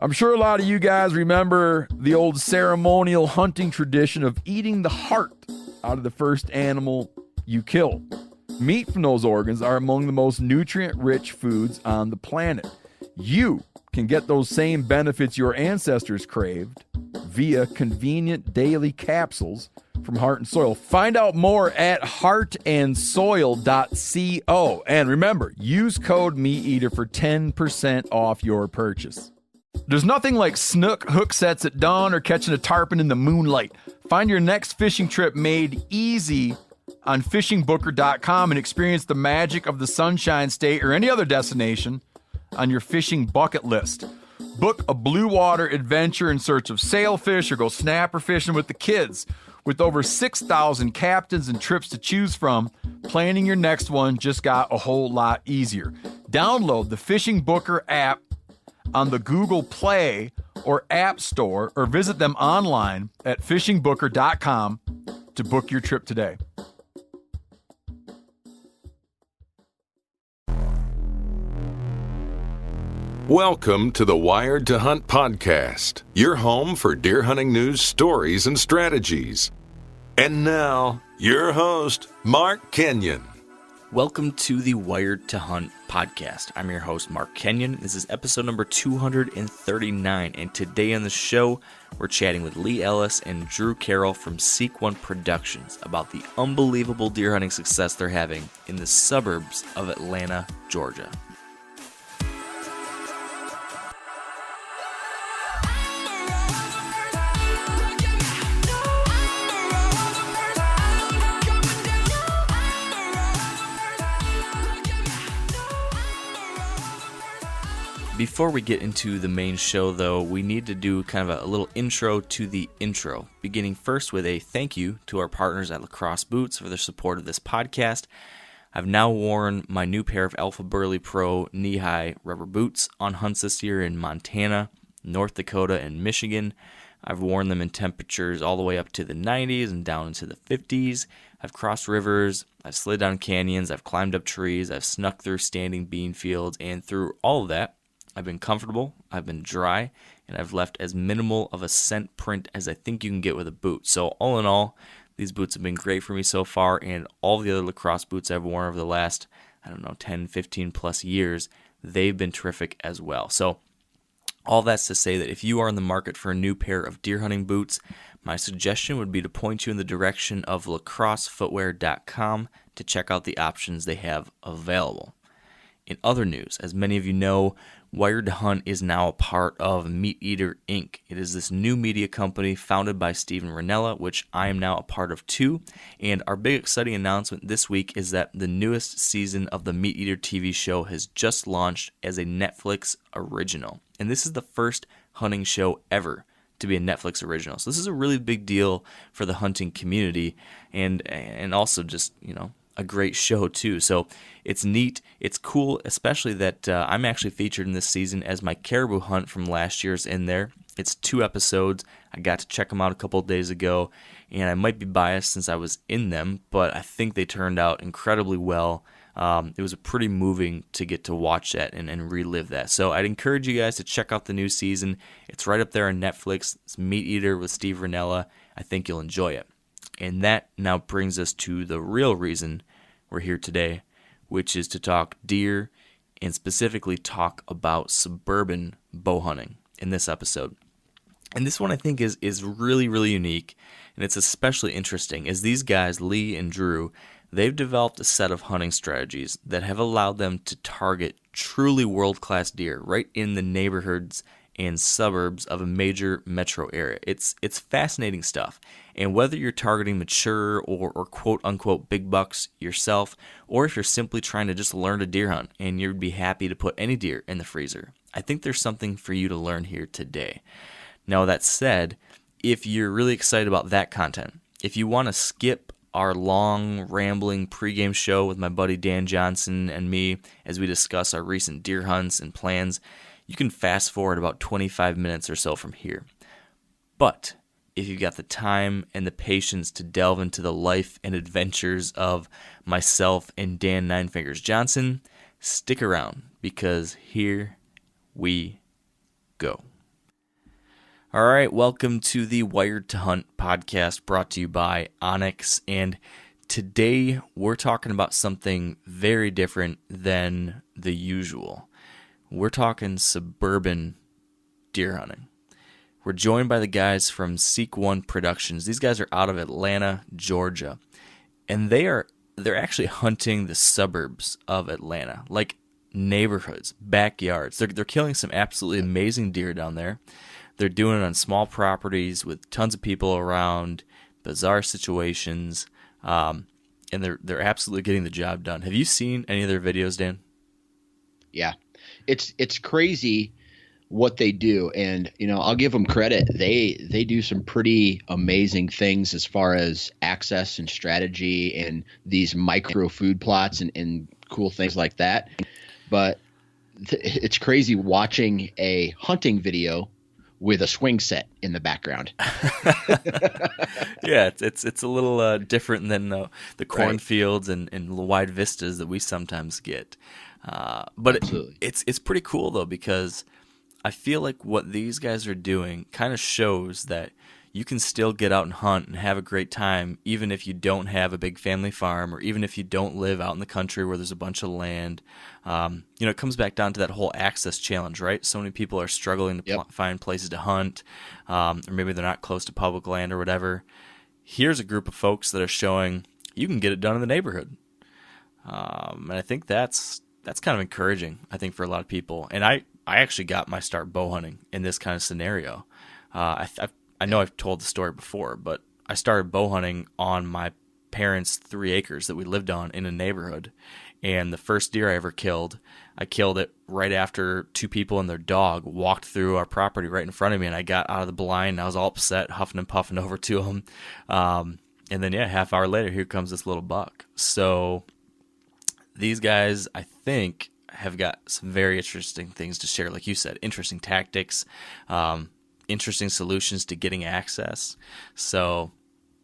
I'm sure a lot of you guys remember the old ceremonial hunting tradition of eating the heart out of the first animal you kill. Meat from those organs are among the most nutrient-rich foods on the planet. You can get those same benefits your ancestors craved via convenient daily capsules from Heart and Soil. Find out more at heartandsoil.co. And remember, use code MeatEater for 10% off your purchase. There's nothing like snook hook sets at dawn or catching a tarpon in the moonlight. Find your next fishing trip made easy on fishingbooker.com and experience the magic of the Sunshine State or any other destination on your fishing bucket list. Book a blue water adventure in search of sailfish or go snapper fishing with the kids. With over 6,000 captains and trips to choose from, planning your next one just got a whole lot easier. Download the Fishing Booker app on the Google Play or App Store or visit them online at fishingbooker.com to book your trip today. Welcome to the Wired to Hunt podcast, your home for deer hunting news, stories, and strategies. And now, your host, Mark Kenyon. Welcome to the Wired to Hunt podcast. I'm your host, Mark Kenyon. This is episode number 239, and today on the show, we're chatting with Lee Ellis and Drew Carroll from Seek One Productions about the unbelievable deer hunting success they're having in the suburbs of Atlanta, Georgia. Before we get into the main show, though, we need to do kind of a little intro to the intro, beginning first with a thank you to our partners at Lacrosse Boots for their support of this podcast. I've now worn my new pair of Alpha Burley Pro knee-high rubber boots on hunts this year in Montana, North Dakota, and Michigan. I've worn them in temperatures all the way up to the 90s and down into the 50s. I've crossed rivers, I've slid down canyons, I've climbed up trees, I've snuck through standing bean fields, and through all of that, I've been comfortable, I've been dry, and I've left as minimal of a scent print as I think you can get with a boot. So all in all, these boots have been great for me so far, and all the other lacrosse boots I've worn over the last, 10, 15 plus years, they've been terrific as well. So all that's to say that if you are in the market for a new pair of deer hunting boots, my suggestion would be to point you in the direction of lacrossefootwear.com to check out the options they have available. In other news, as many of you know, Wired to Hunt is now a part of MeatEater Inc. It is this new media company founded by Steven Rinella, which I am now a part of too. And our big exciting announcement this week is that the newest season of the MeatEater TV show has just launched as a Netflix original. And this is the first hunting show ever to be a Netflix original. So this is a really big deal for the hunting community and also just, a great show too. So it's neat, it's cool, especially that I'm actually featured in this season as my caribou hunt from last year's in there. It's 2 episodes. I got to check them out a couple of days ago, and I might be biased since I was in them, but I think they turned out incredibly well. It was pretty moving to get to watch that and relive that. So I'd encourage you guys to check out the new season. It's right up there on Netflix. It's MeatEater with Steve Rinella. I think you'll enjoy it. And that now brings us to the real reason we're here today, which is to talk deer and specifically talk about suburban bow hunting in this episode. And this one I think is really, really unique, and it's especially interesting as these guys, Lee and Drew, they've developed a set of hunting strategies that have allowed them to target truly world-class deer right in the neighborhoods and suburbs of a major metro area. It's fascinating stuff. And whether you're targeting mature or quote-unquote big bucks yourself, or if you're simply trying to just learn to deer hunt and you'd be happy to put any deer in the freezer, I think there's something for you to learn here today. Now that said, if you're really excited about that content, if you want to skip our long, rambling pregame show with my buddy Dan Johnson and me as we discuss our recent deer hunts and plans, you can fast forward about 25 minutes or so from here. But if you've got the time and the patience to delve into the life and adventures of myself and Dan Nine Fingers Johnson, stick around because here we go. All right, welcome to the Wired to Hunt podcast brought to you by Onyx. And today we're talking about something very different than the usual. We're talking suburban deer hunting. We're joined by the guys from Seek One Productions. These guys are out of Atlanta, Georgia. And they're actually hunting the suburbs of Atlanta, like neighborhoods, backyards. They're killing some absolutely amazing deer down there. They're doing it on small properties with tons of people around, bizarre situations, and they're absolutely getting the job done. Have you seen any of their videos, Dan? Yeah, it's crazy what they do, and I'll give them credit. They do some pretty amazing things as far as access and strategy and these micro food plots and cool things like that. But it's crazy watching a hunting video with a swing set in the background. Yeah, it's a little different than the cornfields and the wide vistas that we sometimes get. But it's pretty cool, though, because I feel like what these guys are doing kind of shows that you can still get out and hunt and have a great time, even if you don't have a big family farm, or even if you don't live out in the country where there's a bunch of land. It comes back down to that whole access challenge, right? So many people are struggling to find places to hunt, or maybe they're not close to public land or whatever. Here's a group of folks that are showing you can get it done in the neighborhood. And I think that's kind of encouraging, I think, for a lot of people. And I actually got my start bow hunting in this kind of scenario. I know I've told the story before, but I started bow hunting on my parents' 3 acres that we lived on in a neighborhood. And the first deer I ever killed, I killed it right after 2 people and their dog walked through our property right in front of me. And I got out of the blind and I was all upset, huffing and puffing over to them. And then, half hour later, here comes this little buck. So these guys, I think, have got some very interesting things to share. Like you said, interesting tactics, interesting solutions to getting access. So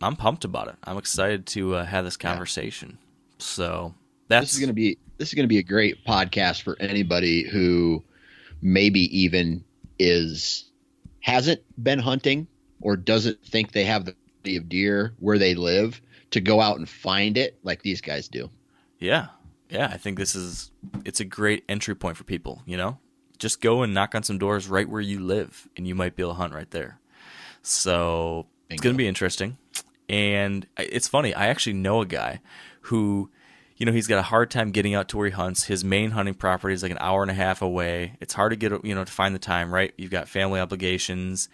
I'm pumped about it. I'm excited to have this conversation. So this is going to be a great podcast for anybody who maybe even hasn't been hunting or doesn't think they have the variety of deer where they live to go out and find it like these guys do. Yeah. I think it's a great entry point for people, Just go and knock on some doors right where you live, and you might be able to hunt right there. So It's going to be interesting. And it's funny, I actually know a guy who, he's got a hard time getting out to where he hunts. His main hunting property is like an hour and a half away. It's hard to get, to find the time, right? You've got family obligations.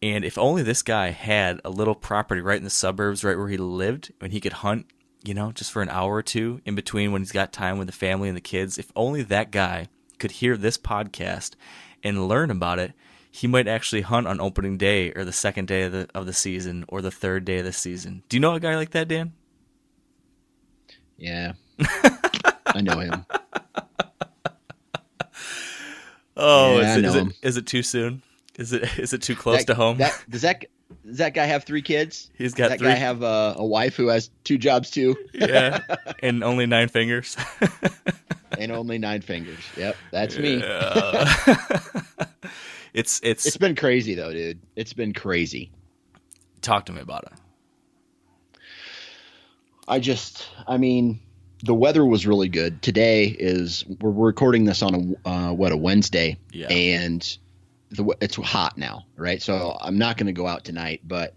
And if only this guy had a little property right in the suburbs, right where he lived, and he could hunt, just for an hour or two in between when he's got time with the family and the kids. If only that guy could hear this podcast and learn about it, he might actually hunt on opening day or the second day of the season or the third day of the season. Do you know a guy like that, Dan? Yeah, I know him. Oh, yeah, is it too soon? Is it too close to home? Does that guy have 3 kids? He's got Does 3. That guy have a wife who has 2 jobs too? Yeah, and only 9 fingers. And only 9 fingers. Yep, that's me. Yeah. It's been crazy though, dude. It's been crazy. Talk to me about it. The weather was really good. Today we're recording this on a Wednesday, and it's hot now, right? So I'm not going to go out tonight, but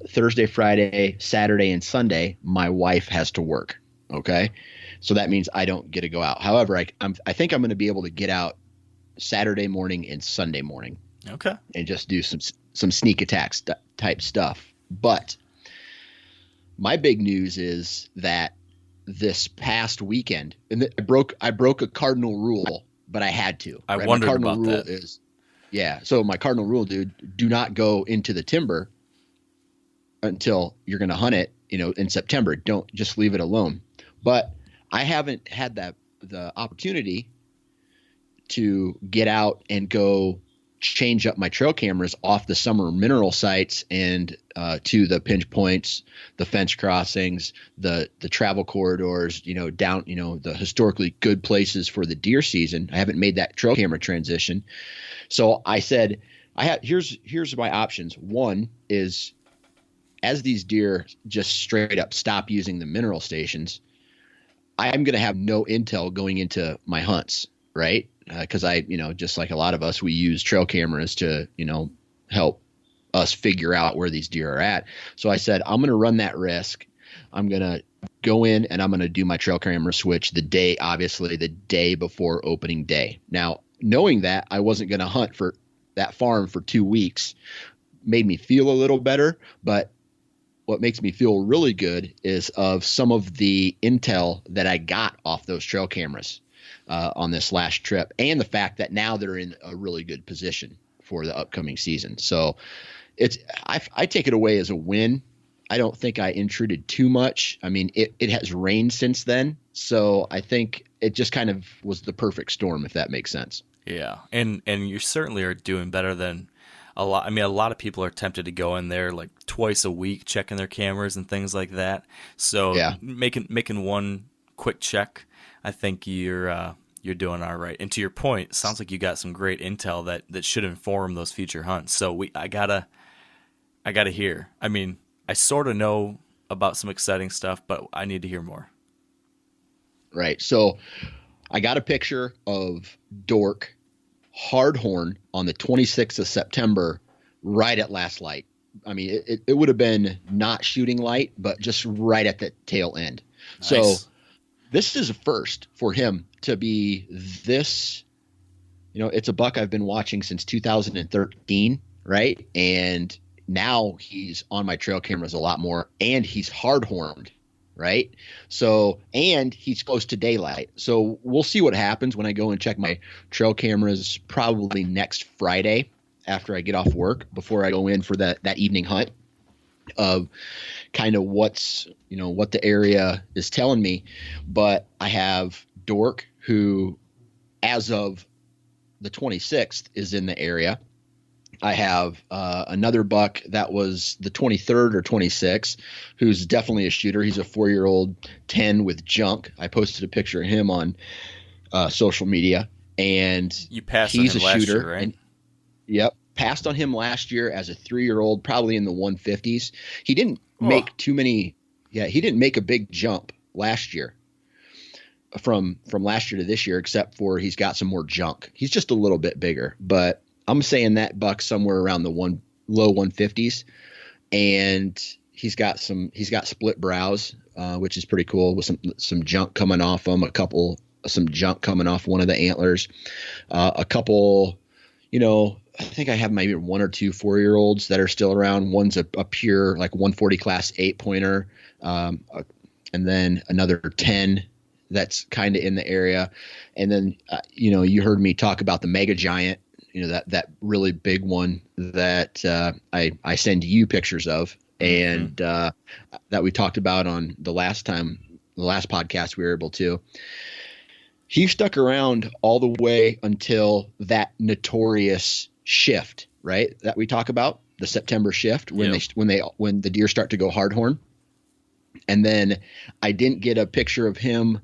Thursday, Friday, Saturday, and Sunday, my wife has to work. Okay, so that means I don't get to go out. However, I think I'm going to be able to get out Saturday morning and Sunday morning. Okay, and just do some sneak attacks type stuff. But my big news is that this past weekend, and I broke a cardinal rule, but I had to. I wondered about that. So my cardinal rule, dude, do not go into the timber until you're going to hunt it, in September. Don't just leave it alone. But I haven't had the opportunity to get out and go change up my trail cameras off the summer mineral sites and to the pinch points, the fence crossings, the travel corridors, down, the historically good places for the deer season. I haven't made that trail camera transition. So I said, here's my options. One is, as these deer just straight up stop using the mineral stations, I'm going to have no intel going into my hunts, right? Because just like a lot of us, we use trail cameras to, help us figure out where these deer are at. So I said, I'm going to run that risk. I'm going to go in and I'm going to do my trail camera switch the day before opening day. Now, knowing that I wasn't going to hunt for that farm for 2 weeks made me feel a little better. But what makes me feel really good is of some of the intel that I got off those trail cameras on this last trip, and the fact that now they're in a really good position for the upcoming season. So I take it away as a win. I don't think I intruded too much. I mean, it has rained since then. So I think it just kind of was the perfect storm, if that makes sense. Yeah. And you certainly are doing better than a lot. I mean, a lot of people are tempted to go in there like twice a week, checking their cameras and things like that. So yeah, making one quick check, I think you're doing all right. And to your point, it sounds like you got some great intel that should inform those future hunts. So I gotta hear. I mean, I sort of know about some exciting stuff, but I need to hear more. Right. So I got a picture of Dork hardhorn on the 26th of September, right at last light. I mean, it would have been not shooting light, but just right at the tail end. Nice. So this is a first for him to be this, it's a buck I've been watching since 2013, right? And now he's on my trail cameras a lot more, and he's hard-horned, right? So, and he's close to daylight. So we'll see what happens when I go and check my trail cameras probably next Friday after I get off work, before I go in for that evening hunt, of kind of what the area is telling me. But I have Dork, who as of the 26th is in the area. I have another buck that was the 23rd or 26th, who's definitely a shooter. He's a 4-year-old 10 with junk. I posted a picture of him on social media, and you passed he's on him a last shooter, year, right? Yep. Passed on him last year as a 3-year-old, probably in the 150s. He didn't make too many. Yeah. He didn't make a big jump last year from last year to this year, except for he's got some more junk. He's just a little bit bigger, but I'm saying that buck somewhere around the low 150s, and he's got split brows, which is pretty cool, with some junk coming off him, some junk coming off one of the antlers, a couple, I think I have maybe 1 or 2 4-year-olds that are still around. One's a pure like 140 class 8-pointer, and then another 10 that's kind of in the area. And then, you heard me talk about the Mega Giant, that really big one that I send you pictures of, and that we talked about on the last podcast we were able to. He stuck around all the way until that notorious shift, right? That we talk about, the September shift, when the deer start to go hardhorn. And then I didn't get a picture of him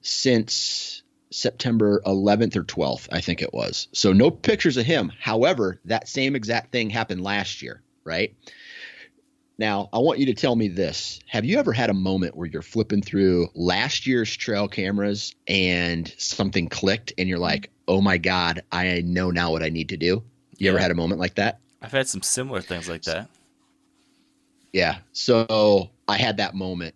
since September 11th or 12th, I think it was. So no pictures of him. However, that same exact thing happened last year, right? Now, I want you to tell me this. Have you ever had a moment where you're flipping through last year's trail cameras and something clicked and you're like, oh my God, I know now what I need to do? You ever had a moment like that? I've had some similar things like that. Yeah. So I had that moment,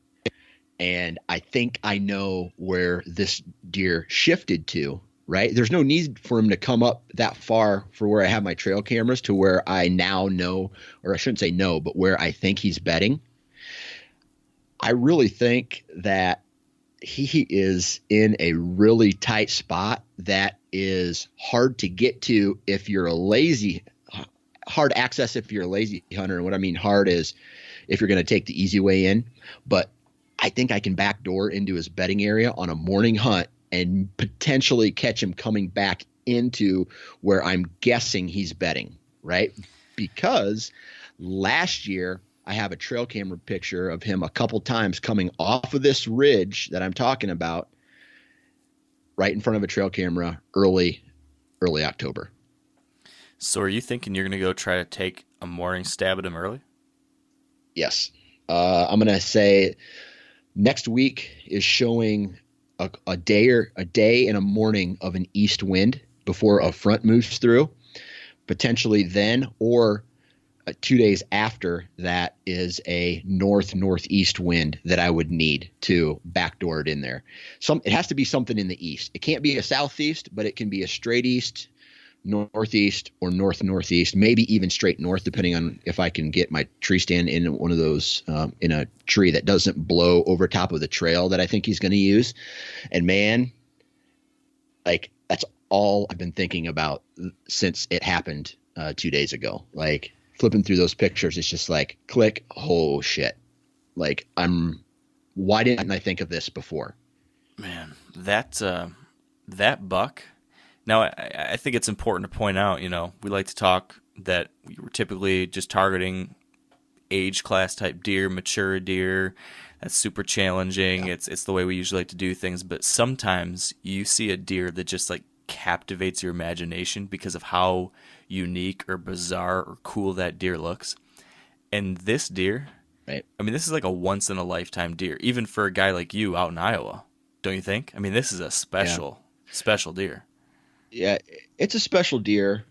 and I think I know where this deer shifted to, right? There's no need for him to come up that far for where I have my trail cameras to where I now know, or I shouldn't say no, but where I think he's bedding. I really think that he is in a really tight spot that is hard to get to if you're hard access if you're a lazy hunter. And what I mean hard is if you're going to take the easy way in. But I think I can backdoor into his bedding area on a morning hunt and potentially catch him coming back into where I'm guessing he's bedding, right? Because last year I have a trail camera picture of him a couple times coming off of this ridge that I'm talking about right in front of a trail camera early October. So are you thinking you're going to go try to take a morning stab at him early? Yes. I'm going to say next week is showing a day and a morning of an east wind before a front moves through, potentially then, or 2 days after that is a northeast wind that I would need to backdoor it in there. It has to be something in the east. It can't be a southeast, but it can be a straight east, northeast, or northeast, maybe even straight north, depending on if I can get my tree stand in one of those, in a tree that doesn't blow over top of the trail that I think he's going to use. And man, like that's all I've been thinking about since it happened 2 days ago. Like flipping through those pictures, it's just like click. Oh shit. Like why didn't I think of this before? Man, that buck. Now, I think it's important to point out, we like to talk that we were typically just targeting age class type deer, mature deer. That's super challenging. Yeah. It's the way we usually like to do things. But sometimes you see a deer that just like captivates your imagination because of how unique or bizarre or cool that deer looks. And this deer, right? I mean, this is like a once in a lifetime deer, even for a guy like you out in Iowa, don't you think? I mean, this is a special deer. Yeah, it's a special deer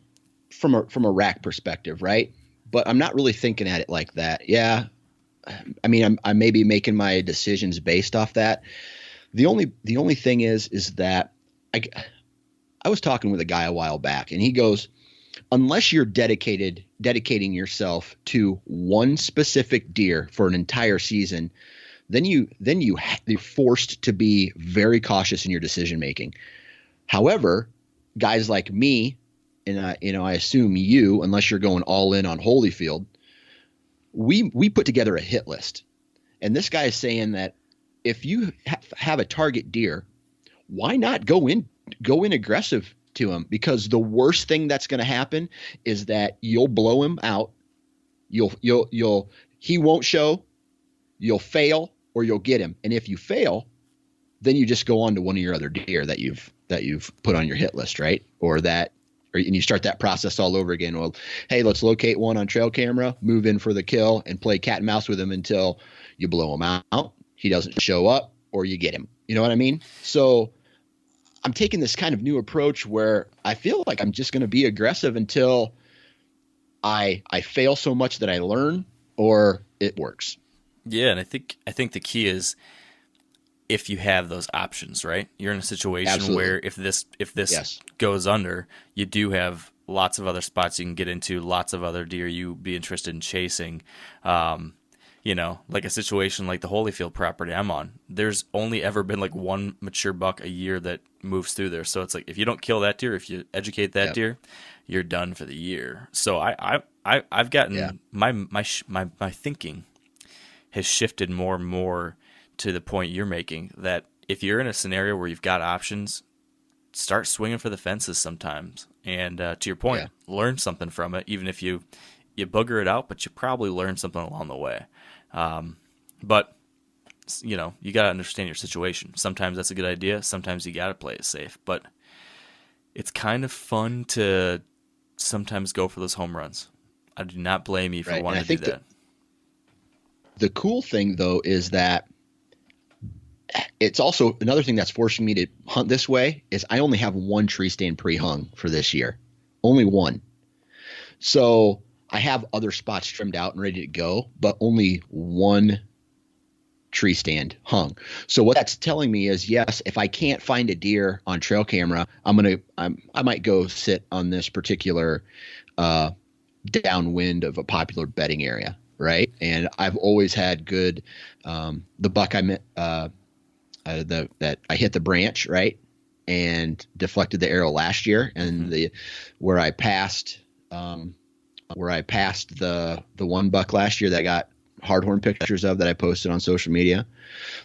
from a rack perspective, right? But I'm not really thinking at it like that. Yeah, I mean, I may be making my decisions based off that. The only thing is that I was talking with a guy a while back, and he goes, unless you're dedicating yourself to one specific deer for an entire season, then you're forced to be very cautious in your decision making. However, guys like me, and I assume you, unless you're going all in on Holyfield, we put together a hit list. And this guy is saying that if you have a target deer, why not go in aggressive to him? Because the worst thing that's going to happen is that you'll blow him out. He won't show, you'll fail, or you'll get him. And if you fail, then you just go on to one of your other deer that you've put on your hit list, right? And you start that process all over again. Well, hey, let's locate one on trail camera, move in for the kill, and play cat and mouse with him until you blow him out. He doesn't show up, or you get him. You know what I mean? So I'm taking this kind of new approach where I feel like I'm just going to be aggressive until I fail so much that I learn or it works. Yeah, and I think the key is if you have those options, right? You're in a situation Absolutely. where if this Yes. goes under, you do have lots of other spots you can get into, lots of other deer you'd be interested in chasing. Like a situation like the Holyfield property I'm on, there's only ever been like one mature buck a year that moves through there. So it's like if you don't kill that deer, if you educate that deer, you're done for the year. So I've gotten my thinking has shifted more and more to the point you're making, that if you're in a scenario where you've got options, start swinging for the fences sometimes. And to your point, learn something from it, even if you booger it out, but you probably learn something along the way. But you got to understand your situation. Sometimes that's a good idea. Sometimes you got to play it safe. But it's kind of fun to sometimes go for those home runs. I do not blame you for wanting to do that. The cool thing, though, is that it's also another thing that's forcing me to hunt this way is I only have one tree stand pre-hung for this year. Only one. So I have other spots trimmed out and ready to go, but only one tree stand hung. So what that's telling me is, yes, if I can't find a deer on trail camera, I might go sit on this particular downwind of a popular bedding area, right? And I've always had good the buck I met that I hit the branch, right, and deflected the arrow last year, and where I passed the one buck last year that got hardhorn pictures of that I posted on social media.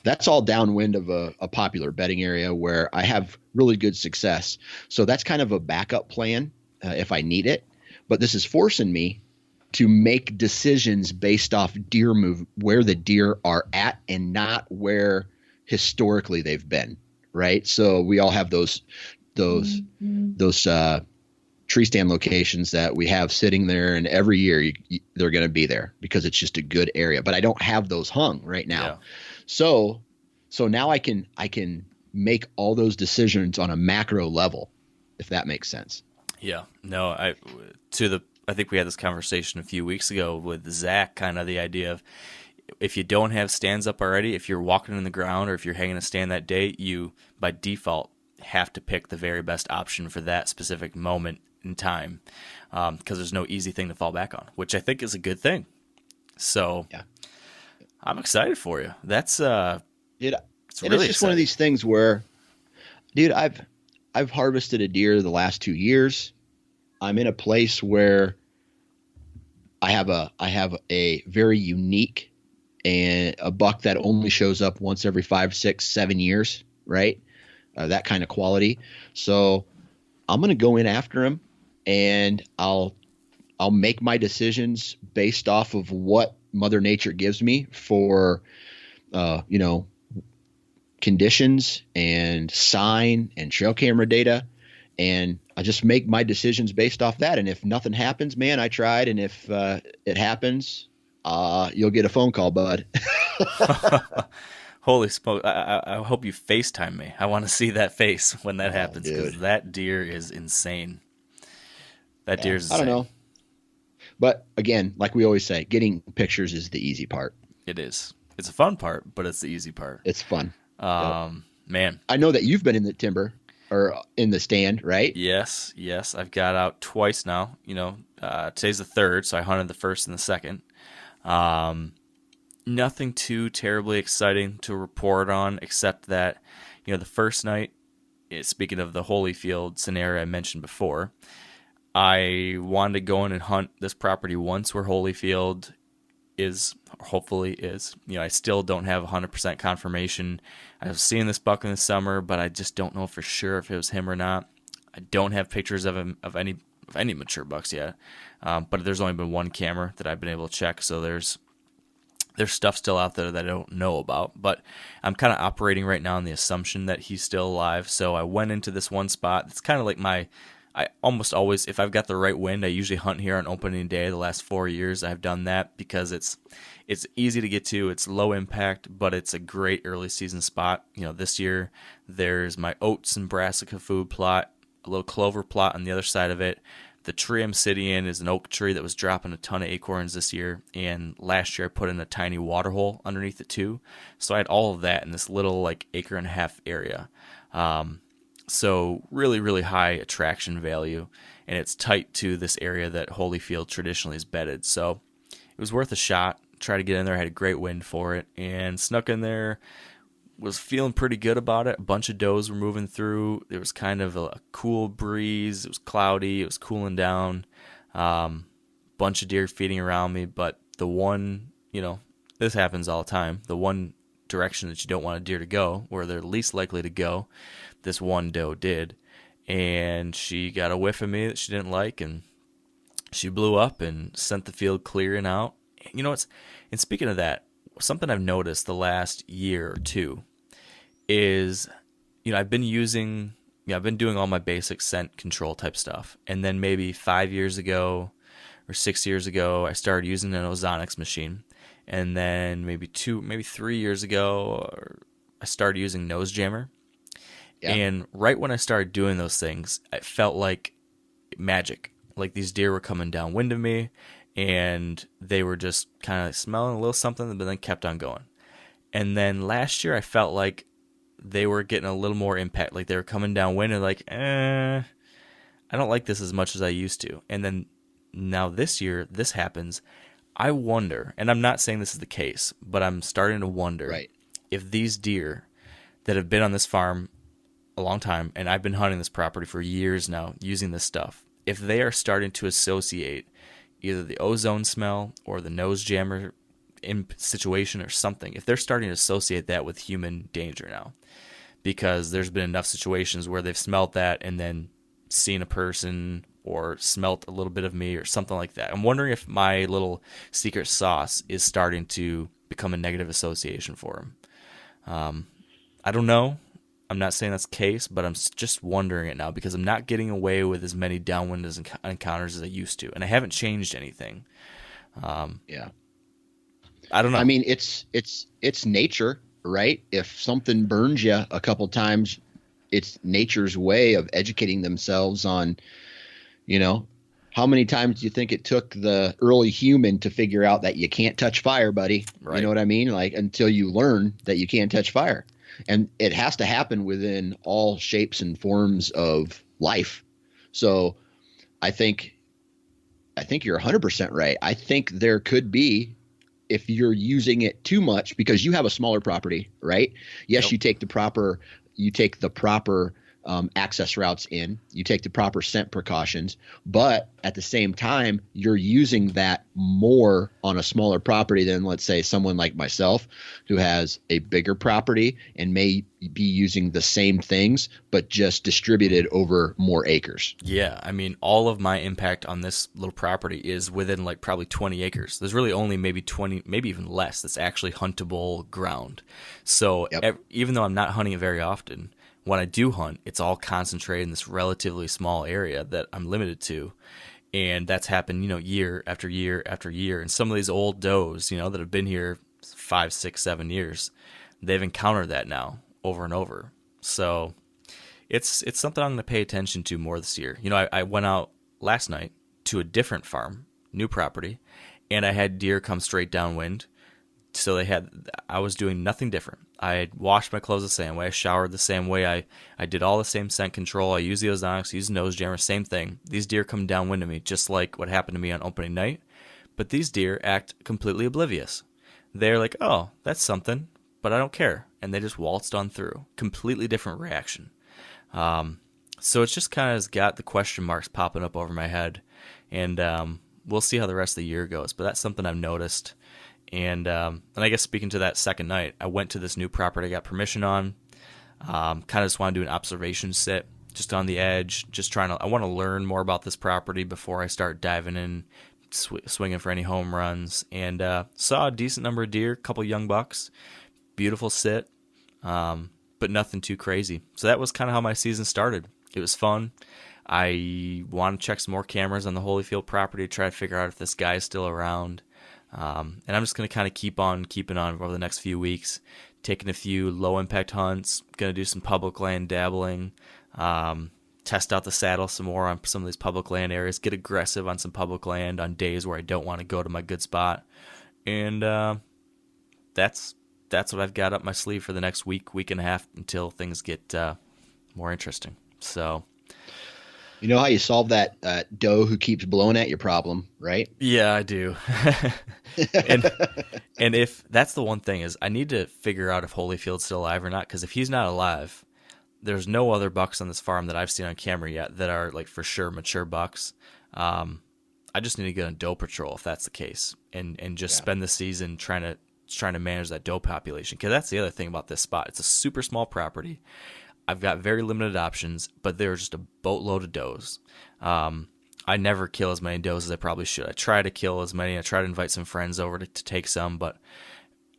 That's all downwind of a popular bedding area where I have really good success. So that's kind of a backup plan if I need it. But this is forcing me to make decisions based off deer move, where the deer are at and not where historically they've been. Right. So we all have those tree stand locations that we have sitting there, and every year they're going to be there because it's just a good area. But I don't have those hung right now. Yeah. So now I can make all those decisions on a macro level, if that makes sense. Yeah. No, I think we had this conversation a few weeks ago with Zach, kind of the idea of if you don't have stands up already, if you're walking in the ground or if you're hanging a stand that day, you by default have to pick the very best option for that specific moment in time, because there's no easy thing to fall back on, which I think is a good thing. So yeah. I'm excited for you. That's it's really just exciting. One of these things where, dude, I've harvested a deer the last 2 years. I'm in a place where I have a very unique and a buck that only shows up once every 5, 6, 7 years, right? That kind of quality. So I'm going to go in after him, and I'll make my decisions based off of what Mother Nature gives me for, conditions and sign and trail camera data. And I just make my decisions based off that. And if nothing happens, man, I tried. And if it happens, you'll get a phone call, bud. Holy smoke. I hope you FaceTime me. I want to see that face when that happens, because that deer is insane. That deer is insane. I don't know. But again, like we always say, getting pictures is the easy part. It is. It's a fun part, but it's the easy part. It's fun. Man. I know that you've been in the timber or in the stand, right? Yes. I've got out twice now. Today's the 3rd, so I hunted the 1st and the 2nd. Nothing too terribly exciting to report on, except that, the first night, speaking of the Holyfield scenario I mentioned before, I wanted to go in and hunt this property once where Holyfield hopefully is. I still don't have 100% confirmation. I was seeing this buck in the summer, but I just don't know for sure if it was him or not. I don't have pictures of him, of any mature bucks yet, but there's only been one camera that I've been able to check, so there's stuff still out there that I don't know about, but I'm kind of operating right now on the assumption that he's still alive. So I went into this one spot. It's kind of like I almost always, if I've got the right wind, I usually hunt here on opening day. The last 4 years I've done that because it's easy to get to. It's low impact, but it's a great early season spot. This year there's my oats and brassica food plot, a little clover plot on the other side of it. The tree I'm sitting in is an oak tree that was dropping a ton of acorns this year, and last year I put in a tiny water hole underneath it too. So I had all of that in this little 1.5 acre area. So really, really high attraction value, and it's tight to this area that Holyfield traditionally is bedded. So it was worth a shot. Tried to get in there, had a great wind for it, and snuck in there. Was feeling pretty good about it. A bunch of does were moving through. There was kind of a cool breeze. It was cloudy. It was cooling down. Bunch of deer feeding around me. But the one, this happens all the time. The one direction that you don't want a deer to go, where they're least likely to go, this one doe did. And she got a whiff of me that she didn't like, and she blew up and sent the field clearing out. And speaking of that, something I've noticed the last year or two is, I've been doing all my basic scent control type stuff. And then maybe 5 years ago or 6 years ago, I started using an ozonics machine. And then maybe 3 years ago, I started using nose jammer. Yeah. And right when I started doing those things, it felt like magic. Like these deer were coming downwind of me, and they were just kind of smelling a little something, but then kept on going. And then last year, I felt like they were getting a little more impact. Like they were coming downwind and I don't like this as much as I used to. And then now this year, this happens. I wonder, and I'm not saying this is the case, but I'm starting to wonder if these deer that have been on this farm a long time, and I've been hunting this property for years now using this stuff, if they are starting to associate either the ozone smell or the nose jammer situation or something, if they're starting to associate that with human danger now, because there's been enough situations where they've smelt that and then seen a person or smelt a little bit of me or something like that. I'm wondering if my little secret sauce is starting to become a negative association for them. I don't know. I'm not saying that's the case, but I'm just wondering it now because I'm not getting away with as many downwind encounters as I used to, and I haven't changed anything. Yeah. I don't know. I mean, it's nature, right? If something burns you a couple times, it's nature's way of educating themselves on, how many times do you think it took the early human to figure out that you can't touch fire, buddy? Right. You know what I mean? Like, until you learn that you can't touch fire. And it has to happen within all shapes and forms of life. So I think you're 100% right. I think there could be, if you're using it too much, because you have a smaller property, right? Yes, Yep. you take the proper access routes in, you take the proper scent precautions, but at the same time, you're using that more on a smaller property than, let's say, someone like myself who has a bigger property and may be using the same things, but just distributed over more acres. Yeah, I mean, all of my impact on this little property is within like probably 20 acres. There's really only maybe 20, maybe even less, that's actually huntable ground. So Yep. even though I'm not hunting it very often, when I do hunt, it's all concentrated in this relatively small area that I'm limited to. And that's happened, year after year after year. And some of these old does, that have been here 5, 6, 7 years, they've encountered that now over and over. So it's something I'm going to pay attention to more this year. I went out last night to a different farm, new property, and I had deer come straight downwind. So I was doing nothing different. I had washed my clothes the same way. I showered the same way. I did all the same scent control. I used the ozonics, used the nose jammer, same thing. These deer come downwind to me, just like what happened to me on opening night. But these deer act completely oblivious. They're like, oh, that's something, but I don't care. And they just waltzed on through. Completely different reaction. So it's just kind of got the question marks popping up over my head. And we'll see how the rest of the year goes. But that's something I've noticed. And I guess speaking to that second night, I went to this new property I got permission on. Kind of just want to do an observation sit just on the edge, I want to learn more about this property before I start diving in, swinging for any home runs. And saw a decent number of deer, a couple young bucks, beautiful sit, but nothing too crazy. So that was kind of how my season started. It was fun. I want to check some more cameras on the Holyfield property to try to figure out if this guy is still around. And I'm just going to kind of keep on keeping on over the next few weeks, taking a few low-impact hunts, going to do some public land dabbling, test out the saddle some more on some of these public land areas, get aggressive on some public land on days where I don't want to go to my good spot. And that's what I've got up my sleeve for the next week and a half until things get more interesting. So... You know how you solve that doe who keeps blowing at your problem, right? Yeah, I do. and if that's the one thing is I need to figure out if Holyfield's still alive or not, because if he's not alive, there's no other bucks on this farm that I've seen on camera yet that are like for sure mature bucks. I just need to get on doe patrol if that's the case, and just spend the season trying to manage that doe population, because that's the other thing about this spot. It's a super small property. I've got very limited options, but there's just a boatload of does. I never kill as many does as I probably should. I try to kill as many. I try to invite some friends over to take some, but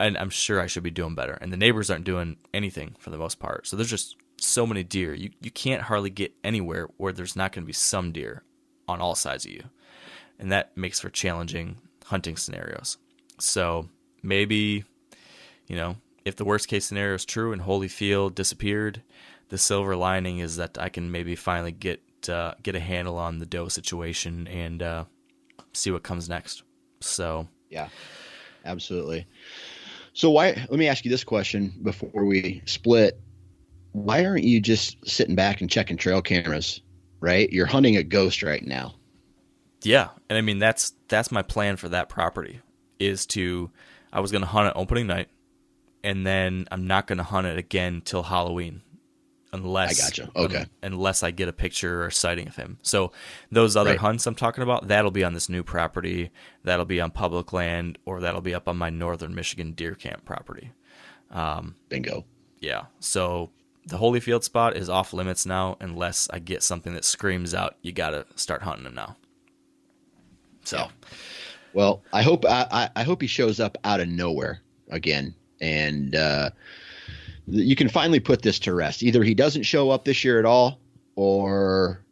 I'm sure I should be doing better. And the neighbors aren't doing anything for the most part. So there's just so many deer. You can't hardly get anywhere where there's not going to be some deer on all sides of you. And that makes for challenging hunting scenarios. So maybe, if the worst case scenario is true and Holyfield disappeared, the silver lining is that I can maybe finally get a handle on the doe situation and see what comes next. So yeah, absolutely. So let me ask you this question before we split. Why aren't you just sitting back and checking trail cameras, right? You're hunting a ghost right now. Yeah. And I mean, that's my plan for that property I was going to hunt it opening night, and then I'm not going to hunt it again till Halloween, unless I gotcha. Okay. Unless I get a picture or sighting of him. So those other hunts I'm talking about, that'll be on this new property, that'll be on public land, or that'll be up on my northern Michigan deer camp property. Bingo. Yeah. So the Holyfield spot is off limits now unless I get something that screams out, you got to start hunting him now. So, yeah. Well, I hope he shows up out of nowhere again, and you can finally put this to rest. Either he doesn't show up this year at all, or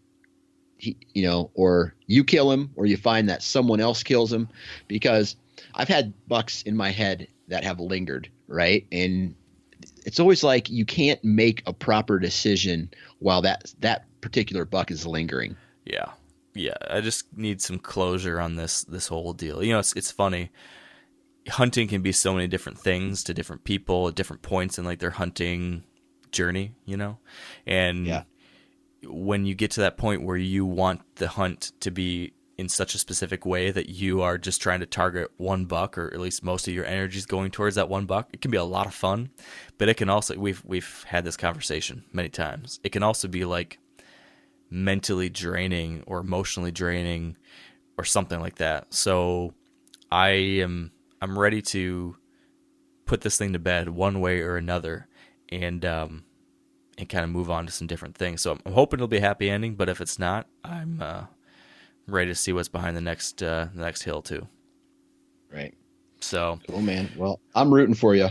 or you kill him, or you find that someone else kills him. Because I've had bucks in my head that have lingered, right? And it's always like you can't make a proper decision while that particular buck is lingering. Yeah. Yeah, I just need some closure on this whole deal. It's funny. Hunting can be so many different things to different people at different points in like their hunting journey, And when you get to that point where you want the hunt to be in such a specific way that you are just trying to target one buck, or at least most of your energy is going towards that one buck, it can be a lot of fun, but it can also, we've had this conversation many times. It can also be like mentally draining or emotionally draining or something like that. So I'm ready to put this thing to bed one way or another, and kind of move on to some different things. So I'm hoping it'll be a happy ending, but if it's not, I'm ready to see what's behind the next hill too. Right. So cool, man. Well, I'm rooting for you.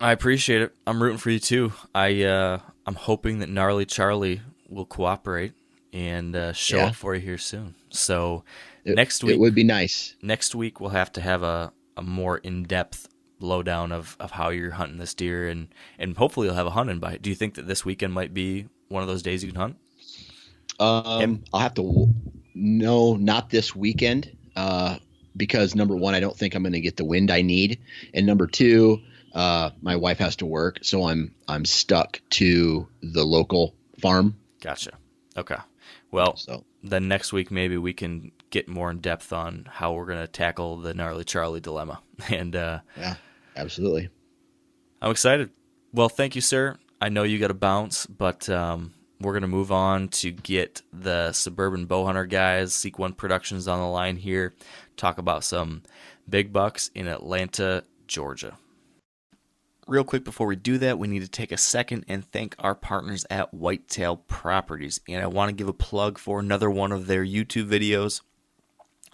I appreciate it. I'm rooting for you too. I'm hoping that Gnarly Charlie will cooperate and show up for you here soon. So next week, it would be nice. Next week we'll have to have a more in-depth lowdown of how you're hunting this deer, and hopefully you'll have a hunt invite. Do you think that this weekend might be one of those days you can hunt? I'll have to. No, not this weekend. Because number one, I don't think I'm going to get the wind I need, and number two, my wife has to work, so I'm stuck to the local farm. Gotcha. Okay. Well, then next week maybe we can get more in depth on how we're going to tackle the Gnarly Charlie dilemma. And yeah, absolutely. I'm excited. Well, thank you, sir. I know you got to bounce, but we're going to move on to get the Suburban Bowhunter guys, Seek One Productions, on the line here, talk about some big bucks in Atlanta, Georgia. Real quick before we do that, we need to take a second and thank our partners at Whitetail Properties. And I want to give a plug for another one of their YouTube videos.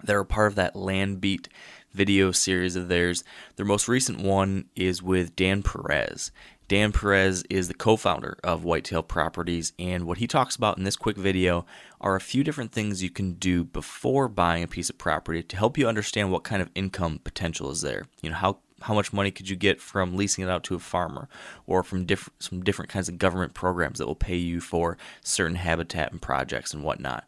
They're a part of that Land Beat video series of theirs. Their most recent one is with Dan Perez. Dan Perez is the co-founder of Whitetail Properties, and what he talks about in this quick video are a few different things you can do before buying a piece of property to help you understand what kind of income potential is there. How much money could you get from leasing it out to a farmer, or from some different kinds of government programs that will pay you for certain habitat and projects and whatnot.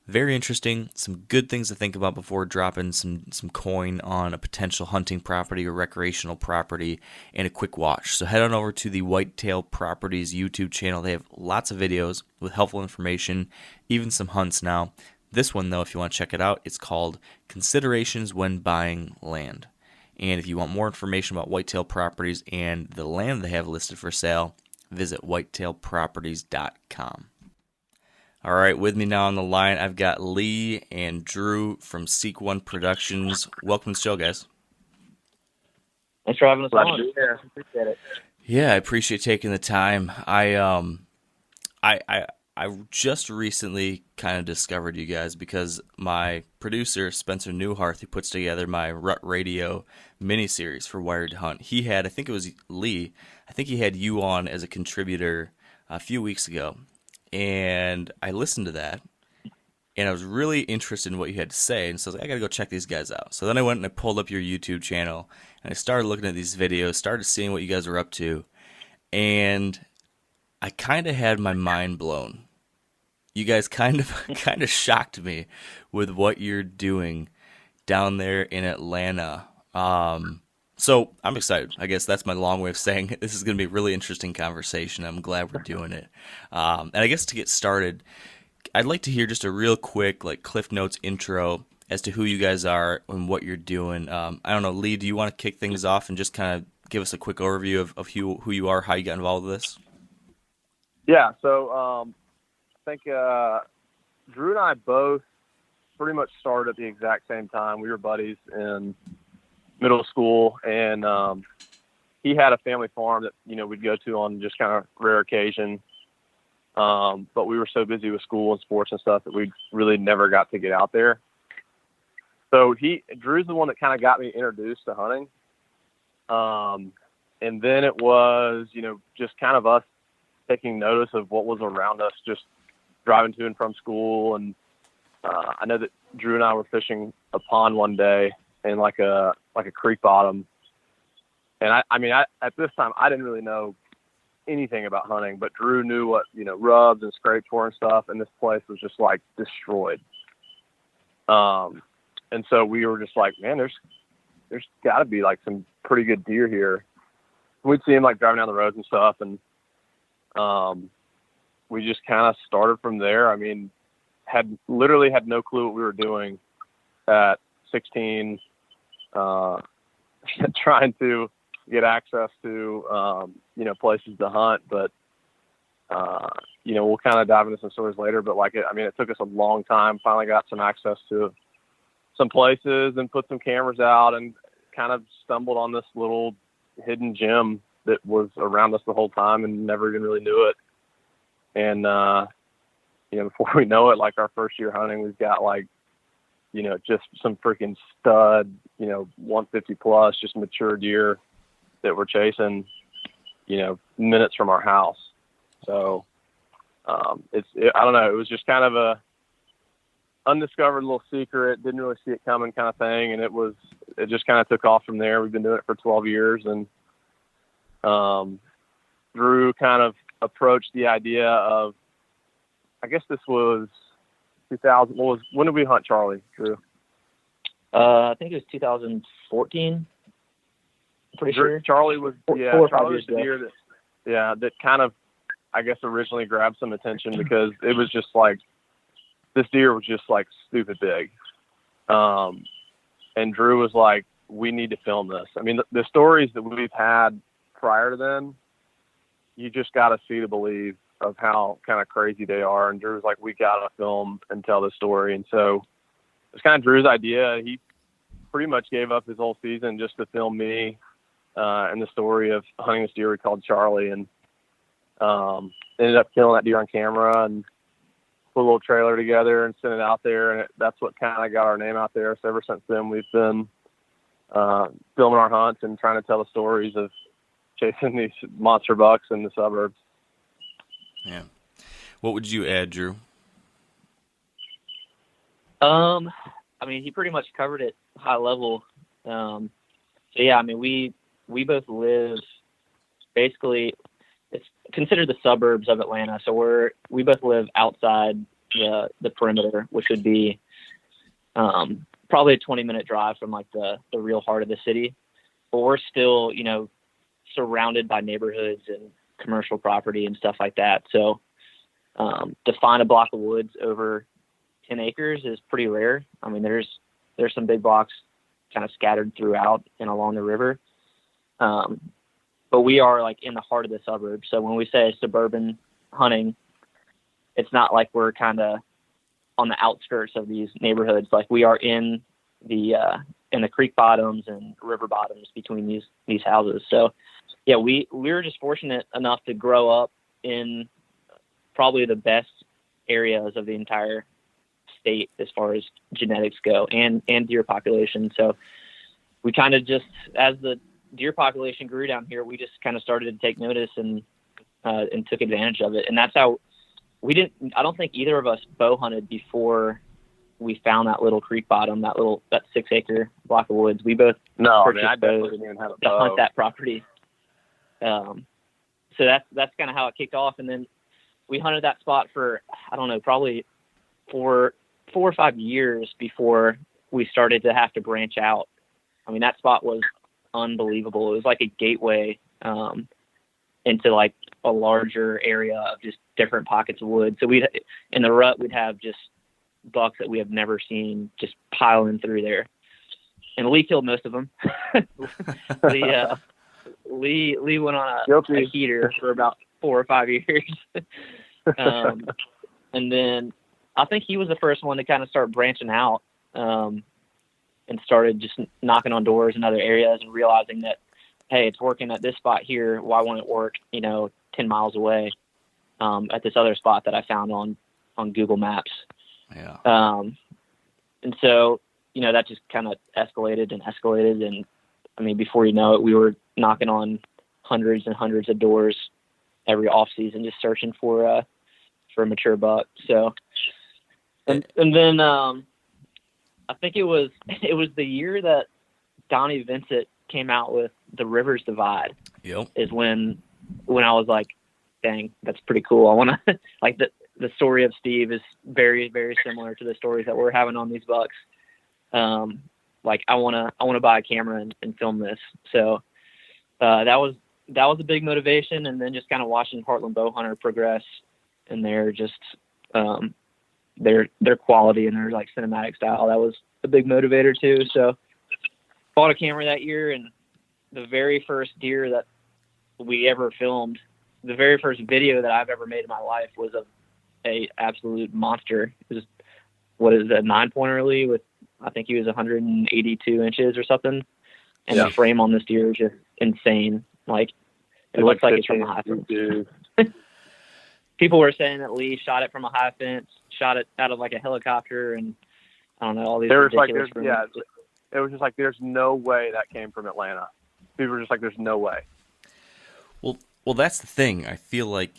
Very interesting. Some good things to think about before dropping some coin on a potential hunting property or recreational property, and a quick watch. So head on over to the Whitetail Properties YouTube channel. They have lots of videos with helpful information, even some hunts now. This one, though, if you want to check it out, it's called Considerations When Buying Land. And if you want more information about Whitetail Properties and the land they have listed for sale, visit whitetailproperties.com. All right, with me now on the line, I've got Lee and Drew from Seek One Productions. Welcome to the show, guys. Thanks for having us on. Yeah, appreciate it. Yeah, I appreciate taking the time. I just recently kind of discovered you guys because my producer, Spencer Newhart, who puts together my Rut Radio miniseries for Wired to Hunt, he had, I think it was Lee, I think he had you on as a contributor a few weeks ago. And I listened to that, and I was really interested in what you had to say, and so I was like, I gotta go check these guys out. So then I went and I pulled up your YouTube channel, and I started looking at these videos, started seeing what you guys were up to, and I kind of had my mind blown. You guys kind of shocked me with what you're doing down there in Atlanta. So I'm excited. I guess that's my long way of saying this is going to be a really interesting conversation. I'm glad we're doing it. And I guess to get started, I'd like to hear just a real quick, like, Cliff Notes intro as to who you guys are and what you're doing. I don't know, Lee, do you want to kick things off and just kind of give us a quick overview of who you are, how you got involved with this? Yeah. So I think Drew and I both pretty much started at the exact same time. We were buddies in middle school, and he had a family farm that, we'd go to on just kind of rare occasion. But we were so busy with school and sports and stuff that we really never got to get out there. So Drew's the one that kind of got me introduced to hunting. And then it was, just kind of us taking notice of what was around us, just driving to and from school. And I know that Drew and I were fishing a pond one day in like a creek bottom. And I mean, at this time, I didn't really know anything about hunting, but Drew knew what, rubs and scrapes were and stuff. And this place was just like destroyed. And so we were just like, man, there's gotta be like some pretty good deer here. We'd see him like driving down the roads and stuff. And, we just kind of started from there. I mean, literally had no clue what we were doing at 16, trying to get access to, places to hunt. But, we'll kind of dive into some stories later, but it took us a long time, finally got some access to some places and put some cameras out and kind of stumbled on this little hidden gem that was around us the whole time and never even really knew it. And, before we know it, like our first year hunting, we've got just some freaking stud, 150 plus, just mature deer that we're chasing, minutes from our house. So, I don't know. It was just kind of a undiscovered little secret. Didn't really see it coming kind of thing. And it just kind of took off from there. We've been doing it for 12 years, and, Drew kind of approached the idea of, I guess this was 2000. When did we hunt Charlie, Drew? I think it was 2014. Pretty sure. Charlie was, Charlie was the deer that kind of, I guess, originally grabbed some attention because it was just like, this deer was just like stupid big. And Drew was like, we need to film this. I mean, the stories that we've had prior to then, you just got to see to believe of how kind of crazy they are. And Drew was like, we got to film and tell the story. And so it's kind of Drew's idea. He pretty much gave up his whole season just to film me and the story of hunting this deer we called Charlie, and ended up killing that deer on camera and put a little trailer together and sent it out there. And that's what kind of got our name out there. So ever since then, we've been filming our hunts and trying to tell the stories of chasing these monster bucks in the suburbs. Yeah. What would you add, Drew? He pretty much covered it high level. We both live basically, it's considered the suburbs of Atlanta. So we both live outside the perimeter, which would be probably a 20-minute drive from like the real heart of the city. But we're still, surrounded by neighborhoods and commercial property and stuff like that. So to find a block of woods over 10 acres is pretty rare. I mean, there's some big blocks kind of scattered throughout and along the river. But we are like in the heart of the suburbs. So when we say suburban hunting, it's not like we're kind of on the outskirts of these neighborhoods. Like we are in the creek bottoms and river bottoms between these houses. So yeah, we were just fortunate enough to grow up in probably the best areas of the entire state as far as genetics go and deer population. So we kind of just, as the deer population grew down here, we just kind of started to take notice and took advantage of it. And that's how I don't think either of us bow hunted before we found that little creek bottom, that 6 acre block of woods. We both purchased bows to hunt that property. So that's kind of how it kicked off. And then we hunted that spot for, I don't know, probably 4 or 5 years before we started to have to branch out. I mean, that spot was unbelievable. It was like a gateway into like a larger area of just different pockets of wood. So in the rut, we'd have just bucks that we have never seen just piling through there. And Lee killed most of them. Lee went on a heater for about 4 or 5 years. And then I think he was the first one to kind of start branching out, and started just knocking on doors in other areas and realizing that, hey, it's working at this spot here. Why won't it work, 10 miles away, at this other spot that I found on Google Maps. Yeah. And so, that just kind of escalated. And I mean, before you know it, we were knocking on hundreds and hundreds of doors every off season, just searching for a mature buck. So, and then, I think it was the year that Donnie Vincent came out with the Rivers Divide. Yep. Is when I was like, dang, that's pretty cool. I want to like the story of Steve is very, very similar to the stories that we're having on these bucks. Like I want to buy a camera and film this. So, that was a big motivation. And then just kind of watching Heartland Bowhunter progress and their just, their quality and their like cinematic style. That was a big motivator too. So bought a camera that year, and the very first deer that we ever filmed, the very first video that I've ever made in my life was a absolute monster. It was, what is it, a 9-pointer Lee with, I think he was 182 inches or something. And the frame on this deer is just insane. Like, it looks like it's from a high fence. People were saying that Lee shot it from a high fence, shot it out of like a helicopter, and I don't know, all these ridiculous rumors. It was just like, there's no way that came from Atlanta. People were just like, there's no way. Well, that's the thing. I feel like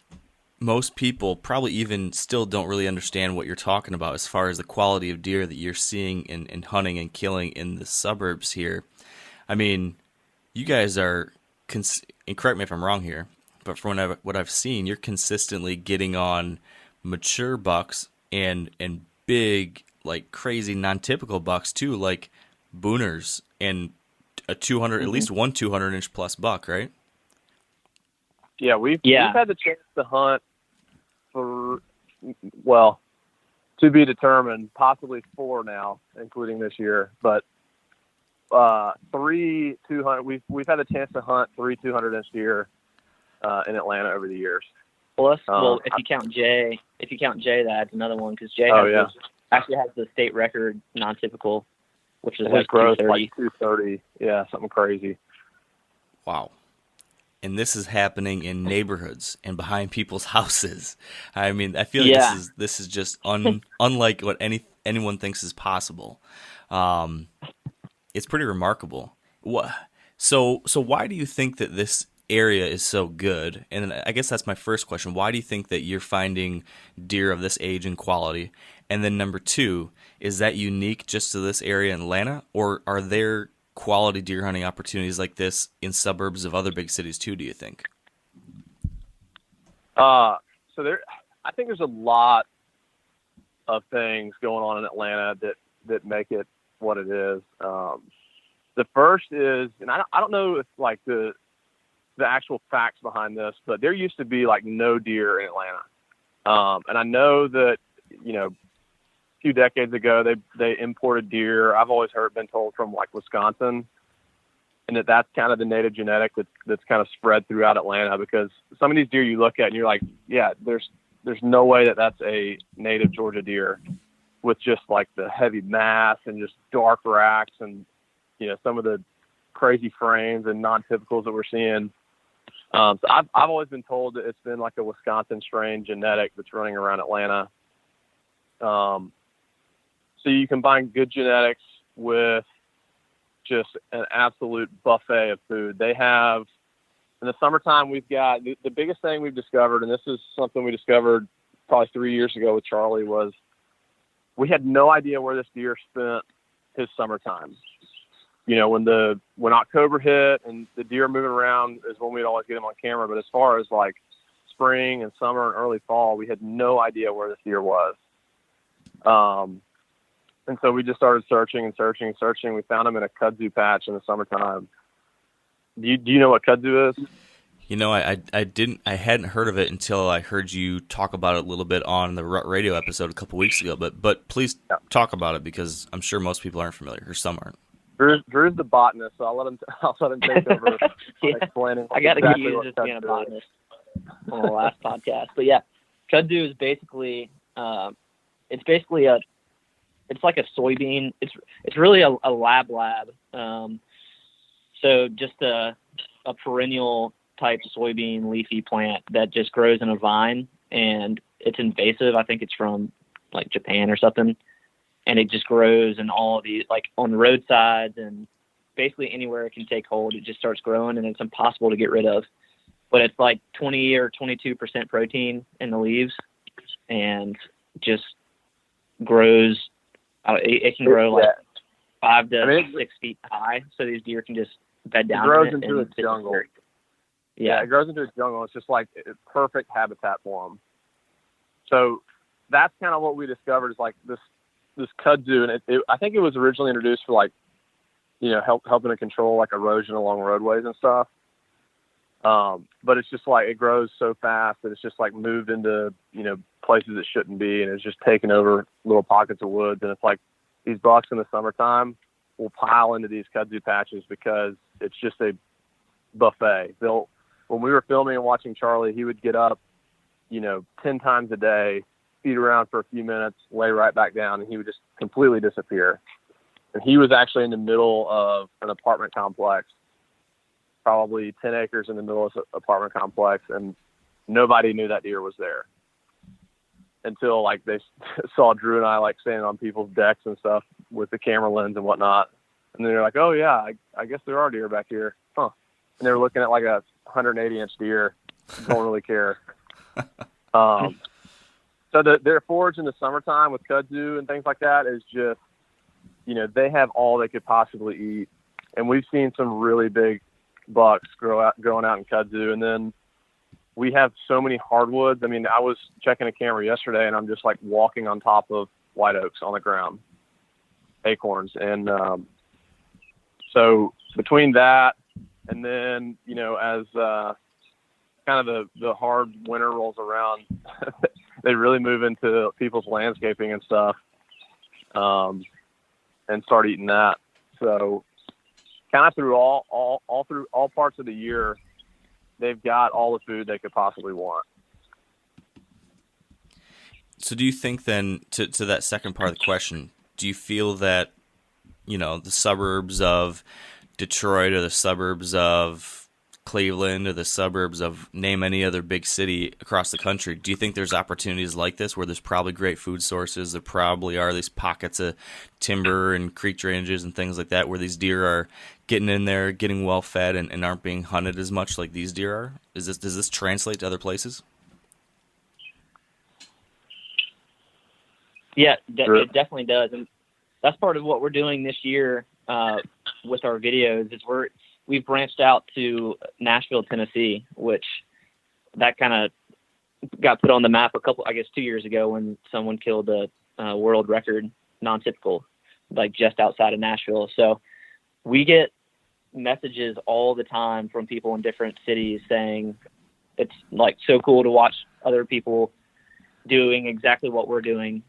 most people probably even still don't really understand what you're talking about as far as the quality of deer that you're seeing in hunting and killing in the suburbs here. I mean, you guys are, and correct me if I'm wrong here, but from what I've seen, you're consistently getting on mature bucks and big, like crazy non-typical bucks too, like booners and a 200, at least one 200-inch plus buck, right? Yeah, we've had the chance to hunt for, well, to be determined, possibly 4 now, including this year. But 3 200. We've had a chance to hunt 3 200-inch deer in Atlanta over the years. Plus, well, if you count Jay, that's another one, because Jay actually has the state record non-typical, which is like 230. Like 230. Yeah, something crazy. Wow. And this is happening in neighborhoods and behind people's houses. I mean, I feel like this is just unlike what anyone thinks is possible. It's pretty remarkable. So why do you think that this area is so good? And I guess that's my first question. Why do you think that you're finding deer of this age and quality? And then number 2, is that unique just to this area in Atlanta, or are there quality deer hunting opportunities like this in suburbs of other big cities too, do you think? I think there's a lot of things going on in Atlanta that make it what it is. The first is, and I don't know if like the actual facts behind this, but there used to be like no deer in Atlanta. And I know that, a few decades ago, they imported deer. I've always been told from like Wisconsin, and that's kind of the native genetic that's kind of spread throughout Atlanta, because some of these deer you look at and you're like, yeah, there's no way that's a native Georgia deer, with just like the heavy mass and just dark racks and, some of the crazy frames and non-typicals that we're seeing. So I've always been told that it's been like a Wisconsin strain genetic that's running around Atlanta. So you combine good genetics with just an absolute buffet of food. They have, in the summertime, we've got the biggest thing we've discovered, and this is something we discovered probably 3 years ago with Charlie, was we had no idea where this deer spent his summertime. When October hit and the deer moving around is when we'd always get him on camera. But as far as like spring and summer and early fall, we had no idea where this deer was. And so we just started searching. We found him in a kudzu patch in the summertime. Do you know what kudzu is? I hadn't heard of it until I heard you talk about it a little bit on the Rut Radio episode a couple weeks ago. But please talk about it, because I'm sure most people aren't familiar, or some aren't. Drew's the botanist, so I'll let him take over explaining. I got to get used to being a botanist. on the last podcast. But yeah, kudzu is basically it's like a soybean. It's really a lab. So just a perennial type soybean leafy plant that just grows in a vine, and it's invasive. I think it's from like Japan or something, and it just grows in all the, like, on roadsides and basically anywhere it can take hold. It just starts growing, and it's impossible to get rid of. But it's like 20 or 22% protein in the leaves, and just grows. It can grow like 5 to 6 feet high, so these deer can just bed down. It grows into a jungle. Yeah, it grows into a jungle. It's just like a perfect habitat for them. So that's kind of what we discovered, is like this kudzu, and I think it was originally introduced for, like, you know, helping to control like erosion along roadways and stuff. But it's just like, it grows so fast that it's just like moved into, you know, places it shouldn't be, and it's just taken over little pockets of woods. And it's like these bucks in the summertime will pile into these kudzu patches because it's just a buffet. When we were filming and watching Charlie, he would get up, you know, 10 times a day, feed around for a few minutes, lay right back down, and he would just completely disappear. And he was actually in the middle of an apartment complex, probably 10 acres in the middle of the apartment complex, and nobody knew that deer was there until, like, they saw Drew and I, like, standing on people's decks and stuff with the camera lens and whatnot. And then they're like, oh yeah, I guess there are deer back here. Huh. And they were looking at like a 180-inch deer. Don't really care. So their forage in the summertime with kudzu and things like that is just, you know, they have all they could possibly eat. And we've seen some really big bucks growing out in kudzu. And then we have so many hardwoods. I mean, I was checking a camera yesterday, and I'm just like walking on top of white oaks on the ground, acorns. And so between that, and then, you know, as kind of the hard winter rolls around, they really move into people's landscaping and stuff, and start eating that. So kind of through all parts of the year, they've got all the food they could possibly want. So do you think then, to that second part of the question, do you feel that, you know, the suburbs of Detroit or the suburbs of Cleveland or the suburbs of name any other big city across the country, do you think there's opportunities like this where there's probably great food sources? There probably are these pockets of timber and creek drainages and things like that where these deer are getting in there, getting well fed, and aren't being hunted as much like these deer are? Does this translate to other places? Yeah, it definitely does. And that's part of what we're doing this year with our videos, is we've branched out to Nashville, Tennessee, which that kind of got put on the map 2 years ago when someone killed a world record non-typical, like just outside of Nashville. So we get messages all the time from people in different cities saying it's like so cool to watch other people doing exactly what we're doing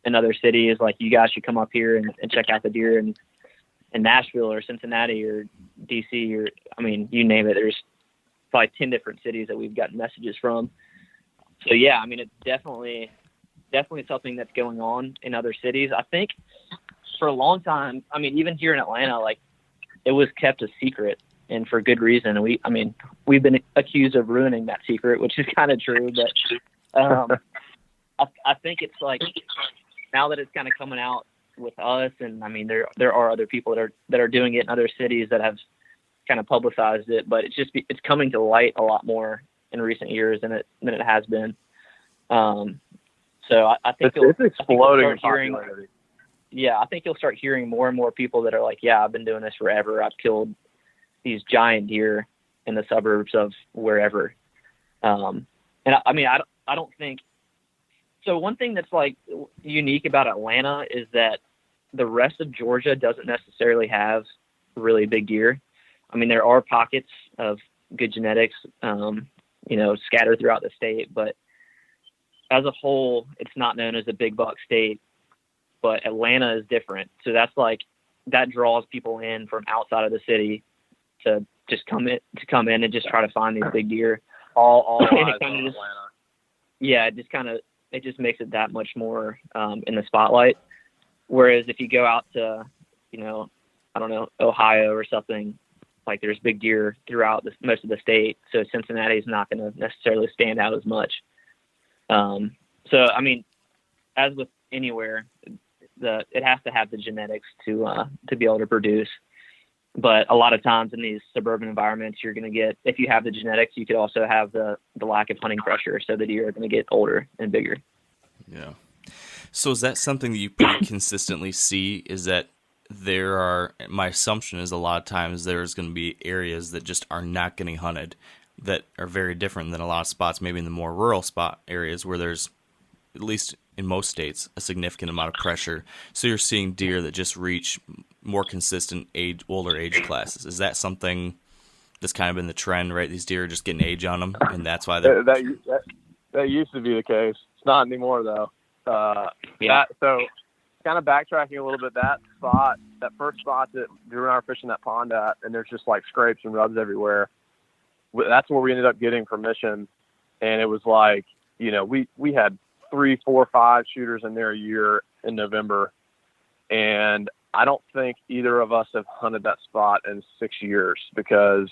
in other cities. Like, you guys should come up here and check out the deer in Nashville or Cincinnati or DC, or, I mean, you name it. There's probably 10 different cities that we've gotten messages from. So yeah, I mean, it's definitely something that's going on in other cities. I think for a long time, I mean, even here in Atlanta, like, it was kept a secret, and for good reason. And we've been accused of ruining that secret, which is kind of true, but I think it's like, now that it's kind of coming out with us, and I mean, there are other people that are doing it in other cities that have kind of publicized it, but it's coming to light a lot more in recent years than it has been. So I think it's exploding in popularity. Yeah, I think you'll start hearing more and more people that are like, yeah, I've been doing this forever. I've killed these giant deer in the suburbs of wherever. And I mean, I don't think. So one thing that's like unique about Atlanta is that the rest of Georgia doesn't necessarily have really big deer. I mean, there are pockets of good genetics, you know, scattered throughout the state, but as a whole, it's not known as a big buck state. But Atlanta is different. So that's like, that draws people in from outside of the city to just come in and just try to find these big deer. all eyes on kinda Atlanta. Yeah, it just makes it that much more in the spotlight. Whereas if you go out to, I don't know, Ohio or something, like there's big deer throughout most of the state. So Cincinnati is not going to necessarily stand out as much. So, I mean, as with anywhere, it has to have the genetics to be able to produce. But a lot of times in these suburban environments, you're going to get, if you have the genetics, you could also have the lack of hunting pressure. So the deer are going to get older and bigger. Yeah. So is that something that you pretty consistently see, is that my assumption is a lot of times there's going to be areas that just are not getting hunted that are very different than a lot of spots, maybe in the more rural spot areas where there's, at least in most states, a significant amount of pressure. So you're seeing deer that just reach more consistent older age classes. Is that something that's kind of been the trend, right? These deer are just getting age on them, and that's why they're... That used to be the case. It's not anymore, though. So kind of backtracking a little bit, that first spot that Drew and I were fishing that pond at, and there's just like scrapes and rubs everywhere. That's where we ended up getting permission. And it was like, we had 3, 4, 5 shooters in there a year in November. And I don't think either of us have hunted that spot in 6 years because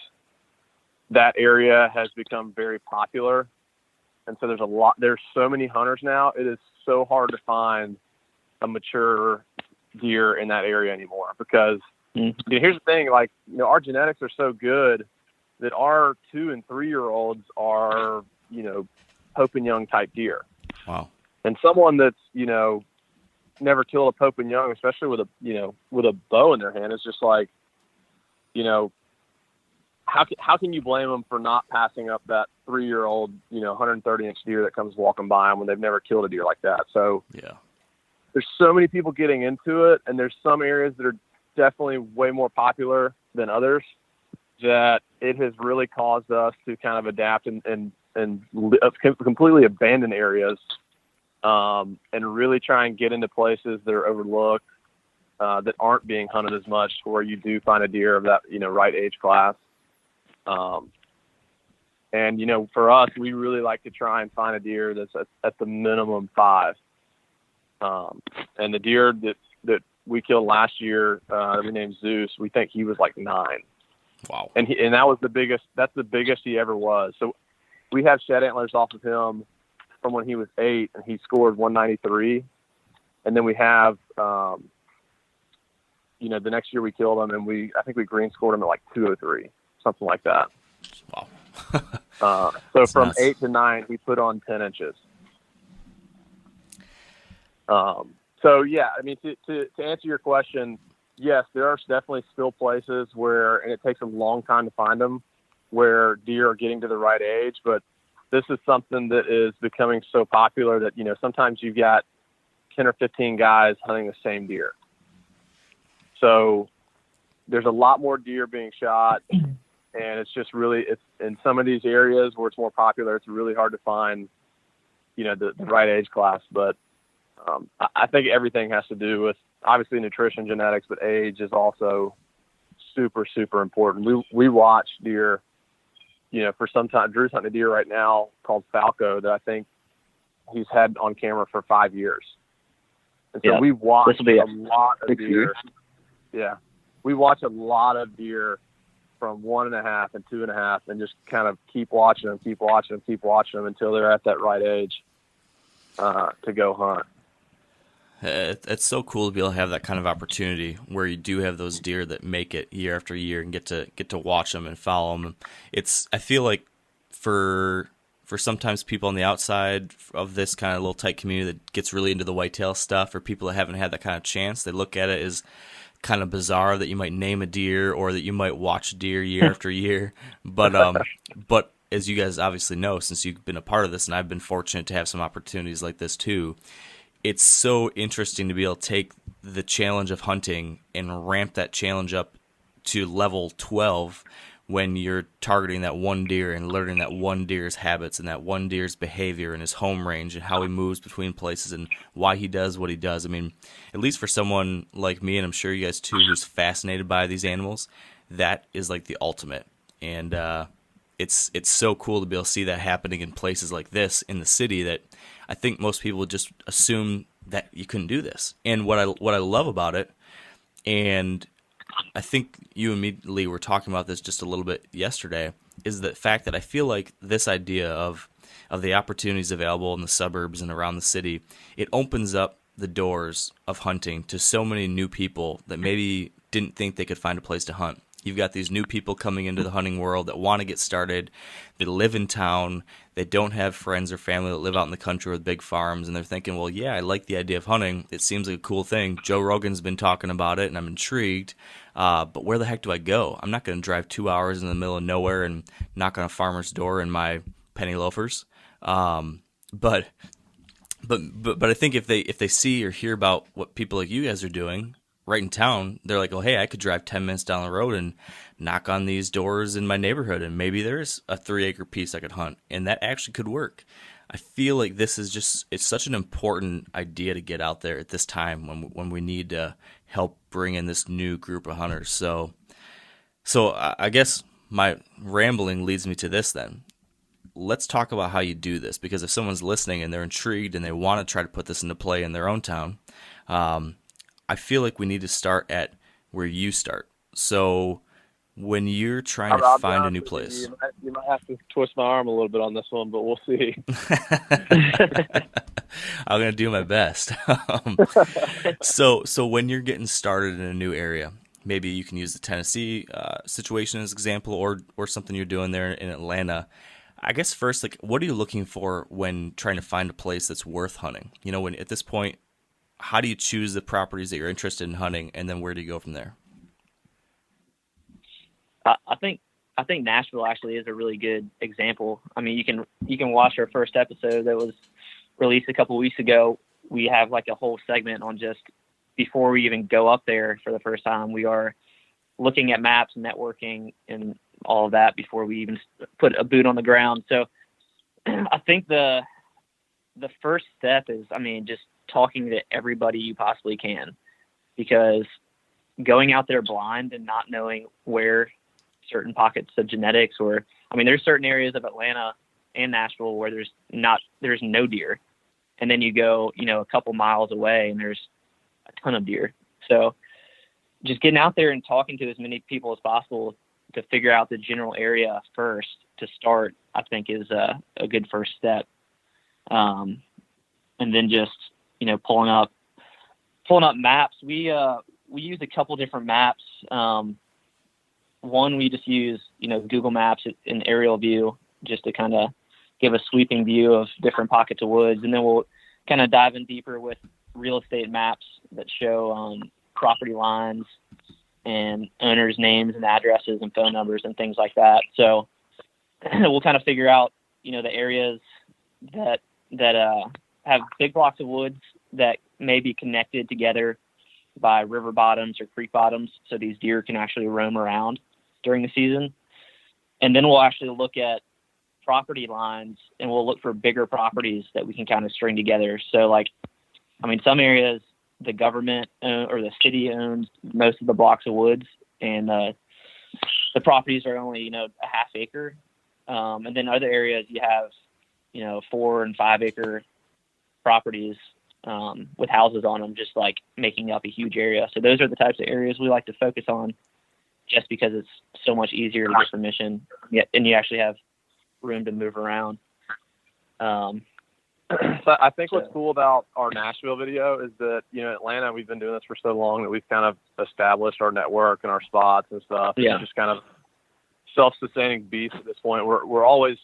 that area has become very popular. And so there's so many hunters now. It is so hard to find a mature deer in that area anymore because here's the thing, like, our genetics are so good that our 2 and 3 year olds are, Pope and Young type deer. Wow. And someone that's, never killed a Pope and Young, especially with a bow in their hand, is just like, how can you blame them for not passing up that 3-year-old, 130-inch deer that comes walking by them when they've never killed a deer like that? So yeah, there's so many people getting into it, and there's some areas that are definitely way more popular than others that it has really caused us to kind of adapt and completely abandon areas and really try and get into places that are overlooked that aren't being hunted as much, where you do find a deer of that, right age class. And, for us, we really like to try and find a deer that's at the minimum 5. And the deer that we killed last year, that we named Zeus, we think he was like 9. Wow. And that's the biggest he ever was. So we have shed antlers off of him from when he was 8, and he scored 193. And then we have, the next year we killed him, and I think we green scored him at like 203. Something like that. Wow. So that's from nuts. 8 to 9, he put on 10 inches. So yeah, I mean, to answer your question, yes, there are definitely still places where, and it takes a long time to find them, where deer are getting to the right age. But this is something that is becoming so popular that, sometimes you've got 10 or 15 guys hunting the same deer. So there's a lot more deer being shot, and it's just really, it's in some of these areas where it's more popular, it's really hard to find, the right age class. But I think everything has to do with, obviously, nutrition, genetics, but age is also super, super important. We watch deer, for some time. Drew's hunting a deer right now called Falco that I think he's had on camera for 5 years. And so we watch a lot of deer. Yeah. We watch a lot of deer from 1.5 and 2.5 and just kind of keep watching them until they're at that right age to go hunt. It's so cool to be able to have that kind of opportunity where you do have those deer that make it year after year and get to watch them and follow them. I feel like for sometimes people on the outside of this kind of little tight community that gets really into the whitetail stuff, or people that haven't had that kind of chance, they look at it as kind of bizarre that you might name a deer or that you might watch deer year after year. But as you guys obviously know, since you've been a part of this, and I've been fortunate to have some opportunities like this too, it's so interesting to be able to take the challenge of hunting and ramp that challenge up to level 12 when you're targeting that one deer and learning that one deer's habits and that one deer's behavior and his home range and how he moves between places and why he does what he does. I mean, at least for someone like me, and I'm sure you guys too, who's fascinated by these animals, that is like the ultimate. And it's so cool to be able to see that happening in places like this in the city that I think most people would just assume that you couldn't do this. And what I love about it, and I think you and me, Lee, were talking about this just a little bit yesterday, is the fact that I feel like this idea of the opportunities available in the suburbs and around the city, it opens up the doors of hunting to so many new people that maybe didn't think they could find a place to hunt. You've got these new people coming into the hunting world that want to get started. They live in town. They don't have friends or family that live out in the country with big farms, and they're thinking, well, yeah, I like the idea of hunting. It seems like a cool thing. Joe Rogan's been talking about it, and I'm intrigued. But where the heck do I go? I'm not going to drive 2 hours in the middle of nowhere and knock on a farmer's door in my penny loafers. But I think if they see or hear about what people like you guys are doing right in town, they're like, oh, hey, I could drive 10 minutes down the road and knock on these doors in my neighborhood, and maybe there's a 3-acre piece I could hunt, and that actually could work. I feel like this is it's such an important idea to get out there at this time when we need to help bring in this new group of hunters. So I guess my rambling leads me to this then. Let's talk about how you do this, because if someone's listening and they're intrigued and they want to try to put this into play in their own town, I feel like we need to start at where you start. So when you're trying to find a new place, you might have to twist my arm a little bit on this one, but we'll see. I'm going to do my best. So when you're getting started in a new area, maybe you can use the Tennessee situation as an example, or something you're doing there in Atlanta. I guess first, like, what are you looking for when trying to find a place that's worth hunting? You know, when at this point, how do you choose the properties that you're interested in hunting, and then where do you go from there? I think Nashville actually is a really good example. I mean, you can watch our first episode that was released a couple of weeks ago. We have like a whole segment on just before we even go up there for the first time. We are looking at maps, networking, and all of that before we even put a boot on the ground. So I think the first step is, I mean, just talking to everybody you possibly can, because going out there blind and not knowing where certain pockets of genetics, or, I mean, there's certain areas of Atlanta and Nashville where there's no deer. And then you go, a couple miles away and there's a ton of deer. So just getting out there and talking to as many people as possible to figure out the general area first to start, I think is a good first step. And then just, pulling up maps. We use a couple different maps. One, we just use, Google Maps in aerial view just to kind of give a sweeping view of different pockets of woods. And then we'll kind of dive in deeper with real estate maps that show property lines and owners' names and addresses and phone numbers and things like that. So we'll kind of figure out, the areas that have big blocks of woods that may be connected together by river bottoms or creek bottoms, so these deer can actually roam around during the season. And then we'll actually look at property lines, and we'll look for bigger properties that we can kind of string together. So some areas the government or the city owns most of the blocks of woods, and the properties are only, a half acre. And then other areas you have, 4 and 5 acre properties with houses on them, just like making up a huge area. So those are the types of areas we like to focus on, just because it's so much easier to get permission, and you actually have room to move around. So I think what's cool about our Nashville video is that, Atlanta, we've been doing this for so long that we've kind of established our network and our spots and stuff. Yeah. It's just kind of self-sustaining beast at this point. We're always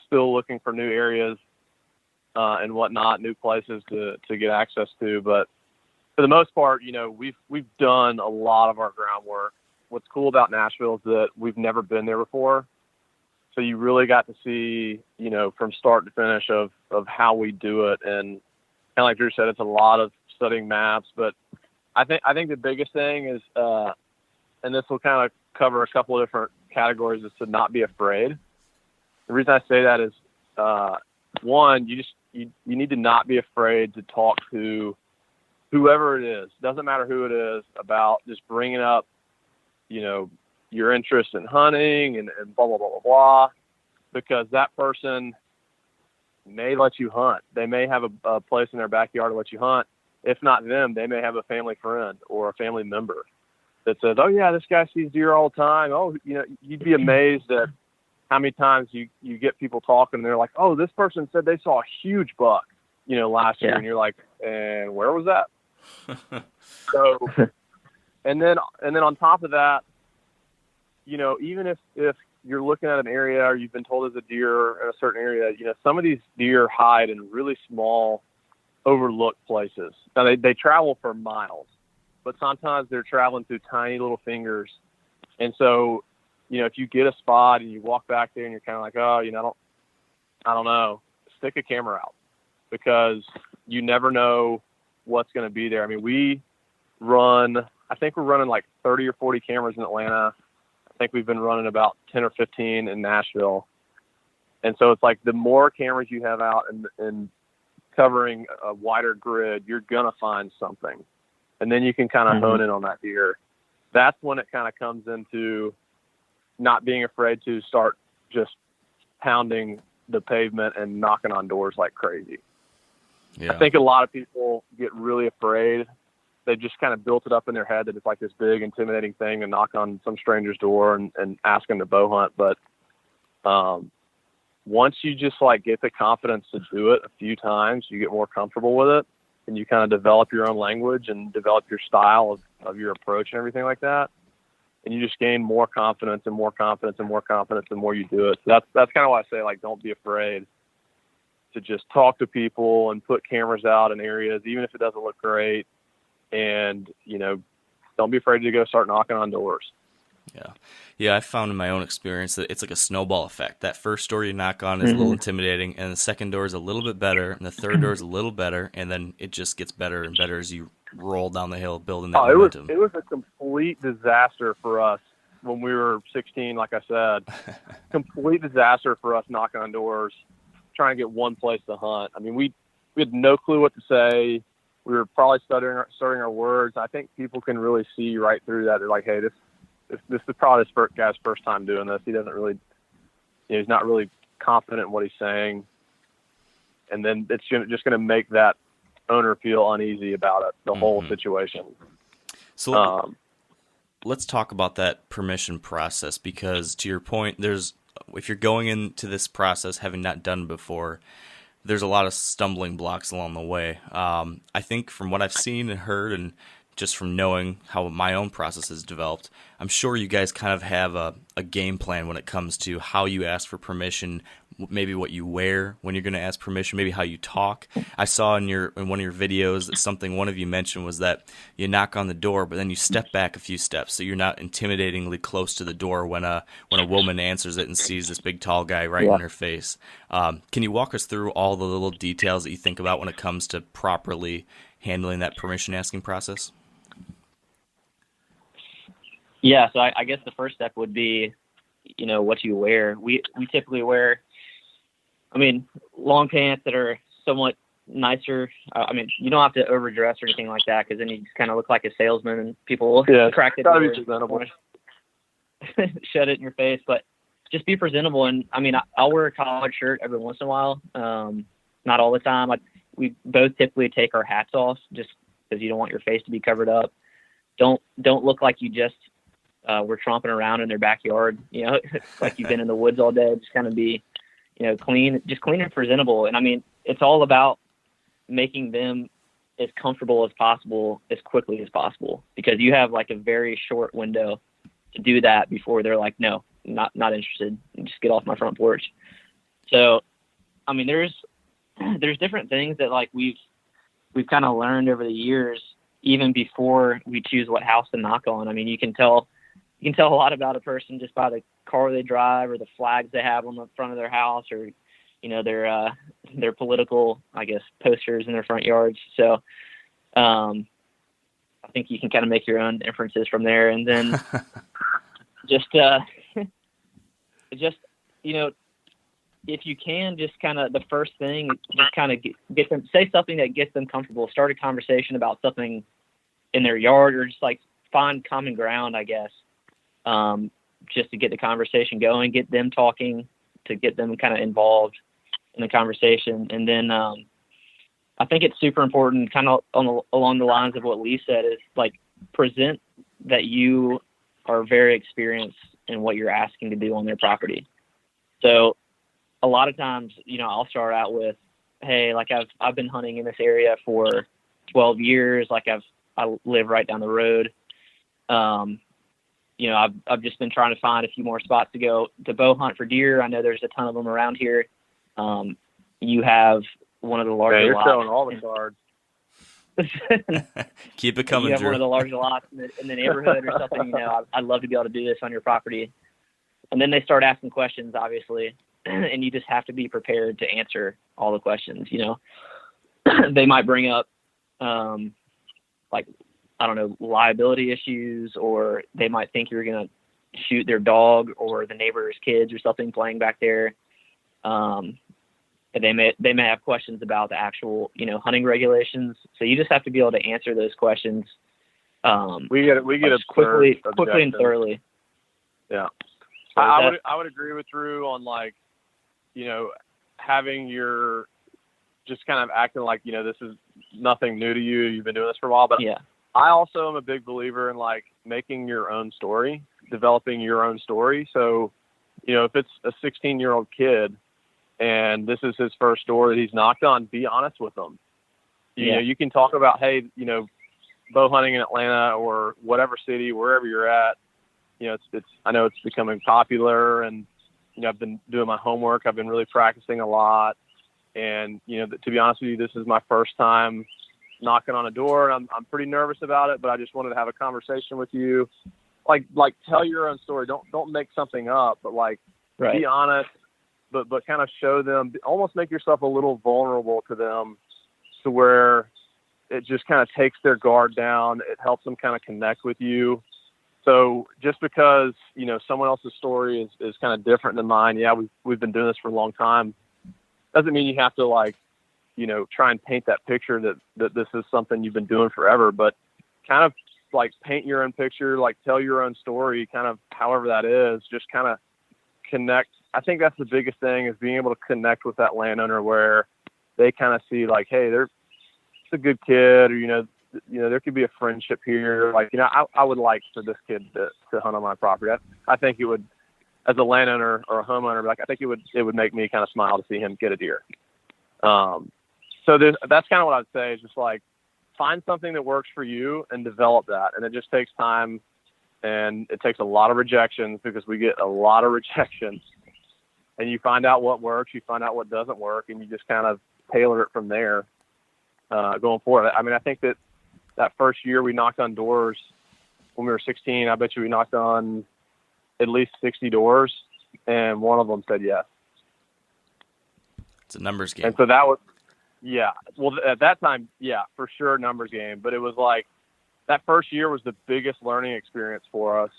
still looking for new areas and whatnot, new places to get access to. But for the most part, we've done a lot of our groundwork. What's cool about Nashville is that we've never been there before. So you really got to see, from start to finish of how we do it. And kind of like Drew said, it's a lot of studying maps. But I think the biggest thing is, and this will kind of cover a couple of different categories, is to not be afraid. The reason I say that is, one, you need to not be afraid to talk to whoever it is. Doesn't matter who it is, about just bringing up, your interest in hunting and blah, blah, blah, blah, blah. because that person may let you hunt. They may have a place in their backyard to let you hunt. If not them, they may have a family friend or a family member that says, oh yeah, this guy sees deer all the time. Oh, you'd be amazed at how many times you get people talking and they're like, oh, this person said they saw a huge buck, last year. And you're like, and where was that? So, and then on top of that, even if you're looking at an area or you've been told there's a deer in a certain area, some of these deer hide in really small, overlooked places. Now they travel for miles, but sometimes they're traveling through tiny little fingers. And so, if you get a spot and you walk back there and you're kind of like, oh, I don't know, stick a camera out, because you never know what's going to be there. I mean, I think we're running like 30 or 40 cameras in Atlanta. I think we've been running about 10 or 15 in Nashville. And so it's like the more cameras you have out and covering a wider grid, you're going to find something. And then you can kind of hone in on that deer. That's when it kind of comes into not being afraid to start just pounding the pavement and knocking on doors like crazy. Yeah. I think a lot of people get really afraid. They just kind of built it up in their head that it's like this big, intimidating thing to knock on some stranger's door and ask them to bow hunt. But once you just like get the confidence to do it a few times, you get more comfortable with it, and you kind of develop your own language and develop your style of your approach and everything like that. And you just gain more confidence and more confidence and more confidence the more you do it. So that's kind of why I say, like, don't be afraid to just talk to people and put cameras out in areas, even if it doesn't look great. And, don't be afraid to go start knocking on doors. Yeah, I found in my own experience that it's like a snowball effect. That first door you knock on is a little intimidating, and the second door is a little bit better, and the third door is a little better, and then it just gets better and better as you roll down the hill, building that momentum. It was a complete disaster for us when we were 16, like I said. Complete disaster for us knocking on doors, trying to get one place to hunt. I mean, we had no clue what to say. We were probably stuttering our words. I think people can really see right through that. They're like, hey, this is probably this guy's first time doing this. He doesn't really, he's not really confident in what he's saying. And then it's just going to make that owner feel uneasy about it, the whole situation. So let's talk about that permission process, because to your point, if you're going into this process having not done before, there's a lot of stumbling blocks along the way. I think from what I've seen and heard, and just from knowing how my own process has developed, I'm sure you guys kind of have a game plan when it comes to how you ask for permission, maybe what you wear when you're going to ask permission, maybe how you talk. I saw in one of your videos that something one of you mentioned was that you knock on the door, but then you step back a few steps, so you're not intimidatingly close to the door when a woman answers it and sees this big tall guy right in her face. Can you walk us through all the little details that you think about when it comes to properly handling that permission asking process? Yeah, so I guess the first step would be, what you wear. We typically wear, long pants that are somewhat nicer. You don't have to overdress or anything like that, because then you just kind of look like a salesman and people will crack the door. Shut it in your face, but just be presentable. And I'll wear a collared shirt every once in a while. Not all the time. We both typically take our hats off just because you don't want your face to be covered up. Don't look like you just were tromping around in their backyard, like you've been in the woods all day. Just kind of be, clean and presentable. And it's all about making them as comfortable as possible, as quickly as possible, because you have like a very short window to do that before they're like, no, not interested. Just get off my front porch. So, there's different things that like we've kind of learned over the years, even before we choose what house to knock on. You can tell a lot about a person just by the car they drive, or the flags they have on the front of their house, or their political, I guess, posters in their front yards. So I think you can kind of make your own inferences from there, and then just if you can, just kind of the first thing, just kind of get them, say something that gets them comfortable, start a conversation about something in their yard, or just like find common ground, I guess, just to get the conversation going, get them talking, get them kind of involved in the conversation. And then I think it's super important, kind of along the lines of what Lee said, is like present that you are very experienced in what you're asking to do on their property. So a lot of times, I'll start out with, hey, like I've been hunting in this area for 12 years. Like I live right down the road. I've just been trying to find a few more spots to go to bow hunt for deer. I know there's a ton of them around here. You have one of the larger you're lots. showing all the cards. Keep it coming, You have Drew. one of the larger lots in the neighborhood or something. I'd love to be able to do this on your property. And then they start asking questions, obviously, and you just have to be prepared to answer all the questions. They might bring up, liability issues, or they might think you're going to shoot their dog or the neighbor's kids or something playing back there. And they may have questions about the actual, hunting regulations. So you just have to be able to answer those questions. We get quickly and thoroughly. Yeah. So I would agree with Drew on having your, just kind of acting like, this is nothing new to you. You've been doing this for a while, but yeah. I also am a big believer in making your own story, developing your own story. So, if it's a 16-year-old kid and this is his first door that he's knocked on, be honest with them. You can talk about, hey, bow hunting in Atlanta or whatever city, wherever you're at, I know it's becoming popular, and, I've been doing my homework. I've been really practicing a lot. And, to be honest with you, this is my first time knocking on a door, and I'm pretty nervous about it, but I just wanted to have a conversation with you. Like tell your own story. Don't make something up, but right. Be honest, but kind of show them, almost make yourself a little vulnerable to them, to where it just kind of takes their guard down. It helps them kind of connect with you. So just because, someone else's story is kind of different than mine. Yeah, we've been doing this for a long time. Doesn't mean you have to try and paint that picture that this is something you've been doing forever, but kind of paint your own picture, tell your own story, kind of however that is, just kind of connect. I think that's the biggest thing, is being able to connect with that landowner, where they kind of see hey, it's a good kid, or, there could be a friendship here. I would like for this kid to hunt on my property. I think it would, as a landowner or a homeowner, I think it would make me kind of smile to see him get a deer. So that's kind of what I'd say, is just find something that works for you and develop that. And it just takes time, and it takes a lot of rejections, because we get a lot of rejections, and you find out what works, you find out what doesn't work, and you just kind of tailor it from there, going forward. I mean, I think that first year we knocked on doors when we were 16, I bet you we knocked on at least 60 doors, and one of them said yes. It's a numbers game. And so that was, yeah. Well, at that time, yeah, for sure, numbers game. But it was that first year was the biggest learning experience for us.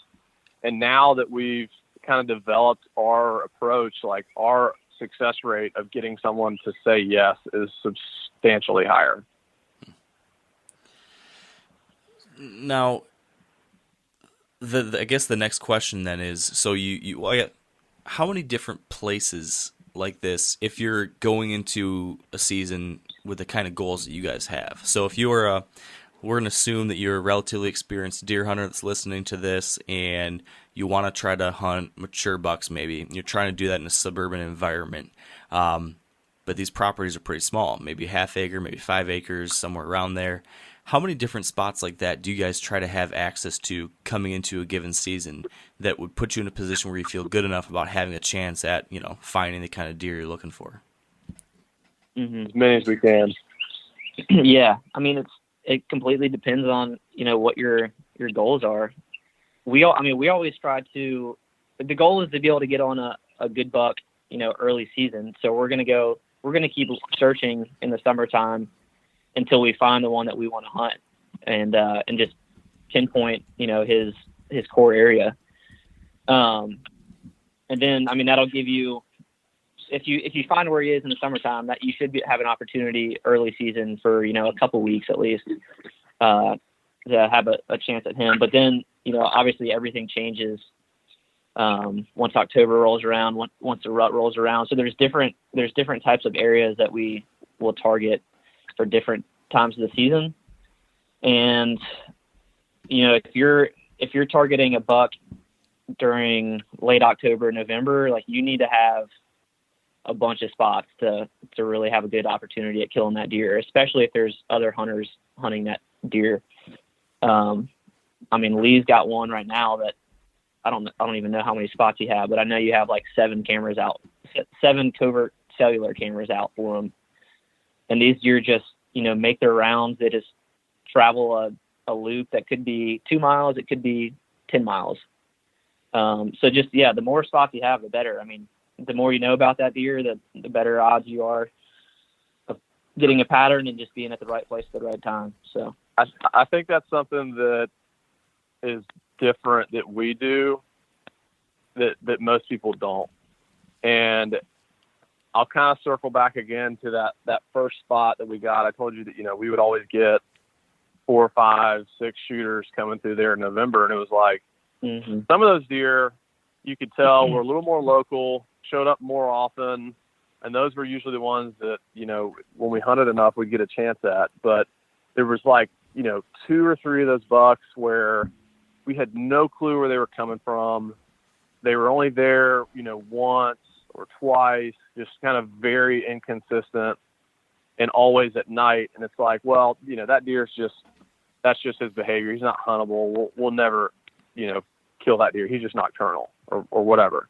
And now that we've kind of developed our approach, our success rate of getting someone to say yes is substantially higher. Now, I guess the next question then is, so how many different places like this, if you're going into a season with the kind of goals that you guys have? So if we're going to assume that you're a relatively experienced deer hunter that's listening to this, and you want to try to hunt mature bucks, maybe you're trying to do that in a suburban environment, but these properties are pretty small, maybe half acre, maybe 5 acres, somewhere around there. How many different spots like that do you guys try to have access to coming into a given season that would put you in a position where you feel good enough about having a chance at, finding the kind of deer you're looking for? Mm-hmm. As many as we can. Yeah. I mean, it completely depends on, what your goals are. We always try to, the goal is to be able to get on a good buck, early season. So we're going to keep searching in the summertime until we find the one that we want to hunt, and just pinpoint, his core area. And then, that'll give you, if you find where he is in the summertime, that you should have an opportunity early season for, a couple weeks at least, to have a chance at him. But then, obviously everything changes, once October rolls around, once the rut rolls around. So there's different types of areas that we will target for different times of the season. And, if you're targeting a buck during late October, November, like you need to have a bunch of spots to really have a good opportunity at killing that deer, especially if there's other hunters hunting that deer. Lee's got one right now that I don't even know how many spots you have, but I know you have like 7 covert cellular cameras out for them. And these deer just, make their rounds. They just travel a loop that could be 2 miles. It could be 10 miles. So just, the more spots you have, the better. I mean, the more you know about that deer, the better odds you are of getting a pattern and just being at the right place at the right time. So I think that's something that is different that we do that most people don't. And I'll kind of circle back again to that first spot that we got. I told you that, we would always get 4, 5, 6 shooters coming through there in November. And it was like, some of those deer you could tell were a little more local, showed up more often. And those were usually the ones that, when we hunted enough, we'd get a chance at. But there was like, 2 or 3 of those bucks where we had no clue where they were coming from. They were only there, once or twice, just kind of very inconsistent and always at night. And it's like, well, that deer's that's just his behavior. He's not huntable. We'll never, kill that deer. He's just nocturnal or whatever.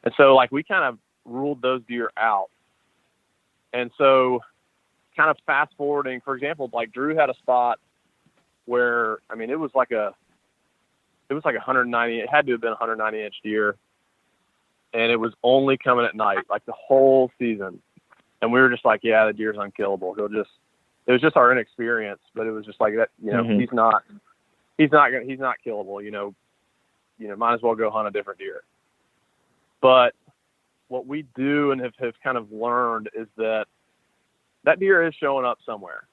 And so like we kind of ruled those deer out. And so kind of fast forwarding, for example, like Drew had a spot where, it was like 190, it had to have been a 190 inch deer. And it was only coming at night, like the whole season. And we were just like, yeah, the deer's unkillable. It was just our inexperience, but it was just like that, he's not killable, might as well go hunt a different deer. But what we do and have kind of learned is that deer is showing up somewhere.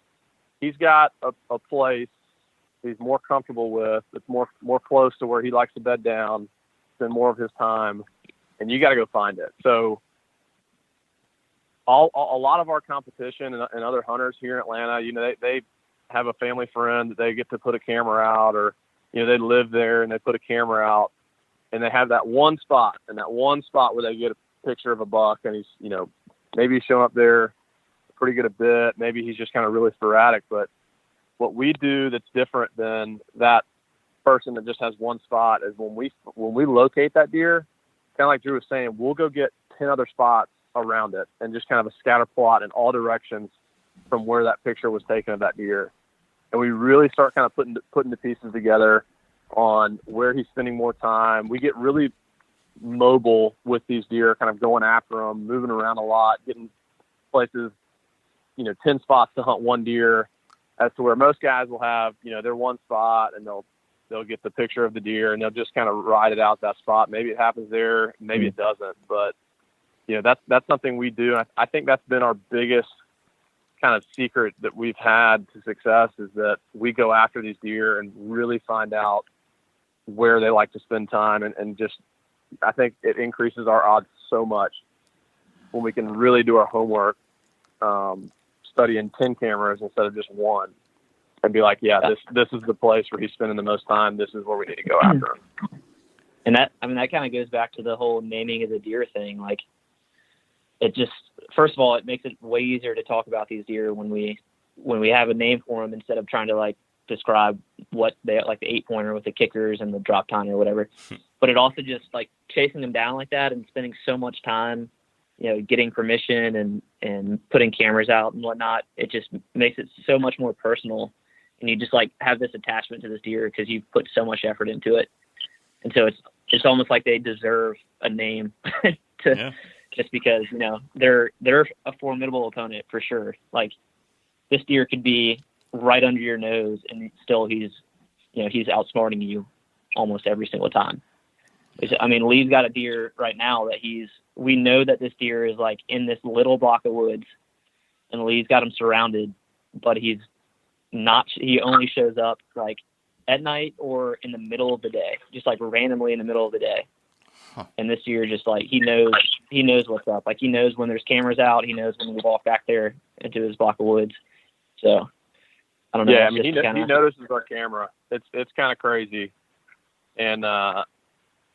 He's got a place he's more comfortable with. It's more close to where he likes to bed down, spend more of his time, and you got to go find it. So a lot of our competition and other hunters here in Atlanta, they have a family friend that they get to put a camera out, or, they live there and they put a camera out and they have that one spot where they get a picture of a buck and he's, maybe he's showing up there pretty good a bit. Maybe he's just kind of really sporadic, but what we do that's different than that person that just has one spot is when we locate that deer, kind of like Drew was saying, we'll go get 10 other spots around it and just kind of a scatter plot in all directions from where that picture was taken of that deer. And we really start kind of putting the pieces together on where he's spending more time. We get really mobile with these deer, kind of going after them, moving around a lot, getting places, 10 spots to hunt one deer, as to where most guys will have, their one spot and they'll get the picture of the deer and they'll just kind of ride it out that spot. Maybe it happens there, maybe it doesn't, but that's something we do. And I think that's been our biggest kind of secret that we've had to success, is that we go after these deer and really find out where they like to spend time. And just, I think it increases our odds so much when we can really do our homework, studying 10 cameras instead of just one, and be like, this is the place where he's spending the most time. This is where we need to go after him. And that kind of goes back to the whole naming of the deer thing. Like, it just, first of all, it makes it way easier to talk about these deer when we have a name for them, instead of trying to like describe what they like, the 8-pointer with the kickers and the drop tine or whatever. But it also just like chasing them down like that and spending so much time, getting permission and putting cameras out and whatnot. It just makes it so much more personal. And you just like have this attachment to this deer because you've put so much effort into it. And so it's almost like they deserve a name just because, they're a formidable opponent for sure. Like, this deer could be right under your nose and still he's outsmarting you almost every single time. Lee's got a deer right now that we know that this deer is like in this little block of woods, and Lee's got him surrounded, but he only shows up like at night or in the middle of the day, just like randomly in the middle of the day. And this year, just like he knows what's up. Like he knows when there's cameras out. He knows when we walk back there into his block of woods. So I don't know. Yeah, I mean, he notices our camera. It's kind of crazy, and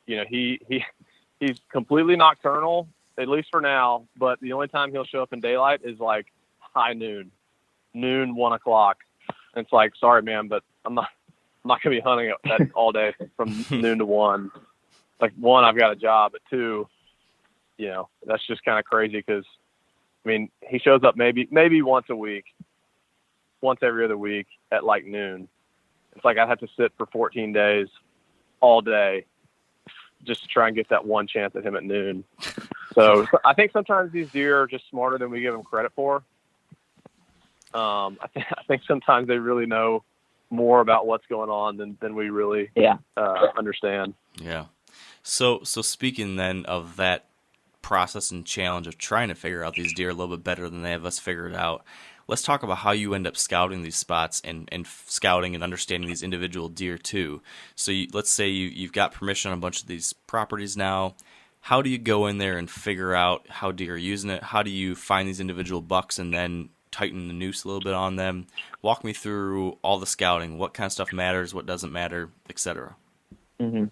he's completely nocturnal, at least for now. But the only time he'll show up in daylight is like high noon, 1 o'clock. And it's like, sorry, man, but I'm not gonna be hunting that all day from noon to 1. Like 1, I've got a job. At 2, that's just kind of crazy because, I mean, he shows up maybe once a week, once every other week at like noon. It's like I'd have to sit for 14 days all day just to try and get that one chance at him at noon. So I think sometimes these deer are just smarter than we give them credit for. I think sometimes they really know more about what's going on than we really understand. Yeah. So speaking then of that process and challenge of trying to figure out these deer a little bit better than they have us figured out, let's talk about how you end up scouting these spots and scouting and understanding these individual deer too. So let's say you've got permission on a bunch of these properties now. How do you go in there and figure out how deer are using it? How do you find these individual bucks and then tighten the noose a little bit on them? Walk me through all the scouting. What kind of stuff matters, what doesn't matter, etc. Mm-hmm.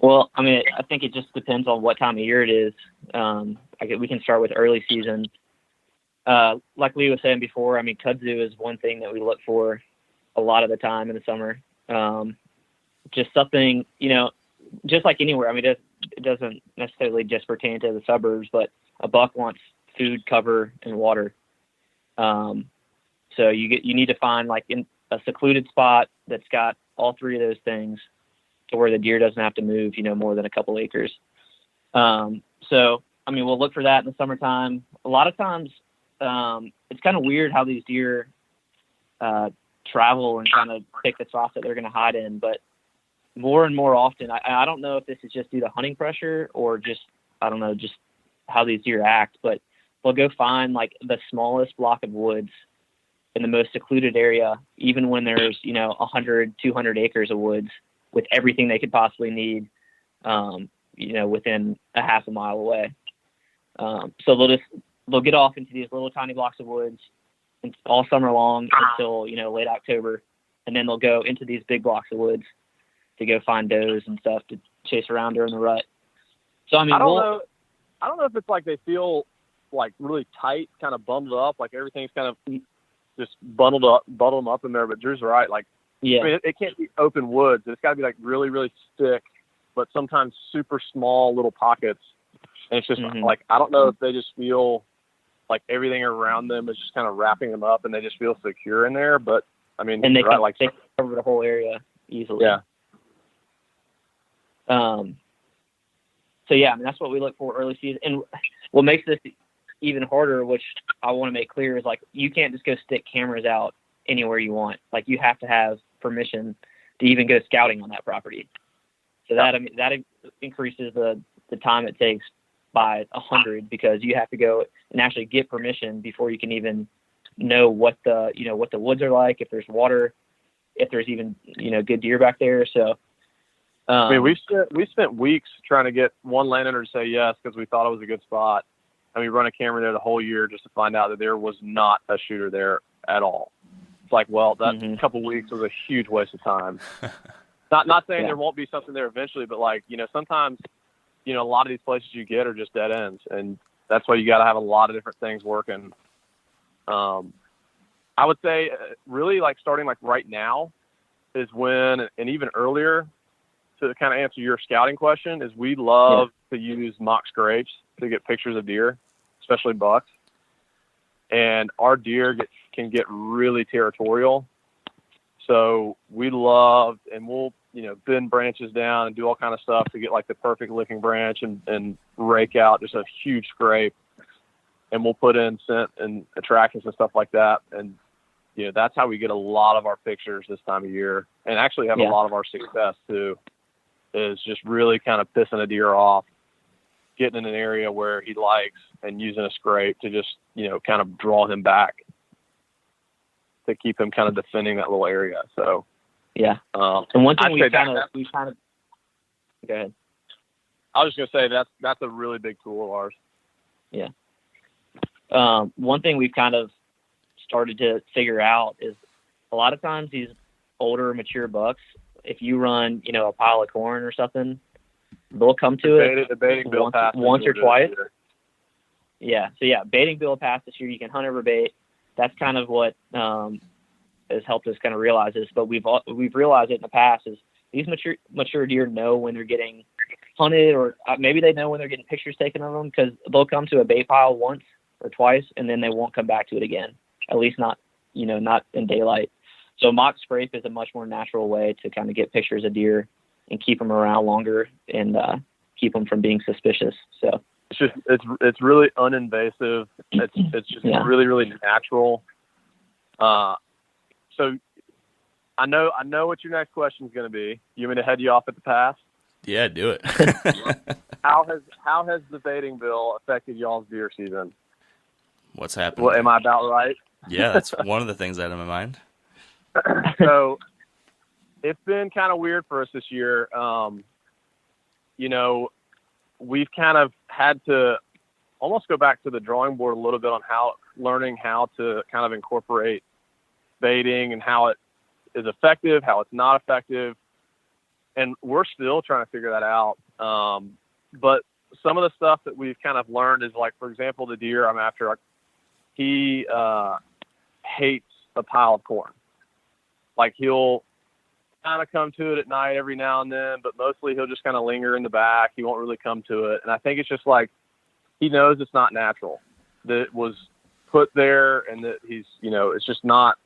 Well, I mean, I think it just depends on what time of year it is. We can start with early season. Like Lee was saying before, I mean, kudzu is one thing that we look for a lot of the time in the summer. Just something, just like anywhere. I mean, it doesn't necessarily just pertain to the suburbs, but a buck wants food, cover, and water. So you need to find like in a secluded spot that's got all 3 of those things to where the deer doesn't have to move, more than a couple acres. So, I mean, we'll look for that in the summertime. A lot of times, it's kind of weird how these deer travel and kind of pick the spots that they're going to hide in. But more and more often, I don't know if this is just due to hunting pressure or just how these deer act, but they'll go find like the smallest block of woods in the most secluded area, even when there's, 100, 200 acres of woods with everything they could possibly need, within a half a mile away. So they'll get off into these little tiny blocks of woods all summer long until, late October. And then they'll go into these big blocks of woods to go find does and stuff to chase around during the rut. So, I mean, I don't know if it's like they feel like really tight, kind of bundled up, like everything's kind of just bundled them up in there. But Drew's right. Like, yeah, I mean, it can't be open woods. It's got to be like really, really thick, but sometimes super small little pockets. And it's just like, I don't know if they just feel like everything around them is just kind of wrapping them up and they just feel secure in there. But I mean, and they can cover the whole area easily. Yeah. So yeah, I mean, that's what we look for early season. And what makes this even harder, which I want to make clear, is like, you can't just go stick cameras out anywhere you want. Like, you have to have permission to even go scouting on that property. So that increases the time it takes by 100, because you have to go and actually get permission before you can even know what the woods are like, if there's water, if there's even, good deer back there. So, I mean, we spent weeks trying to get one landowner to say yes, because we thought it was a good spot. And we run a camera there the whole year just to find out that there was not a shooter there at all. It's like, well, that couple of weeks was a huge waste of time. Not saying there won't be something there eventually, but like, sometimes, a lot of these places you get are just dead ends, and that's why you got to have a lot of different things working. I would say really like starting like right now is when, and even earlier, to kind of answer your scouting question, is we love to use mock scrapes to get pictures of deer, especially bucks. And our deer can get really territorial. So we love, and we'll, bend branches down and do all kind of stuff to get like the perfect licking branch and rake out just a huge scrape. And we'll put in scent and attractants and stuff like that. And, that's how we get a lot of our pictures this time of year, and actually have a lot of our success too, is just really kind of pissing a deer off, getting in an area where he likes and using a scrape to just, kind of draw him back to keep him kind of defending that little area. So, yeah. And one thing we kind of, Go ahead. I was just gonna say that's a really big tool of ours. Yeah. One thing we've kind of started to figure out is a lot of times these older, mature bucks, if you run, a pile of corn or something, they'll come to The baiting bill once or twice. Yeah. So yeah, baiting bill passed this year. You can hunt over bait. That's kind of what has helped us kind of realize this. But we've realized it in the past is these mature deer know when they're getting hunted, or maybe they know when they're getting pictures taken of them, because they'll come to a bait pile once or twice and then they won't come back to it again. At least not in daylight. So mock scrape is a much more natural way to kind of get pictures of deer and keep them around longer and keep them from being suspicious. So it's really uninvasive. It's just really, really natural. So I know what your next question is going to be. You want me to head you off at the pass? Yeah, do it. How has the baiting bill affected y'all's deer season? What's happened? Well, am I about right? Yeah, that's one of the things I had in my mind. So it's been kind of weird for us this year. We've kind of had to almost go back to the drawing board a little bit on learning how to kind of incorporate baiting and how it is effective, how it's not effective. And we're still trying to figure that out. But some of the stuff that we've kind of learned is, like, for example, the deer I'm after, he hates a pile of corn. Like, he'll kind of come to it at night every now and then, but mostly he'll just kind of linger in the back. He won't really come to it. And I think it's just like he knows it's not natural, that it was put there, and that he's, it's just not,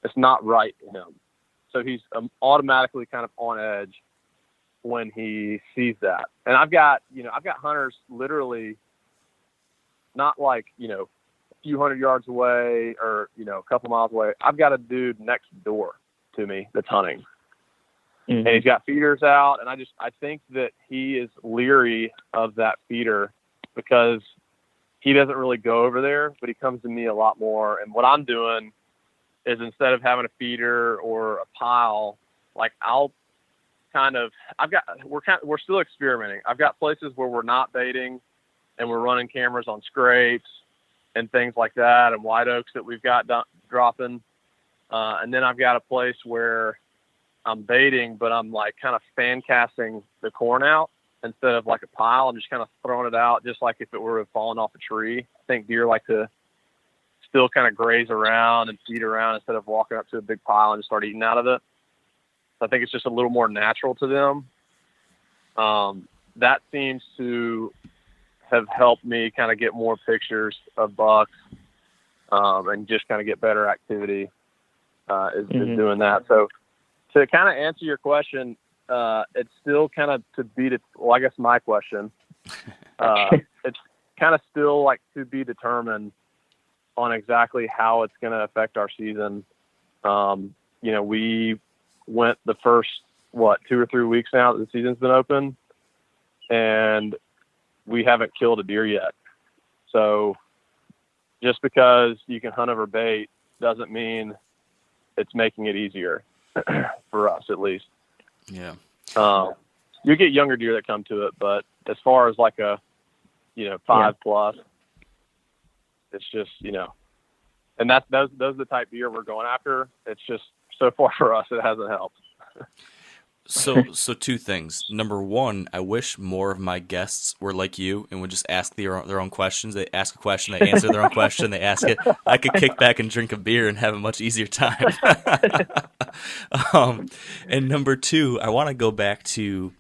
it's not right to him. So he's automatically kind of on edge when he sees that. And I've got hunters literally not like, a few hundred yards away or, a couple miles away. I've got a dude next door to me that's hunting. Mm-hmm. And he's got feeders out. And I think that he is leery of that feeder because he doesn't really go over there, but he comes to me a lot more. And what I'm doing is, instead of having a feeder or a pile, like, we're still experimenting. I've got places where we're not baiting and we're running cameras on scrapes and things like that, and white oaks that we've got dropping. And then I've got a place where I'm baiting, but I'm like kind of fan casting the corn out instead of like a pile. I'm just kind of throwing it out just like if it were falling off a tree. I think deer like to still kind of graze around and feed around instead of walking up to a big pile and just start eating out of it. So I think it's just a little more natural to them. That seems to have helped me kind of get more pictures of bucks and just kind of get better activity is doing that. So to kind of answer your question, it's still kind of I guess my question, it's kind of still like to be determined on exactly how it's going to affect our season. We went the first, 2 or 3 weeks now that the season's been open, and we haven't killed a deer yet. So just because you can hunt over bait doesn't mean it's making it easier for us, at least. Yeah. You get younger deer that come to it, but as far as like a, 5 plus, it's just, and those are the type of deer we're going after. It's just, so far for us, it hasn't helped. So two things. Number one, I wish more of my guests were like you and would just ask their own questions. They ask a question, they answer their own question, they ask it. I could kick back and drink a beer and have a much easier time. And number two, I want to go back to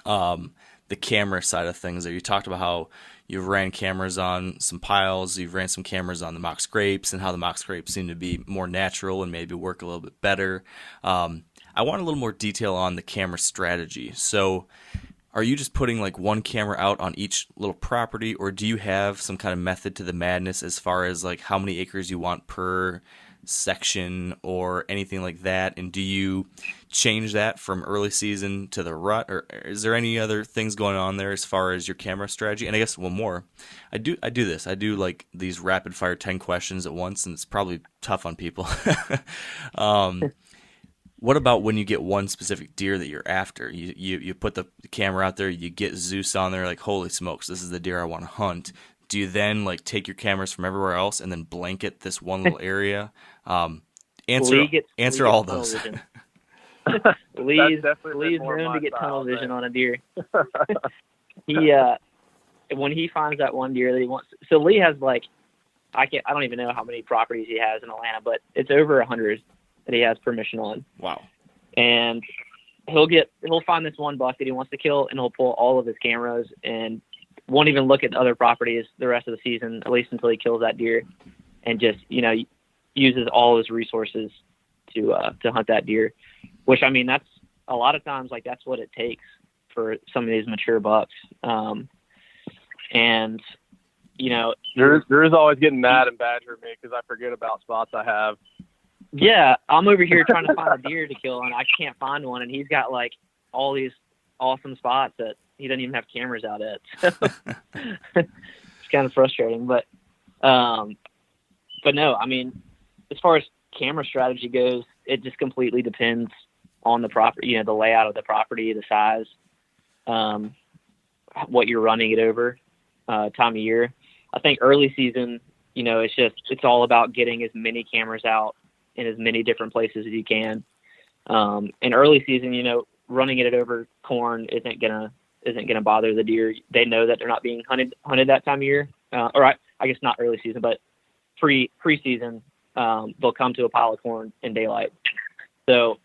the camera side of things. There, you talked about how you've ran cameras on some piles, you've ran some cameras on the mock scrapes, and how the mock scrapes seem to be more natural and maybe work a little bit better. I want a little more detail on the camera strategy. So are you just putting like one camera out on each little property, or do you have some kind of method to the madness as far as like how many acres you want per section or anything like that? And do you change that from early season to the rut, or is there any other things going on there as far as your camera strategy? And I guess one more, I do this. I do like these rapid fire 10 questions at once, and it's probably tough on people. What about when you get one specific deer that you're after? You put the camera out there, you get Zeus on there, like, holy smokes, this is the deer I want to hunt. Do you then like take your cameras from everywhere else and then blanket this one little area? Answer all those. Lee's known to get tunnel vision on a deer. When he finds that one deer that he wants, so Lee has like, I don't even know how many properties he has in Atlanta, but it's over 100 that he has permission on. Wow. And he'll find this one buck that he wants to kill, and he'll pull all of his cameras and won't even look at the other properties the rest of the season, at least until he kills that deer, and just, uses all his resources to hunt that deer, which, I mean, that's a lot of times, like, that's what it takes for some of these mature bucks. And, Drew's always getting mad and badgering me because I forget about spots I have. Yeah, I'm over here trying to find a deer to kill, and I can't find one, and he's got like all these awesome spots that he doesn't even have cameras out at. So it's kind of frustrating, but no, I mean, as far as camera strategy goes, it just completely depends on the property, the layout of the property, the size, what you're running it over, time of year. I think early season, it's all about getting as many cameras out in as many different places as you can. In early season, running it over corn isn't gonna bother the deer. They know that they're not being hunted that time of year. I guess not early season, but pre-season, they'll come to a pile of corn in daylight. So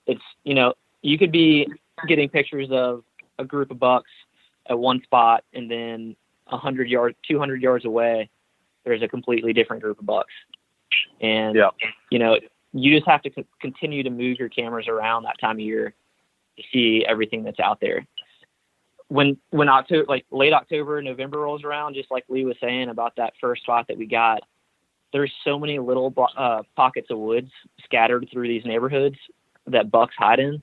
it's, you could be getting pictures of a group of bucks at one spot, and then 100 yards, 200 yards away, there's a completely different group of bucks. And, you just have to continue to move your cameras around that time of year to see everything that's out there. When October, like late October, November rolls around, just like Lee was saying about that first spot that we got, there's so many little pockets of woods scattered through these neighborhoods that bucks hide in.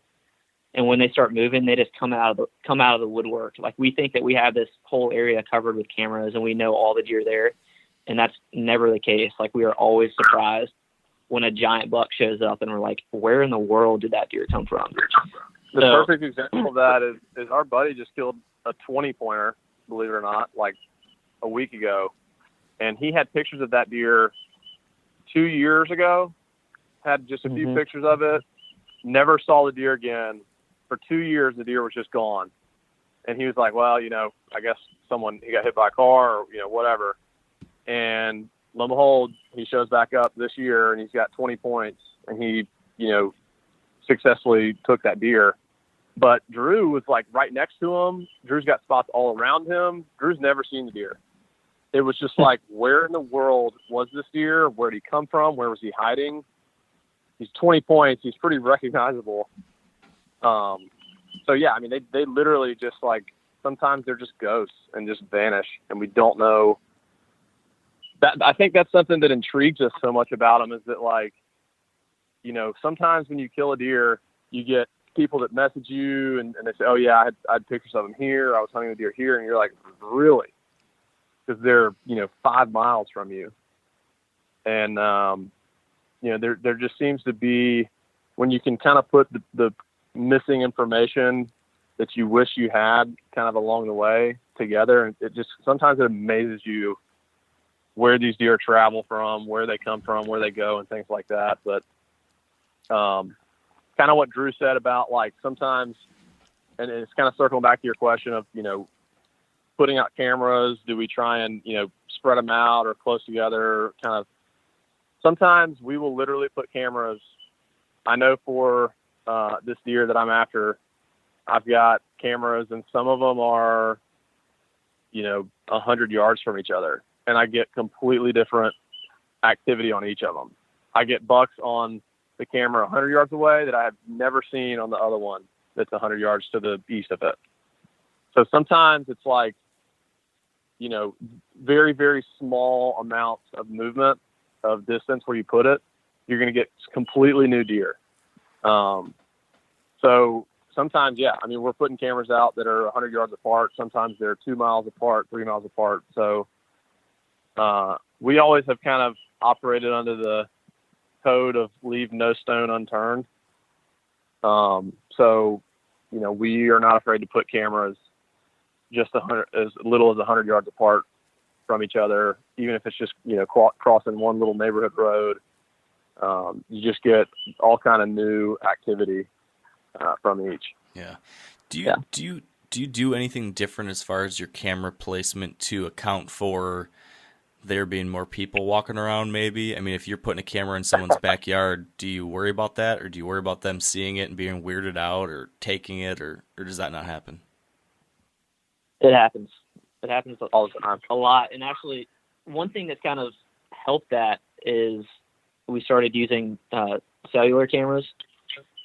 And when they start moving, they just come out of the woodwork. Like, we think that we have this whole area covered with cameras and we know all the deer there. And that's never the case. Like, we are always surprised when a giant buck shows up and we're like, where in the world did that deer come from? The perfect example of that is our buddy just killed a 20-pointer, believe it or not, like a week ago. And he had pictures of that deer 2 years ago, had just a few pictures of it, never saw the deer again. For 2 years, the deer was just gone. And he was like, well, I guess he got hit by a car or, whatever. And lo and behold, he shows back up this year and he's got 20 points and he, successfully took that deer. But Drew was like right next to him. Drew's got spots all around him. Drew's never seen the deer. It was just like, where in the world was this deer? Where did he come from? Where was he hiding? He's 20 points. He's pretty recognizable. So yeah, I mean, they literally just like, sometimes they're just ghosts and just vanish and we don't know. That, I think that's something that intrigues us so much about them, is that, like, sometimes when you kill a deer, you get people that message you and they say, oh yeah, I had pictures of them here. I was hunting the deer here. And you're like, really? Because they're, 5 miles from you. And, there just seems to be, when you can kind of put the missing information that you wish you had kind of along the way together, and it just, sometimes it amazes you where these deer travel from, where they come from, where they go, and things like that. But kind of what Drew said about, like, sometimes, and it's kind of circling back to your question of, putting out cameras, do we try and, spread them out or close together? Kind of, sometimes we will literally put cameras. I know for this deer that I'm after, I've got cameras and some of them are, 100 yards from each other. And I get completely different activity on each of them. I get bucks on the camera 100 yards away that I have never seen on the other one that's 100 yards to the east of it. So sometimes it's like, very, very small amounts of movement of distance where you put it, you're going to get completely new deer. So sometimes, yeah, I mean, we're putting cameras out that are 100 yards apart. Sometimes they're 2 miles apart, 3 miles apart. So we always have kind of operated under code of leave no stone unturned. So, you know, we are not afraid to put cameras just as little as 100 yards apart from each other, even if it's just, you know, crossing one little neighborhood road. You just get all kind of new activity from each. Yeah. Do you do anything different as far as your camera placement to account for there being more people walking around maybe? I mean, if you're putting a camera in someone's backyard, do you worry about that, or do you worry about them seeing it and being weirded out or taking it, or does that not happen? It happens. It happens all the time, a lot. And actually, one thing that's kind of helped that is we started using cellular cameras.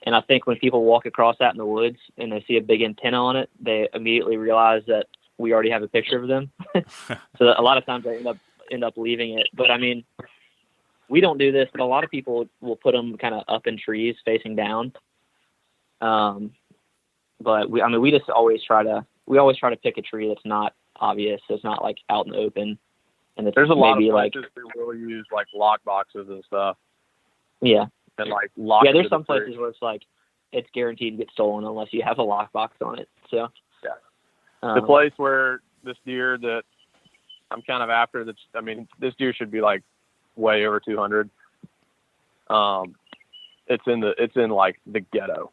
And I think when people walk across that in the woods and they see a big antenna on it, they immediately realize that we already have a picture of them. So a lot of times they end up leaving it. But I mean, we don't do this, but a lot of people will put them kind of up in trees facing down. But we just always try to pick a tree that's not obvious. So it's not like out in the open. And there's a lot of places we will use like lock boxes and stuff. Yeah. And like lock. Yeah, there's some places where it's like it's guaranteed to get stolen unless you have a lockbox on it. So yeah, the place where this deer that I'm kind of after, this deer should be like way over 200. It's in like the ghetto.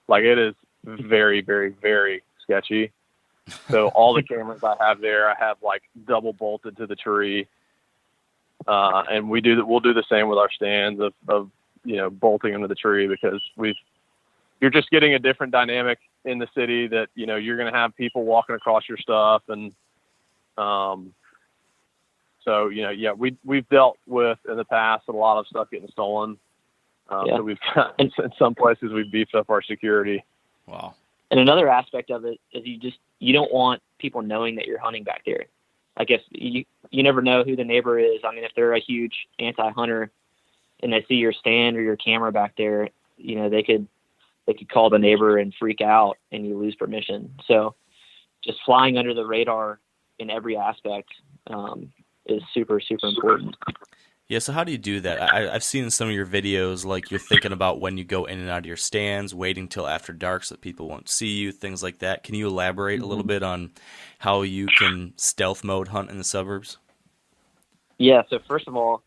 Like it is very, very, very sketchy. So all the cameras I have there, I have like double bolted to the tree. And we'll do the same with our stands of you know, bolting them to the tree, because you're just getting a different dynamic in the city that, you know, you're going to have people walking across your stuff. And, so, you know, yeah, we've dealt with in the past a lot of stuff getting stolen. So we've got, in some places we've beefed up our security. Wow. And another aspect of it is you don't want people knowing that you're hunting back there. I guess you never know who the neighbor is. I mean, if they're a huge anti-hunter and they see your stand or your camera back there, you know, they could call the neighbor and freak out and you lose permission. So just flying under the radar in every aspect is super, super important. Yeah, so how do you do that? I've seen in some of your videos, like you're thinking about when you go in and out of your stands, waiting till after dark so that people won't see you, things like that. Can you elaborate a little bit on how you can stealth mode hunt in the suburbs? Yeah, so first of all,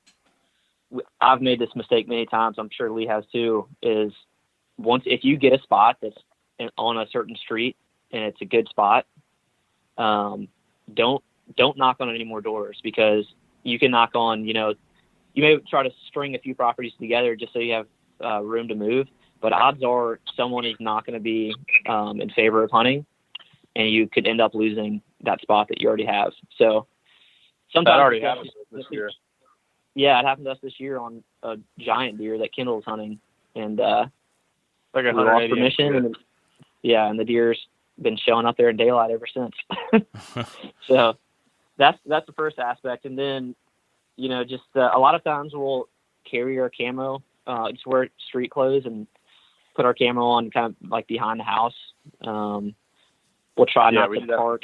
I've made this mistake many times. I'm sure Lee has too, is if you get a spot that's on a certain street and it's a good spot, don't knock on any more doors, because you can knock on, you know, you may try to string a few properties together just so you have room to move, but odds are someone is not going to be in favor of hunting, and you could end up losing that spot that you already have. So sometimes that already happened this year. Yeah, it happened to us this year on a giant deer that Kendall was hunting, and like we lost permission. And the deer's been showing up there in daylight ever since. So that's the first aspect, and then, you know, just a lot of times we'll carry our camo, just wear street clothes and put our camo on kind of like behind the house. We'll try not to park.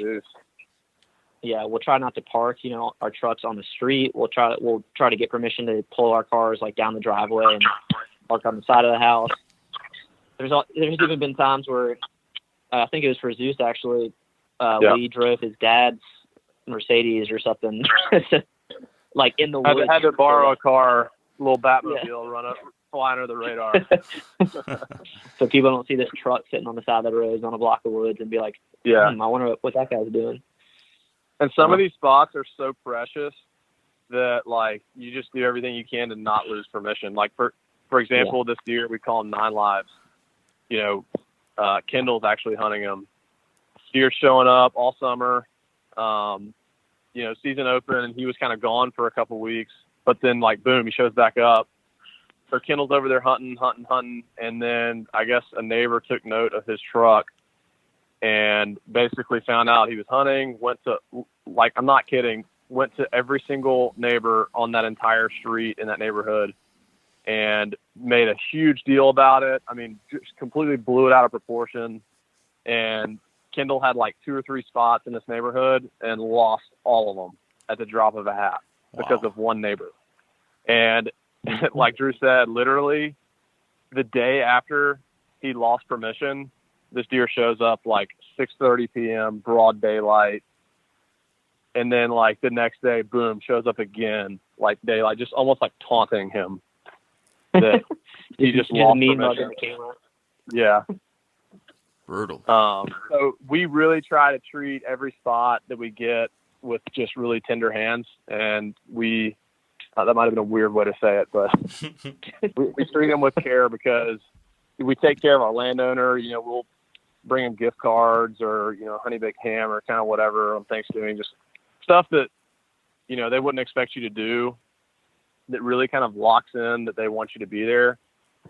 Yeah, we'll try not to park, you know, our trucks on the street. We'll try to get permission to pull our cars like down the driveway and park on the side of the house. There's even been times where I think it was for Zeus actually. Lee drove his dad's Mercedes or something, like in the woods. I had to borrow a car, little Batmobile, run up, fly under the radar. So people don't see this truck sitting on the side of the road on a block of woods and be like, I wonder what that guy's doing. And some of these spots are so precious that, like, you just do everything you can to not lose permission. Like, for example, this deer, we call him 9 Lives. You know, Kendall's actually hunting him. Deer showing up all summer. You know, season open, and he was kind of gone for a couple weeks. But then, like, boom, he shows back up. So Kendall's over there hunting. And then I guess a neighbor took note of his truck and basically found out he was hunting, went to, like, I'm not kidding, went to every single neighbor on that entire street in that neighborhood and made a huge deal about it. I mean, just completely blew it out of proportion. And Kendall had like 2 or 3 spots in this neighborhood and lost all of them at the drop of a hat because of one neighbor. And like Drew said, literally the day after he lost permission, this deer shows up like 6:30 p.m., broad daylight. And then like the next day, boom, shows up again, like daylight, just almost like taunting him that he just lost permission. Yeah. Brutal. So we really try to treat every spot that we get with just really tender hands. And we, that might've been a weird way to say it, but we treat them with care because we take care of our landowner. You know, we'll bring them gift cards or, you know, honey baked ham or kind of whatever on Thanksgiving, just stuff that, you know, they wouldn't expect you to do that really kind of locks in that they want you to be there.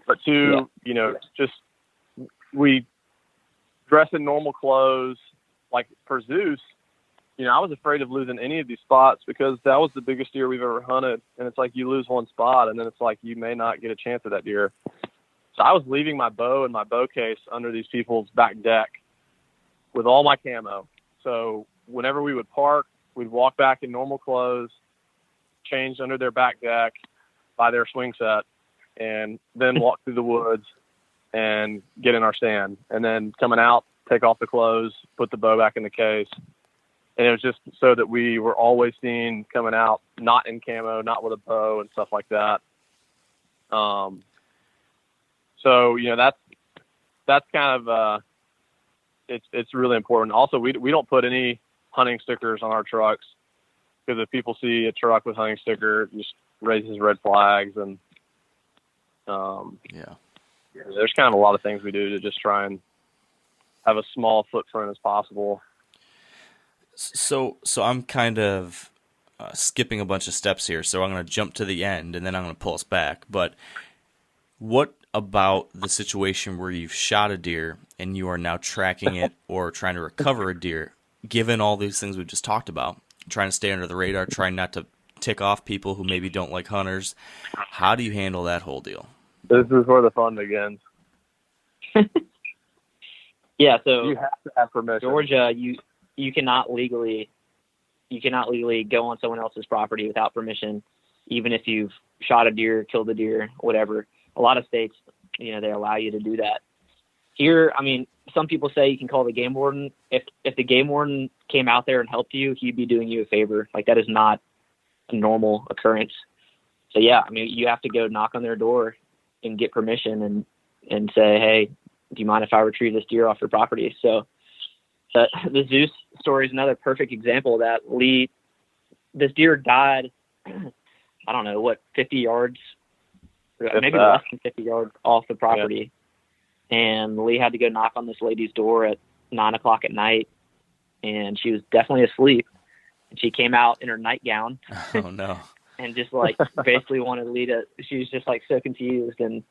But two, you know, just we dress in normal clothes. Like for Zeus, you know, I was afraid of losing any of these spots because that was the biggest deer we've ever hunted. And it's like you lose one spot and then it's like you may not get a chance at that deer. So I was leaving my bow and my bow case under these people's back deck with all my camo. So whenever we would park, we'd walk back in normal clothes, change under their back deck, buy their swing set, and then walk through the woods and get in our stand. And then coming out, take off the clothes, put the bow back in the case. And it was just so that we were always seen coming out, not in camo, not with a bow and stuff like that. So, you know, that's kind of, it's really important. Also, we don't put any hunting stickers on our trucks because if people see a truck with hunting sticker, it just raises red flags. And, there's kind of a lot of things we do to just try and have a small footprint as possible. So I'm kind of skipping a bunch of steps here. So I'm going to jump to the end and then I'm going to pull us back. But what about the situation where you've shot a deer and you are now tracking it or trying to recover a deer, given all these things we've just talked about, trying to stay under the radar, trying not to tick off people who maybe don't like hunters? How do you handle that whole deal? This is where the fun begins. Yeah, so you have to have permission. Georgia, you cannot legally go on someone else's property without permission, even if you've shot a deer, killed a deer, whatever. A lot of states, you know, they allow you to do that. Here, I mean, some people say you can call the game warden. If the game warden came out there and helped you, he'd be doing you a favor. Like, that is not a normal occurrence. So yeah, I mean, you have to go knock on their door and get permission and say, hey, do you mind if I retrieve this deer off your property? So the Zeus story is another perfect example of that. Lee, this deer died, I don't know, 50 yards, maybe less than 50 yards off the property. Yeah. And Lee had to go knock on this lady's door at 9:00 at night, and she was definitely asleep. And she came out in her nightgown. Oh, no. And just like basically wanted Lee to, she was just like so confused, and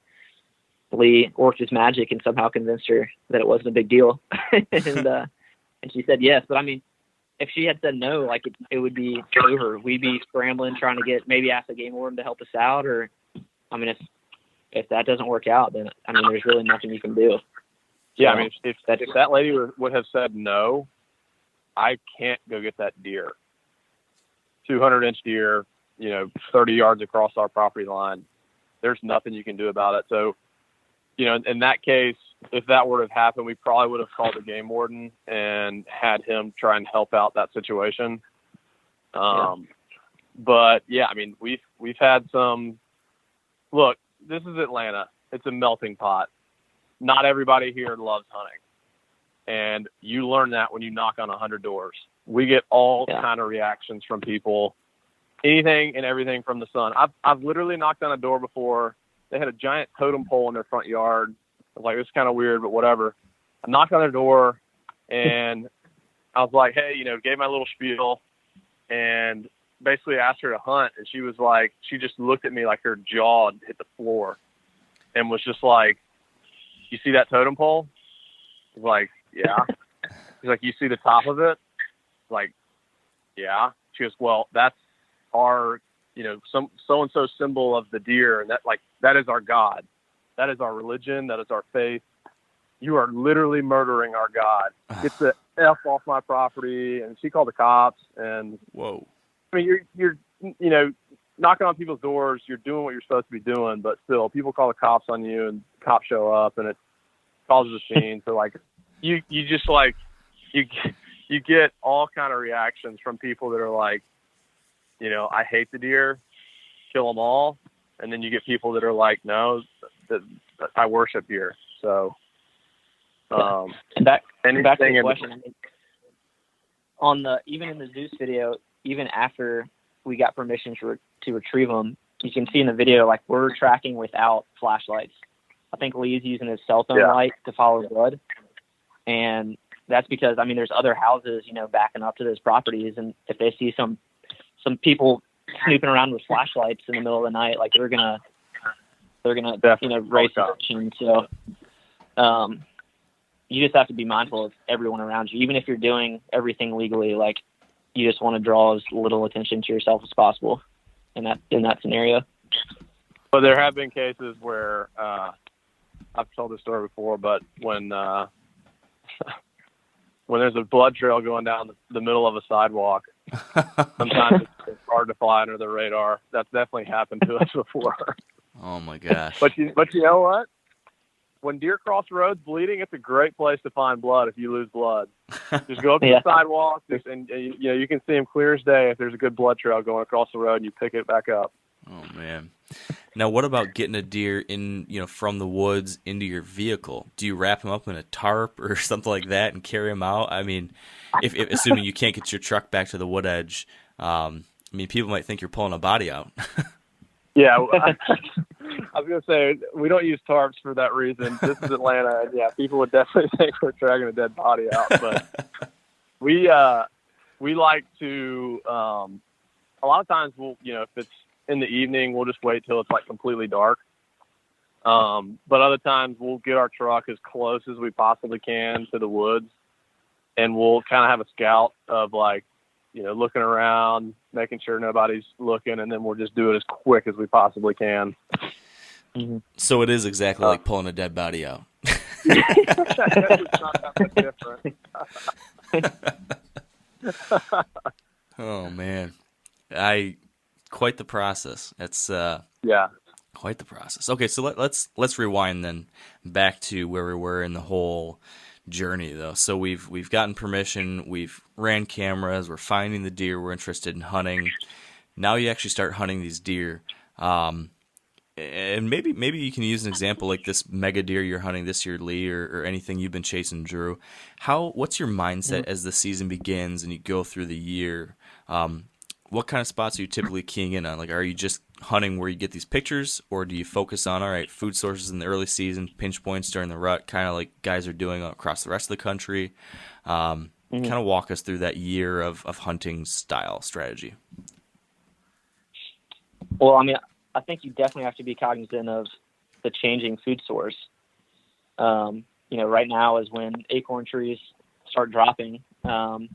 Lee worked his magic and somehow convinced her that it wasn't a big deal. And she said yes. But I mean, if she had said no, like it would be over. We'd be scrambling, trying to maybe ask the game warden to help us out. Or, I mean, if that doesn't work out, then, I mean, there's really nothing you can do. Yeah. So, I mean, if that lady would have said no, I can't go get that deer. 200-inch deer, 30 yards across our property line. There's nothing you can do about it. So, in that case, if that were to have happened, we probably would have called the game warden and had him try and help out that situation. But yeah, I mean, we've had some, look, this is Atlanta. It's a melting pot. Not everybody here loves hunting. And you learn that when you knock on 100 doors. We get all kind of reactions from people, anything and everything from the sun. I've literally knocked on a door before. They had a giant totem pole in their front yard. I was like, this is kind of weird, but whatever. I knocked on their door and I was like, hey, gave my little spiel and basically asked her to hunt. And she was like, she just looked at me like her jaw hit the floor and was just like, you see that totem pole? I was like, yeah. She's like, you see the top of it? Like, yeah. She goes, well, that's our, some so-and-so symbol of the deer. And that is our God. That is our religion. That is our faith. You are literally murdering our God. Get the F off my property. And she called the cops. And whoa. I mean, you're knocking on people's doors. You're doing what you're supposed to be doing, but still, people call the cops on you, and cops show up, and it causes a scene. So like, you just like you get all kind of reactions from people that are like, I hate the deer, kill them all, and then you get people that are like, no, I worship deer. So, and back to the question. Even in the Zeus video, even after we got permission to retrieve them, you can see in the video, like, we're tracking without flashlights. I think Lee's using his cell phone light to follow blood. And that's because, there's other houses, backing up to those properties. And if they see some people snooping around with flashlights in the middle of the night, like, they're gonna raise suspicion. So, you just have to be mindful of everyone around you. Even if you're doing everything legally, like, you just want to draw as little attention to yourself as possible in that scenario. But there have been cases where, I've told this story before, but when there's a blood trail going down the middle of a sidewalk, sometimes it's hard to fly under the radar. That's definitely happened to us before. Oh my gosh. But you know what? When deer cross roads bleeding, it's a great place to find blood if you lose blood. Just go up to the sidewalk, and you can see them clear as day if there's a good blood trail going across the road, and you pick it back up. Oh man. Now, what about getting a deer in, from the woods into your vehicle? Do you wrap him up in a tarp or something like that and carry him out? If assuming you can't get your truck back to the wood edge, people might think you're pulling a body out. Yeah, I was going to say, we don't use tarps for that reason. This is Atlanta, and people would definitely think we're dragging a dead body out. But we like to, a lot of times we'll, if it's in the evening, we'll just wait till it's like completely dark. But other times we'll get our truck as close as we possibly can to the woods, and we'll kind of have a scout of like, looking around, making sure nobody's looking, and then we'll just do it as quick as we possibly can. Mm-hmm. So it is exactly like pulling a dead body out. It's not that much different. Oh man, quite the process. It's quite the process. Okay, so let's rewind then back to where we were in the whole journey though. So we've gotten permission, we've ran cameras, we're finding the deer we're interested in hunting. Now you actually start hunting these deer. And maybe you can use an example like this mega deer you're hunting this year, Lee, or anything you've been chasing, Drew. What's your mindset as the season begins and you go through the year? What kind of spots are you typically keying in on? Like, are you just hunting where you get these pictures, or do you focus on, all right, food sources in the early season, pinch points during the rut, kind of like guys are doing across the rest of the country? Kind of walk us through that year of hunting style strategy. Well, I think you definitely have to be cognizant of the changing food source. Right now is when acorn trees start dropping. But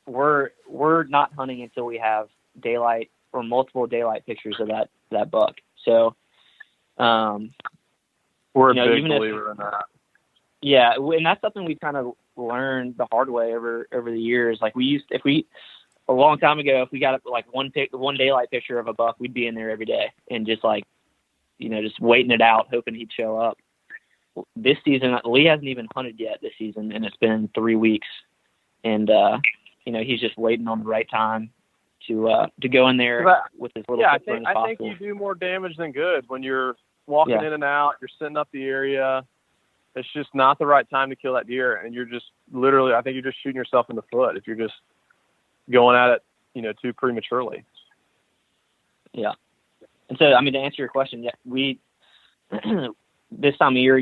we're not hunting until we have daylight or multiple daylight pictures of that buck. So, we're a big believer in that. Yeah. And that's something we kind of learned the hard way over the years. Like a long time ago, if we got like one daylight picture of a buck, we'd be in there every day and just like, just waiting it out, hoping he'd show up. This season, Lee hasn't even hunted yet this season, and it's been 3 weeks. And, he's just waiting on the right time to go in there with his little footprint as possible. I think you do more damage than good when you're walking in and out, you're setting up the area. It's just not the right time to kill that deer. And you're just literally, I think you're just shooting yourself in the foot if you're just going at it, too prematurely. Yeah. And so, to answer your question, we, this time of year,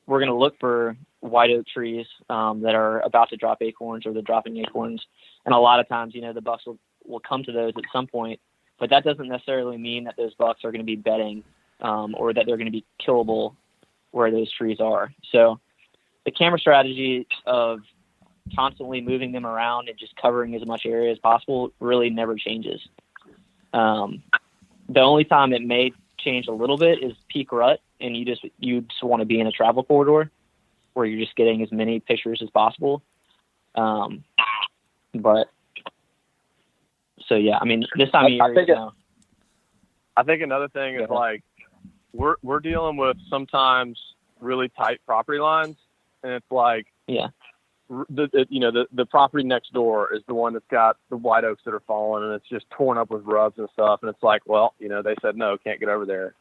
we're going to look for white oak trees that are about to drop acorns or they're dropping acorns. And a lot of times, the bucks will come to those at some point, but that doesn't necessarily mean that those bucks are going to be bedding or that they're going to be killable where those trees are. So the camera strategy of constantly moving them around and just covering as much area as possible really never changes. The only time it may change a little bit is peak rut, and you just want to be in a travel corridor where you're just getting as many pictures as possible. But So yeah, I mean, this time of year, I think another thing is like we're dealing with sometimes really tight property lines, and it's like the property next door is the one that's got the white oaks that are falling, and it's just torn up with rubs and stuff, and it's like, well, they said no, can't get over there.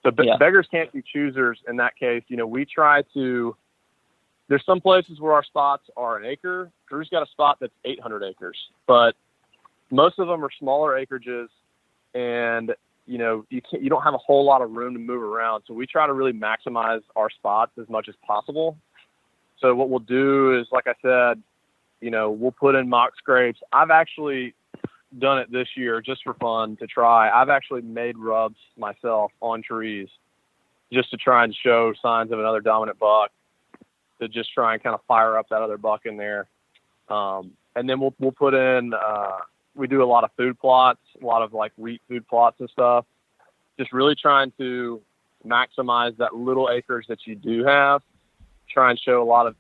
So beggars can't be choosers in that case. We try to. There's some places where our spots are an acre. Drew's got a spot that's 800 acres, but most of them are smaller acreages, and you don't have a whole lot of room to move around. So we try to really maximize our spots as much as possible. So what we'll do is, like I said, we'll put in mock scrapes. I've actually done it this year just for fun to try. I've actually made rubs myself on trees just to try and show signs of another dominant buck, to just try and kind of fire up that other buck in there. And then we'll put in, we do a lot of food plots, a lot of like wheat food plots and stuff, just really trying to maximize that little acreage that you do have, try and show a lot of,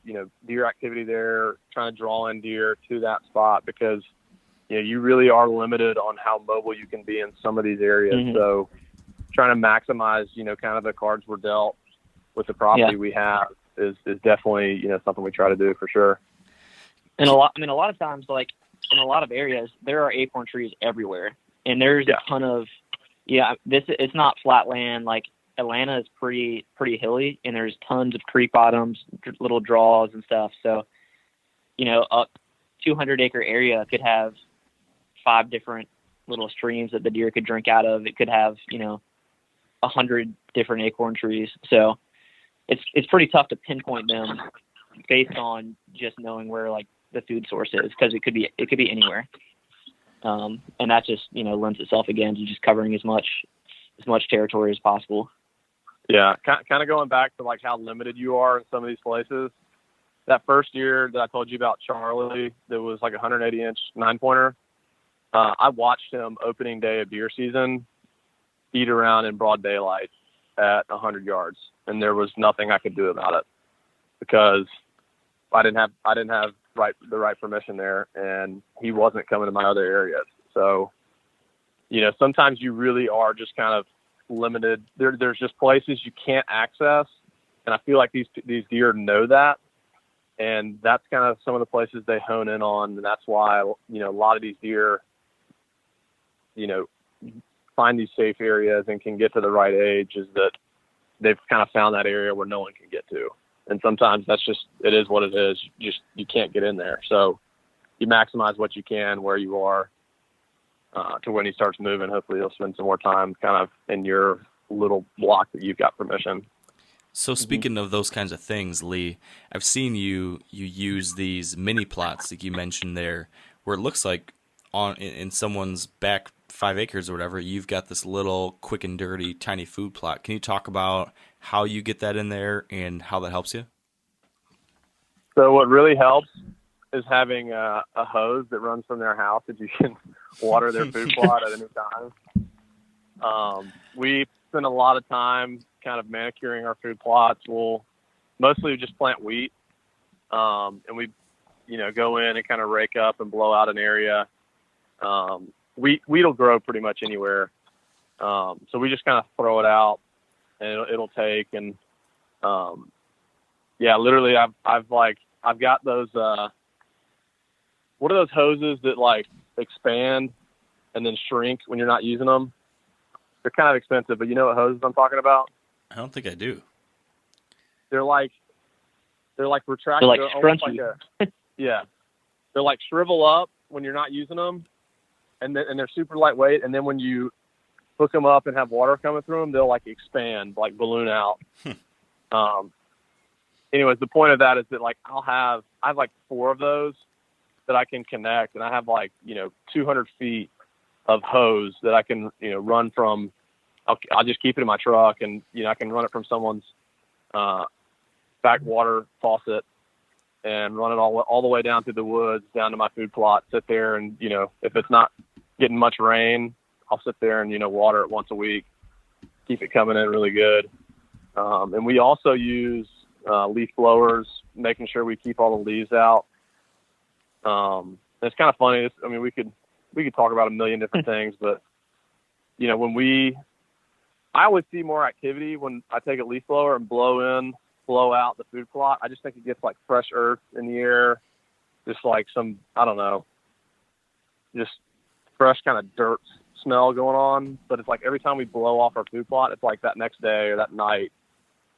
deer activity there, trying to draw in deer to that spot, because, you really are limited on how mobile you can be in some of these areas. Mm-hmm. So trying to maximize, kind of the cards we're dealt with the property we have is definitely, something we try to do for sure. And a lot of times, like in a lot of areas, there are acorn trees everywhere, and there's a ton of, it's not flat land. Like Atlanta is pretty hilly, and there's tons of creek bottoms, little draws and stuff. So, a 200-acre area could have 5 different little streams that the deer could drink out of. It could have, 100 different acorn trees. So it's pretty tough to pinpoint them based on just knowing where like the food source is, because it could be anywhere. And that just, lends itself again to just covering as much territory as possible. Yeah. Kind of going back to like how limited you are in some of these places. That first year that I told you about Charlie, that was like a 180-inch 9-pointer. I watched him opening day of deer season eat around in broad daylight at 100 yards, and there was nothing I could do about it because I didn't have the right permission there, and he wasn't coming to my other areas. So, sometimes you really are just kind of limited. There's just places you can't access, and I feel like these deer know that, and that's kind of some of the places they hone in on, and that's why a lot of these deer find these safe areas and can get to the right age, is that they've kind of found that area where no one can get to. And sometimes it is what it is. You can't get in there. So you maximize what you can where you are, to when he starts moving, hopefully he'll spend some more time kind of in your little block that you've got permission. So speaking of those kinds of things, Lee, I've seen you use these mini plots like you mentioned there, where it looks like in someone's back 5 acres or whatever, you've got this little quick and dirty tiny food plot. Can you talk about how you get that in there and how that helps you? So what really helps is having a hose that runs from their house that you can water their food plot at any time. We spend a lot of time kind of manicuring our food plots. We'll mostly just plant wheat, and we go in and kind of rake up and blow out an area. Wheat will grow pretty much anywhere. So we just kind of throw it out, and it'll take. And literally I've got those, what are those hoses that like expand and then shrink when you're not using them? They're kind of expensive, but you know what hoses I'm talking about? I don't think I do. They're like retractable. They're like scrunchy. They're like shrivel up when you're not using them. And they're super lightweight. And then when you hook them up and have water coming through them, they'll like expand, like balloon out. Anyways, the point of that is that like I have like 4 of those that I can connect, and I have like 200 feet of hose that I can run from. I'll just keep it in my truck, and I can run it from someone's back water faucet and run it all the way down through the woods, down to my food plot, sit there. And, if it's not getting much rain, I'll sit there and, water it once a week, keep it coming in really good. And we also use leaf blowers, making sure we keep all the leaves out. It's kind of funny. We could talk about a million different things, but you know, I always see more activity when I take a leaf blower and blow out the food plot. I just think it gets like fresh earth in the air, just like some, I don't know, just fresh kind of dirt smell going on. But it's like every time we blow off our food plot, it's like that next day or that night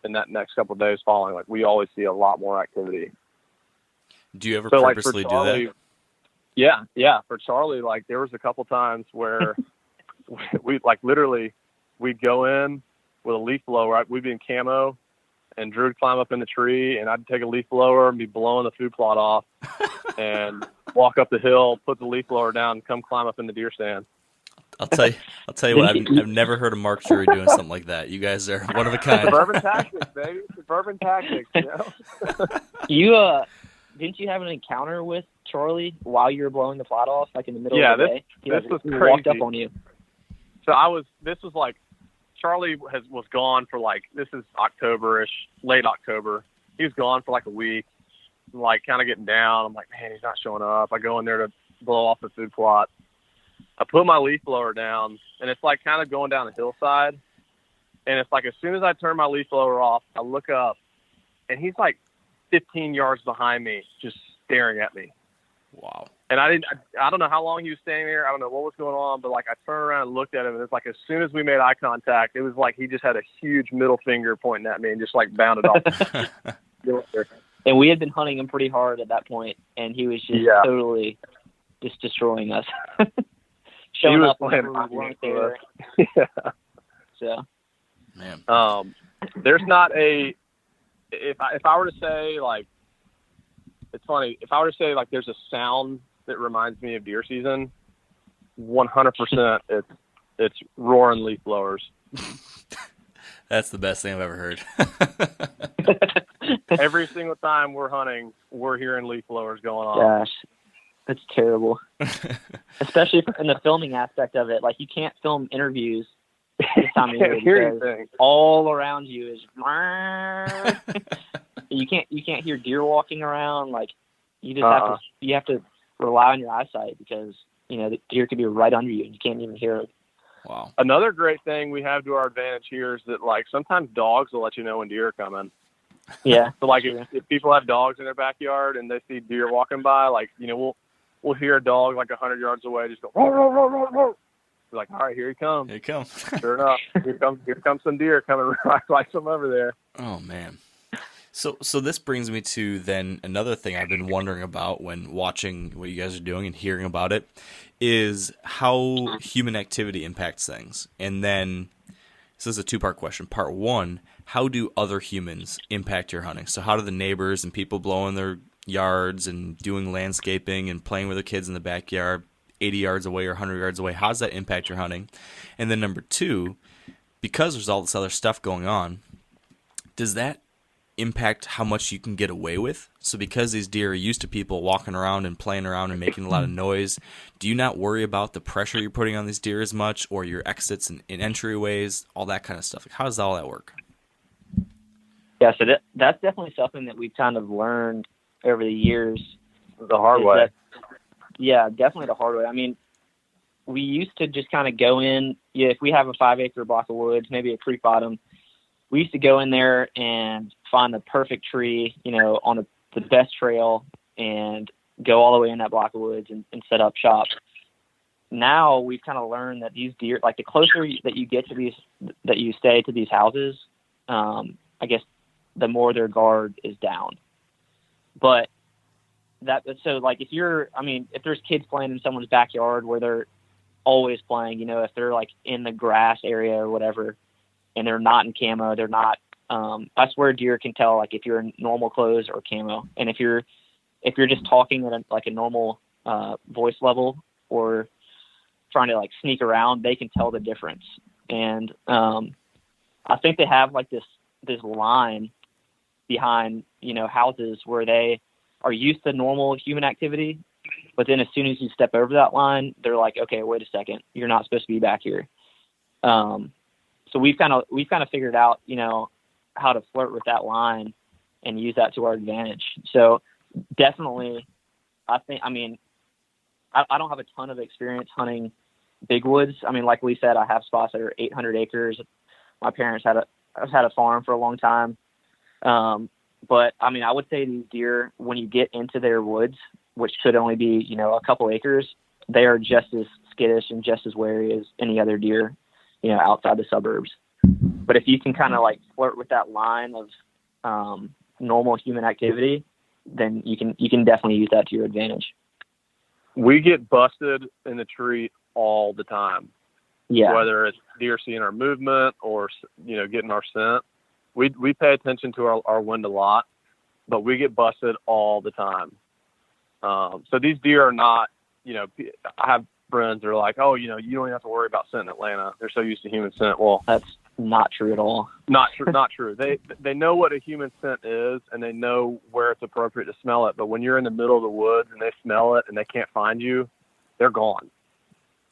and that next couple of days following, like we always see a lot more activity. Do you ever purposely do that? Yeah. For Charlie, like there was a couple times where we like literally we'd go in with a leaf blower, right? We'd be in camo and Drew would climb up in the tree and I'd take a leaf blower and be blowing the food plot off and walk up the hill, put the leaf blower down and come climb up in the deer stand. I'll tell you what, I've never heard of Mark Drury doing something like that. You guys are one of a kind. Suburban tactics, baby. Suburban tactics, you know? You, didn't you have an encounter with Charlie while you were blowing the plot off, like in the middle of the day? This was crazy. Walked up on you. So this was like, Charlie was gone for like, this is October-ish, late October. He was gone for like a week, like kind of getting down. I'm like, man, he's not showing up. I go in there to blow off the food plot. I put my leaf blower down, and it's like kind of going down a hillside. And it's like as soon as I turn my leaf blower off, I look up, and he's like 15 yards behind me, just staring at me. Wow. And I don't know how long he was standing there. I don't know what was going on, but like I turned around and looked at him, and it's like as soon as we made eye contact, it was like he just had a huge middle finger pointing at me and just like bounded off. And we had been hunting him pretty hard at that point, and he was just totally just destroying us. Showing up whenever we weren't there. Yeah. So, man, there's not a. If I were to say like, it's funny. If I were to say like, there's a sound that reminds me of deer season, 100%. It's roaring leaf blowers. That's the best thing I've ever heard. Every single time we're hunting, we're hearing leaf blowers going on. Gosh, that's terrible. Especially in the filming aspect of it. Like you can't film interviews this time of year because all around you is you can't hear deer walking around. Like you just have to rely on your eyesight because you know the deer could be right under you and you can't even hear it. Wow. Another great thing we have to our advantage here is that like sometimes dogs will let you know when deer are coming. Yeah. So like if people have dogs in their backyard and they see deer walking by, like you know we'll hear a dog like 100 yards away just go roar roar roar roar roar. We're like, all right, here he comes. Here he comes. Sure enough, here comes some deer coming right like some over there. Oh man. So this brings me to then another thing I've been wondering about when watching what you guys are doing and hearing about it is how human activity impacts things. And then this is a two-part question. Part one, how do other humans impact your hunting? So how do the neighbors and people blowing their yards and doing landscaping and playing with their kids in the backyard 80 yards away or 100 yards away, how does that impact your hunting? And then number two, because there's all this other stuff going on, does that impact how much you can get away with? So because these deer are used to people walking around and playing around and making a lot of noise, do you not worry about the pressure you're putting on these deer as much, or your exits and entryways, all that kind of stuff? Like, how does all that work? Yeah, so that's definitely something that we've kind of learned over the years. The hard way. Yeah, definitely the hard way. I mean, we used to just kind of go in, if we have a 5-acre block of woods, maybe a creek bottom, we used to go in there and find the perfect tree, you know, on the best trail and go all the way in that block of woods and set up shop. Now we've kind of learned that these deer, like the closer that you get to these, that you stay to these houses, I guess the more their guard is down. But so like if there's kids playing in someone's backyard where they're always playing, you know, if they're like in the grass area or whatever, and they're not in camo, they're not, that's where deer can tell, like if you're in normal clothes or camo. And if you're just talking at a normal voice level or trying to like sneak around, they can tell the difference. And I think they have like this line behind, you know, houses where they are used to normal human activity, but then as soon as you step over that line, they're like, okay, wait a second, you're not supposed to be back here. So we've kind of figured out, you know, how to flirt with that line and use that to our advantage. So definitely, I don't have a ton of experience hunting big woods. I mean, like we said, I have spots that are 800 acres. My parents had a farm for a long time. But I mean, I would say these deer, when you get into their woods, which could only be, you know, a couple acres, they are just as skittish and just as wary as any other deer, you know, outside the suburbs. But if you can kind of like flirt with that line of normal human activity, then you can definitely use that to your advantage. We get busted in the tree all the time. Yeah. Whether it's deer seeing our movement or, you know, getting our scent. We pay attention to our wind a lot, but we get busted all the time. So these deer are not, you know, I have friends that are like, oh, you know, you don't even have to worry about scent in Atlanta. They're so used to human scent. Well, that's not true at all. Not true. Not true. They know what a human scent is, and they know where it's appropriate to smell it. But when you're in the middle of the woods and they smell it and they can't find you, they're gone.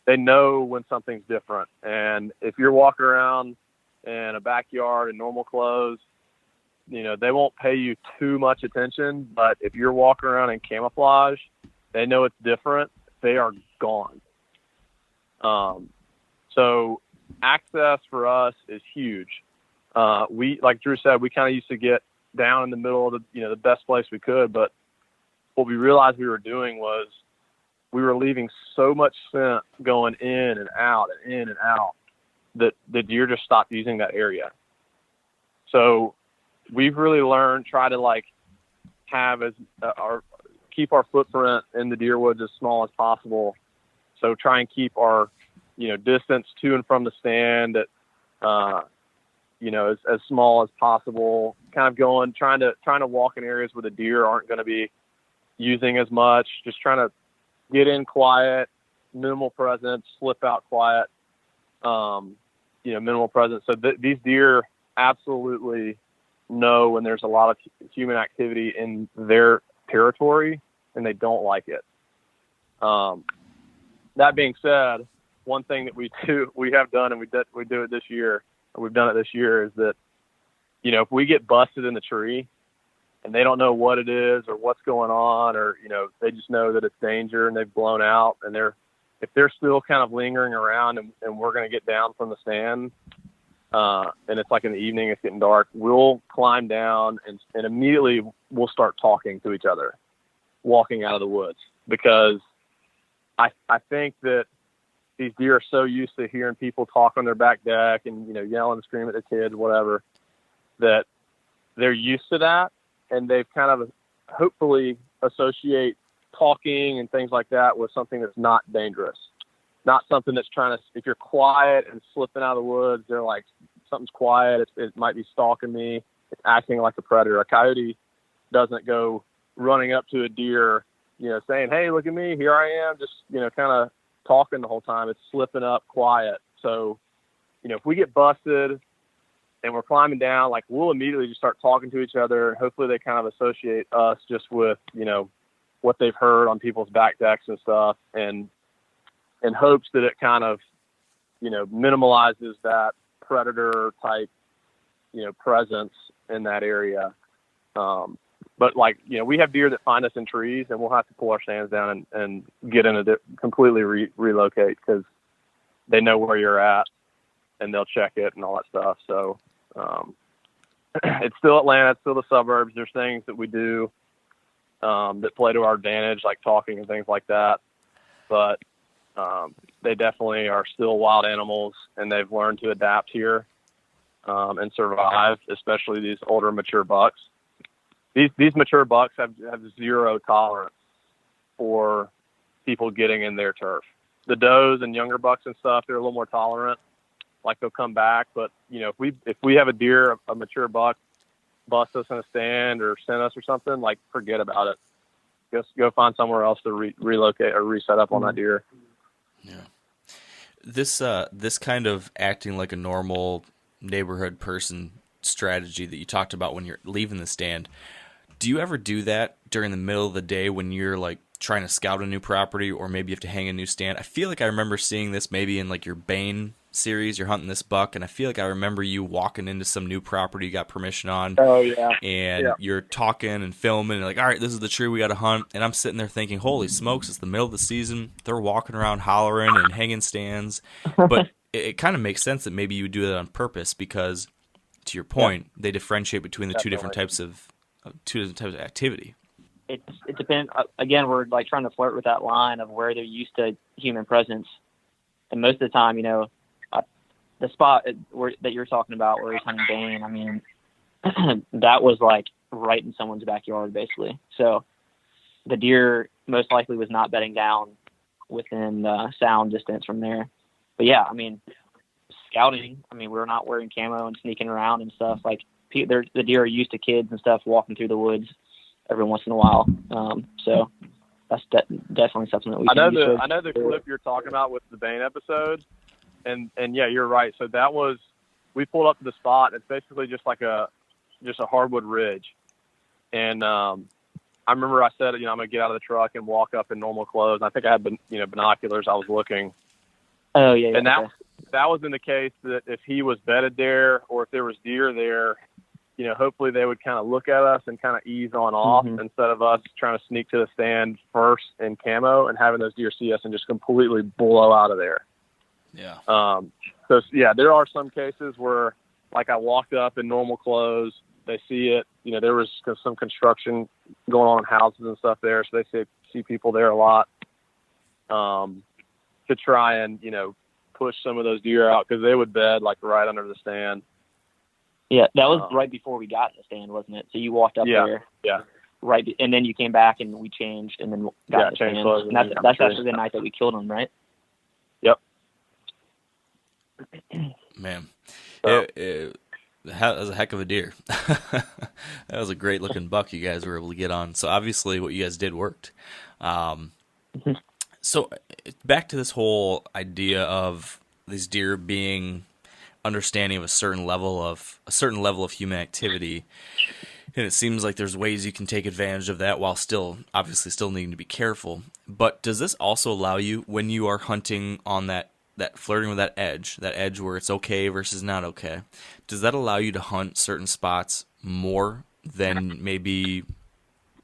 They know when something's different. And if you're walking around in a backyard in normal clothes, you know, they won't pay you too much attention. But if you're walking around in camouflage, they know it's different. They are gone. So access for us is huge. We, like Drew said, we kind of used to get down in the middle of the, you know, the best place we could. But what we realized we were doing was we were leaving so much scent going in and out and in and out that the deer just stopped using that area. So we've really learned, try to like have keep our footprint in the deer woods as small as possible. So try and keep our, you know, distance to and from the stand at, you know, as small as possible, kind of trying to walk in areas where the deer aren't going to be using as much, just trying to get in quiet, minimal presence, slip out quiet, you know, minimal presence. So these deer absolutely know when there's a lot of human activity in their territory, and they don't like it. That being said, one thing that we have done, and we do it this year, or we've done it this year, is that, you know, if we get busted in the tree and they don't know what it is or what's going on, or, you know, they just know that it's danger and they've blown out, and if they're still kind of lingering around and we're going to get down from the stand, and it's like in the evening, it's getting dark, we'll climb down and immediately we'll start talking to each other, walking out of the woods, because I think that these deer are so used to hearing people talk on their back deck and, you know, yell and scream at the kids, whatever, that they're used to that. And they've kind of hopefully associate talking and things like that with something that's not dangerous, not something that's trying to, if you're quiet and slipping out of the woods, they're like, something's quiet. It might be stalking me. It's acting like a predator. A coyote doesn't go running up to a deer, you know, saying, hey, look at me, here I am, just, you know, kind of talking the whole time. It's slipping up quiet. So, you know, if we get busted and we're climbing down, like, we'll immediately just start talking to each other. Hopefully they kind of associate us just with, you know, what they've heard on people's back decks and stuff, and in hopes that it kind of, you know, minimalizes that predator type, you know, presence in that area. But, like, you know, we have deer that find us in trees, and we'll have to pull our stands down and get in completely relocate, because they know where you're at and they'll check it and all that stuff. So it's still Atlanta, it's still the suburbs. There's things that we do that play to our advantage, like talking and things like that. But they definitely are still wild animals, and they've learned to adapt here and survive, especially these older mature bucks. These mature bucks have zero tolerance for people getting in their turf. The does and younger bucks and stuff, they're a little more tolerant. Like, they'll come back. But, you know, if we have a deer, a mature buck, bust us in a stand or send us or something, like, forget about it. Just go find somewhere else to relocate or reset up on that deer. Yeah. This kind of acting like a normal neighborhood person strategy that you talked about when you're leaving the stand, do you ever do that during the middle of the day when you're, like, trying to scout a new property, or maybe you have to hang a new stand? I feel like I remember seeing this maybe in, like, your Bane series, you're hunting this buck, and I feel like I remember you walking into some new property you got permission on. Oh, yeah. And you're talking and filming, and like, all right, this is the tree we got to hunt. And I'm sitting there thinking, holy smokes, it's the middle of the season. They're walking around hollering and hanging stands. But it kind of makes sense that maybe you would do that on purpose because, to your point, they differentiate between the two different types of activity. It depends. Again, we're like trying to flirt with that line of where they're used to human presence, and most of the time, the spot that you're talking about where he's hunting Bane, I mean, that was like right in someone's backyard, basically. So the deer most likely was not bedding down within sound distance from there. But yeah, I mean, scouting. I mean, we're not wearing camo and sneaking around and stuff. Like the deer are used to kids and stuff walking through the woods every once in a while. So that's definitely something that we. I know the clip you're talking about with the Bane episode, and yeah, you're right. So that was, we pulled up to the spot. It's basically just a hardwood ridge, and I remember I said, I'm gonna get out of the truck and walk up in normal clothes. I think I had binoculars. I was looking. Oh yeah. And that was in the case that if he was bedded there or if there was deer there, hopefully they would kind of look at us and kind of ease on off instead of us trying to sneak to the stand first in camo and having those deer see us and just completely blow out of there. Yeah. So yeah, there are some cases where like I walked up in normal clothes, they see it, there was some construction going on in houses and stuff there. So they see people there a lot, to try and, push some of those deer out because they would bed like right under the stand. Yeah, that was right before we got in the stand, wasn't it? So you walked up there. Yeah. Right, and then you came back and we changed and then got in the stand. And that's actually the night that we killed him, right? Yep. Man, that was a heck of a deer. That was a great looking buck you guys were able to get on. So obviously what you guys did worked. So back to this whole idea of these deer being understanding of a certain level of human activity, and it seems like there's ways you can take advantage of that while still needing to be careful. But does this also allow you, when you are hunting on that flirting with that edge where it's okay versus not okay, does that allow you to hunt certain spots more than maybe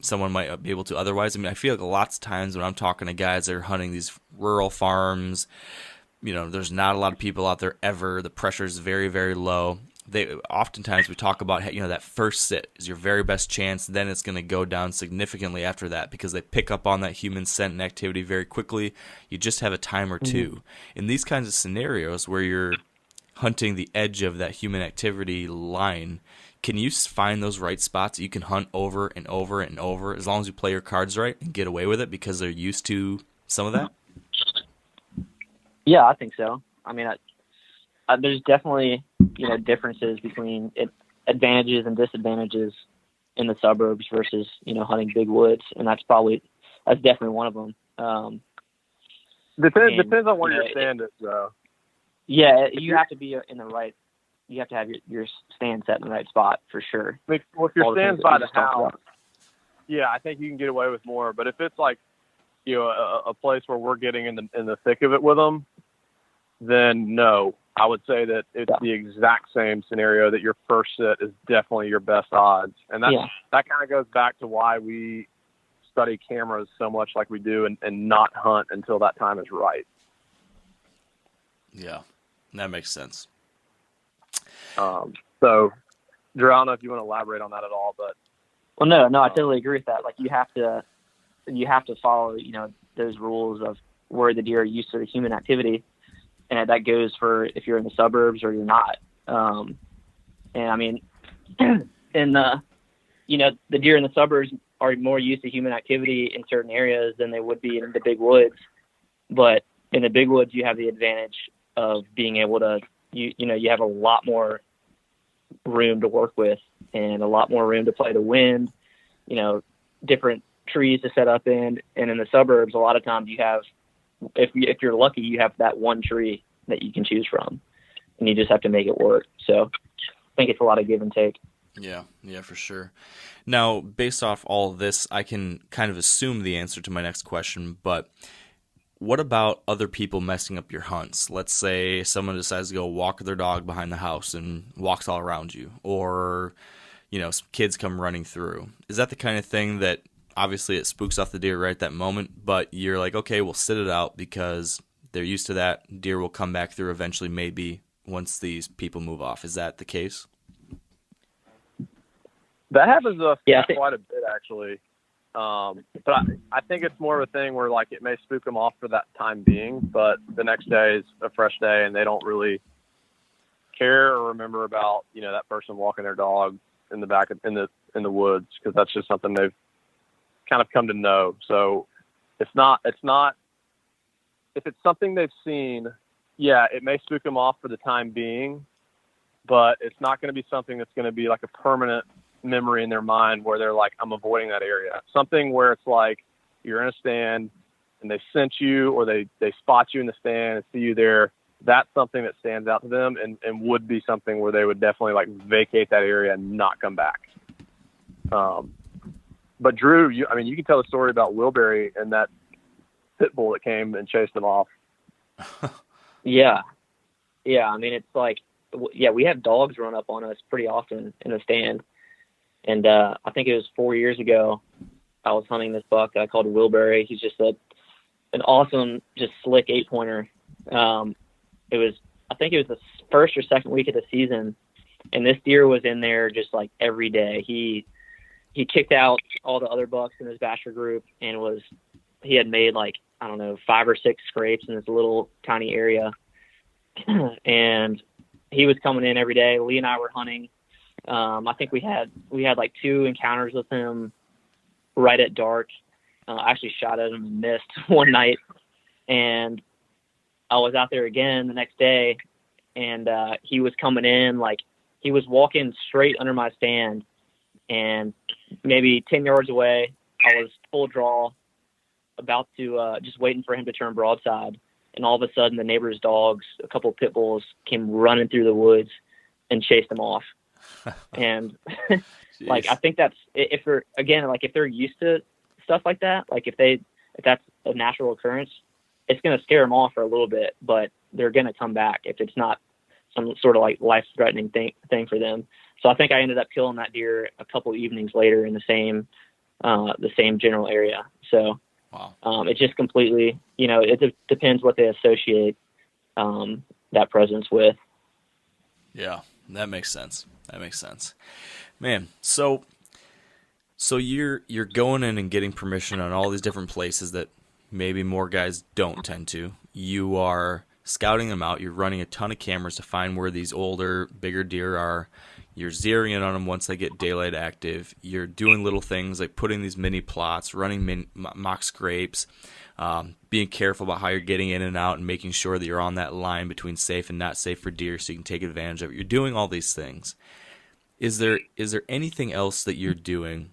someone might be able to otherwise? I mean, I feel like lots of times when I'm talking to guys that are hunting these rural farms, there's not a lot of people out there ever. The pressure is very, very low. Oftentimes we talk about, that first sit is your very best chance. Then it's going to go down significantly after that because they pick up on that human scent and activity very quickly. You just have a time or two. In these kinds of scenarios where you're hunting the edge of that human activity line, can you find those right spots that you can hunt over and over and over as long as you play your cards right and get away with it because they're used to some of that? Yeah, I think so. I mean, there's definitely, differences between advantages and disadvantages in the suburbs versus, hunting big woods. And that's definitely one of them. Depends on where your stand is, though. Yeah, you have to be in the right. You have to have your stand set in the right spot for sure. Well, if your stand's by the house, yeah, I think you can get away with more. But if it's like, a place where we're getting in the thick of it with them, then no, I would say that it's the exact same scenario that your first sit is definitely your best odds. And that kind of goes back to why we study cameras so much like we do and not hunt until that time is right. Yeah, that makes sense. So, Drew, I don't know if you want to elaborate on that at all, but. Well, no, I totally agree with that. Like you have to follow, those rules of where the deer are used to the human activity. And that goes for if you're in the suburbs or you're not. And I mean, the deer in the suburbs are more used to human activity in certain areas than they would be in the big woods. But in the big woods, you have the advantage of being able to, you have a lot more room to work with and a lot more room to play the wind, different trees to set up in. And in the suburbs, a lot of times you have, if you're lucky, you have that one tree that you can choose from and you just have to make it work. So I think it's a lot of give and take. Yeah, for sure. Now, based off all of this, I can kind of assume the answer to my next question, but what about other people messing up your hunts? Let's say someone decides to go walk their dog behind the house and walks all around you, or, some kids come running through. Is that the kind of thing that obviously it spooks off the deer right at that moment, but you're like, okay, we'll sit it out because they're used to that. Deer will come back through eventually, maybe once these people move off. Is that the case? That happens to us quite a bit, actually. But I think it's more of a thing where, like, it may spook them off for that time being, but the next day is a fresh day and they don't really care or remember about, that person walking their dog in the back in the woods, because that's just something they've kind of come to know. So it's not if it's something they've seen, it may spook them off for the time being, but it's not going to be something that's going to be like a permanent memory in their mind where they're like, I'm avoiding that area. Something where it's like you're in a stand and they sense you, or they spot you in the stand and see you there. That's something that stands out to them and would be something where they would definitely like vacate that area and not come back. But Drew, you can tell the story about Wilbury and that pit bull that came and chased them off. Yeah. I mean, it's like, we have dogs run up on us pretty often in the stand. And I think it was 4 years ago, I was hunting this buck I called Wilbury. He's just an awesome, just slick 8-pointer. I think it was the first or second week of the season, and this deer was in there just like every day. He kicked out all the other bucks in his basher group, and he had made like, I don't know, 5 or 6 scrapes in this little tiny area. And he was coming in every day. Lee and I were hunting. I think we had like 2 encounters with him right at dark. I actually shot at him and missed one night, and I was out there again the next day, and he was coming in, like he was walking straight under my stand, and maybe 10 yards away, I was full draw, about to just waiting for him to turn broadside, and all of a sudden the neighbor's dogs, a couple of pit bulls, came running through the woods and chased him off. And like, I think that's, if they're used to stuff like that, like if that's a natural occurrence, it's going to scare them off for a little bit, but they're going to come back if it's not some sort of like life-threatening thing for them. So I think I ended up killing that deer a couple evenings later in the same general area. So wow. It just completely, it depends what they associate that presence with. Yeah, that makes sense. Man, so you're going in and getting permission on all these different places that maybe more guys don't tend to. You are scouting them out. You're running a ton of cameras to find where these older, bigger deer are. You're zeroing in on them once they get daylight active. You're doing little things like putting these mini plots, running mock scrapes, being careful about how you're getting in and out and making sure that you're on that line between safe and not safe for deer so you can take advantage of it. You're doing all these things. Is there anything else that you're doing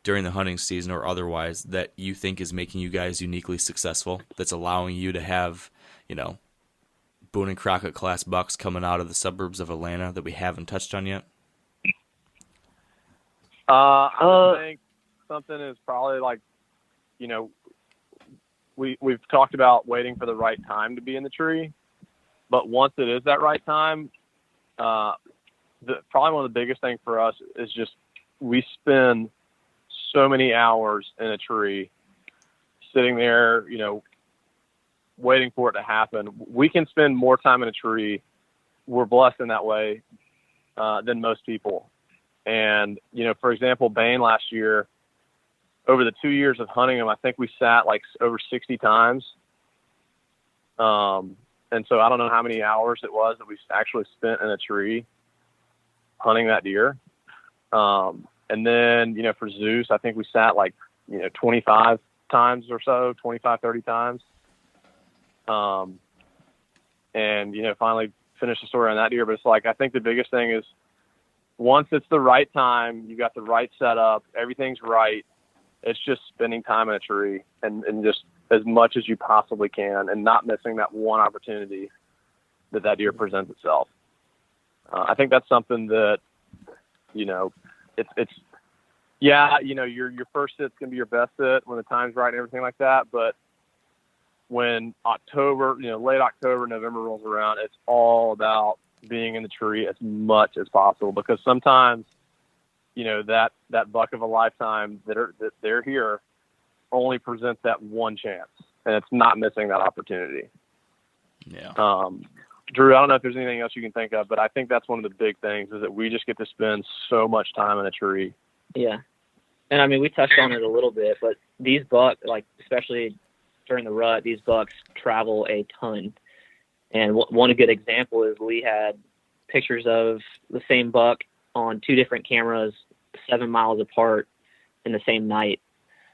during the hunting season or otherwise that you think is making you guys uniquely successful, that's allowing you to have, Boone and Crockett class bucks coming out of the suburbs of Atlanta that we haven't touched on yet? I think something is probably like, we've talked about waiting for the right time to be in the tree, but once it is that right time, probably one of the biggest things for us is just we spend so many hours in a tree sitting there, waiting for it to happen. We can spend more time in a tree. We're blessed in that way than most people. And, for example, Bane last year, over the 2 years of hunting him, I think we sat like over 60 times. And so I don't know how many hours it was that we actually spent in a tree hunting that deer. And then, for Zeus, I think we sat like, 25 times or so, 25, 30 times. And, finally finished the story on that deer. But it's like, I think the biggest thing is once it's the right time, you got the right setup, everything's right. It's just spending time in a tree and just as much as you possibly can and not missing that one opportunity that deer presents itself. I think that's something that, your first sit's going to be your best sit when the time's right and everything like that. But when October, late October, November rolls around, it's all about being in the tree as much as possible, because sometimes, that buck of a lifetime that they're here only presents that one chance, and it's not missing that opportunity. Yeah. Drew, I don't know if there's anything else you can think of, but I think that's one of the big things, is that we just get to spend so much time in a tree. Yeah. And I mean, we touched on it a little bit, but these bucks, like, especially during the rut, these bucks travel a ton. And one good example is Lee had pictures of the same buck on 2 different cameras, 7 miles apart in the same night.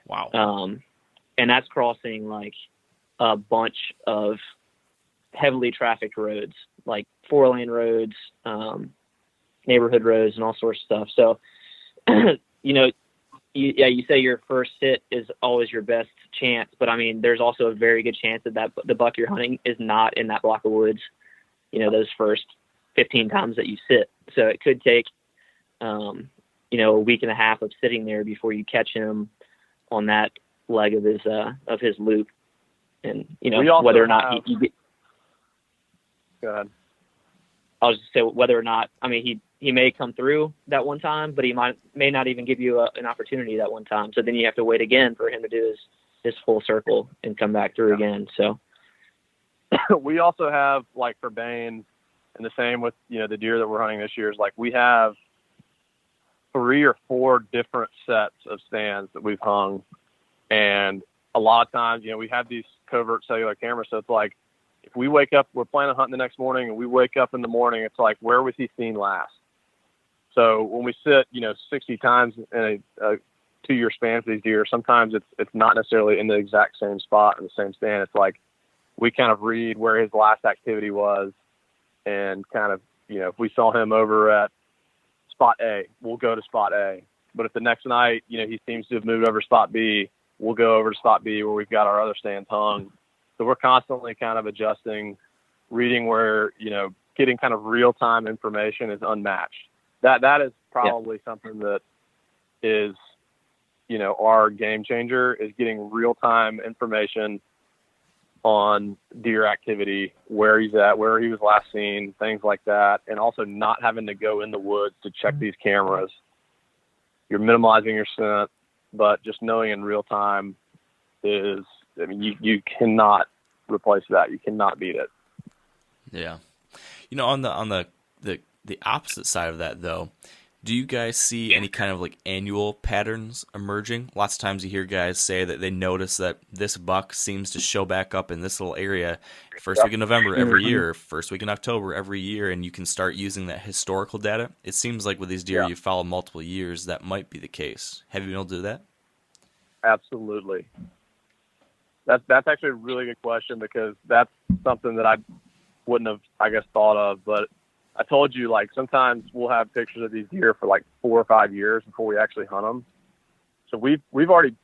Wow. And that's crossing like a bunch of heavily trafficked roads, like 4-lane roads, neighborhood roads, and all sorts of stuff. So, you say your first hit is always your best chance, but I mean, there's also a very good chance that the buck you're hunting is not in that block of woods, those first 15 times that you sit. So it could take, a week and a half of sitting there before you catch him on that leg of his loop. And, whether or not he Go ahead. I was just say whether or not, I mean, he may come through that one time, but he may not even give you an opportunity that one time. So then you have to wait again for him to do his full circle and come back through again. So we also have, like, for Bane, and the same with, the deer that we're hunting this year, is like we have 3 or 4 different sets of stands that we've hung. And a lot of times, we have these covert cellular cameras. So it's like, if we wake up, we're planning on hunting the next morning, and we wake up in the morning, it's like, where was he seen last? So when we sit, 60 times in a 2-year span for these deer, sometimes it's not necessarily in the exact same spot in the same stand. It's like we kind of read where his last activity was, and kind of, if we saw him over at spot A, we'll go to spot A. But if the next night, he seems to have moved over to spot B, we'll go over to spot B where we've got our other stands hung. So we're constantly kind of adjusting, reading where, getting kind of real-time information is unmatched. That is probably something that is, our game changer, is getting real-time information on deer activity, where he's at, where he was last seen, things like that, and also not having to go in the woods to check these cameras. You're minimizing your scent, but just knowing in real time is, I mean, you cannot replace that. You cannot beat it. Yeah. On the opposite side of that, though, do you guys see any kind of like annual patterns emerging? Lots of times you hear guys say that they notice that this buck seems to show back up in this little area first week in November every year, first week in October every year, and you can start using that historical data. It seems like with these deer you follow multiple years, that might be the case. Have you been able to do that? Absolutely. That's actually a really good question, because that's something that I wouldn't have, I guess, thought of. But I told you, like, sometimes we'll have pictures of these deer for like 4 or 5 years before we actually hunt them. So we've already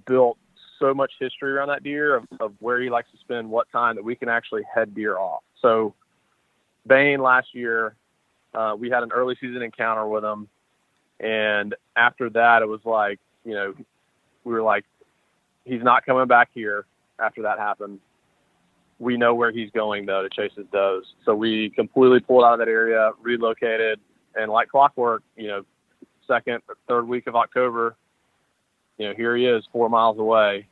built so much history around that deer of where he likes to spend what time, that we can actually head deer off. So Bane last year, we had an early season encounter with him. And after that, it was like, we were like, he's not coming back here after that happened. We know where he's going, though, to chase his does. So we completely pulled out of that area, relocated, and like clockwork, second or third week of October, here he is 4 miles away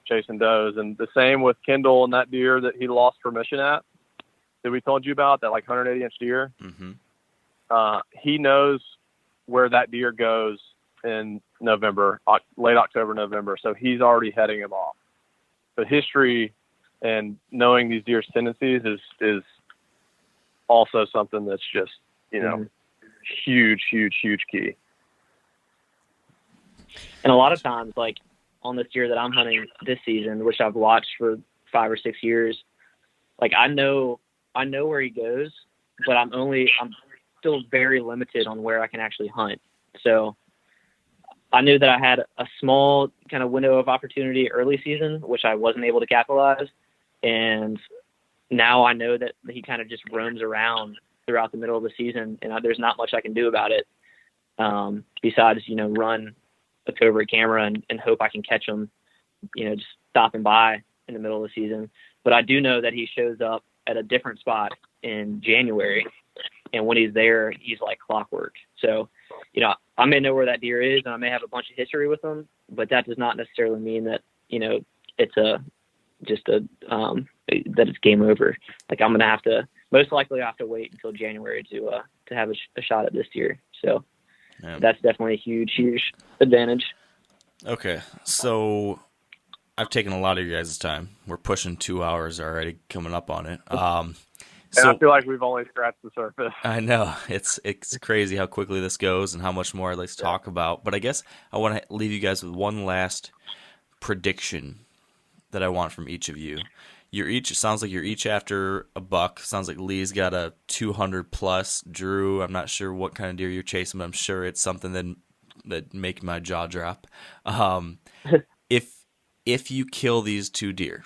chasing does. And the same with Kendall and that deer that he lost permission at, that we told you about, that like 180-inch deer. Mm-hmm. He knows where that deer goes in November, late October, November. So he's already heading him off. But history and knowing these deer's tendencies is also something that's just, huge key. And a lot of times, like on this deer that I'm hunting this season, which I've watched for 5 or 6 years, like I know where he goes, but I'm still very limited on where I can actually hunt. So I knew that I had a small kind of window of opportunity early season, which I wasn't able to capitalize. And now I know that he kind of just roams around throughout the middle of the season, and there's not much I can do about it. Besides, run a covert camera and hope I can catch him, just stopping by in the middle of the season, but I do know that he shows up at a different spot in January. And when he's there, he's like clockwork. So, you know, I may know where that deer is and I may have a bunch of history with him, but that does not necessarily mean that, you know, it's that it's game over. Like I'm going to have to, most likely I have to wait until January to have a shot at this deer. So that's definitely a huge advantage. Okay. So I've taken a lot of your guys' time. We're pushing 2 hours already, coming up on it. So, I feel like we've only scratched the surface. I know. It's crazy how quickly this goes and how much more I'd like to talk about. But I guess I want to leave you guys with one last prediction that I want from each of you. It sounds like you're each after a buck. Sounds like Lee's got a 200 plus. Drew, I'm not sure what kind of deer you're chasing, but I'm sure it's something that make my jaw drop. If you kill these 2 deer,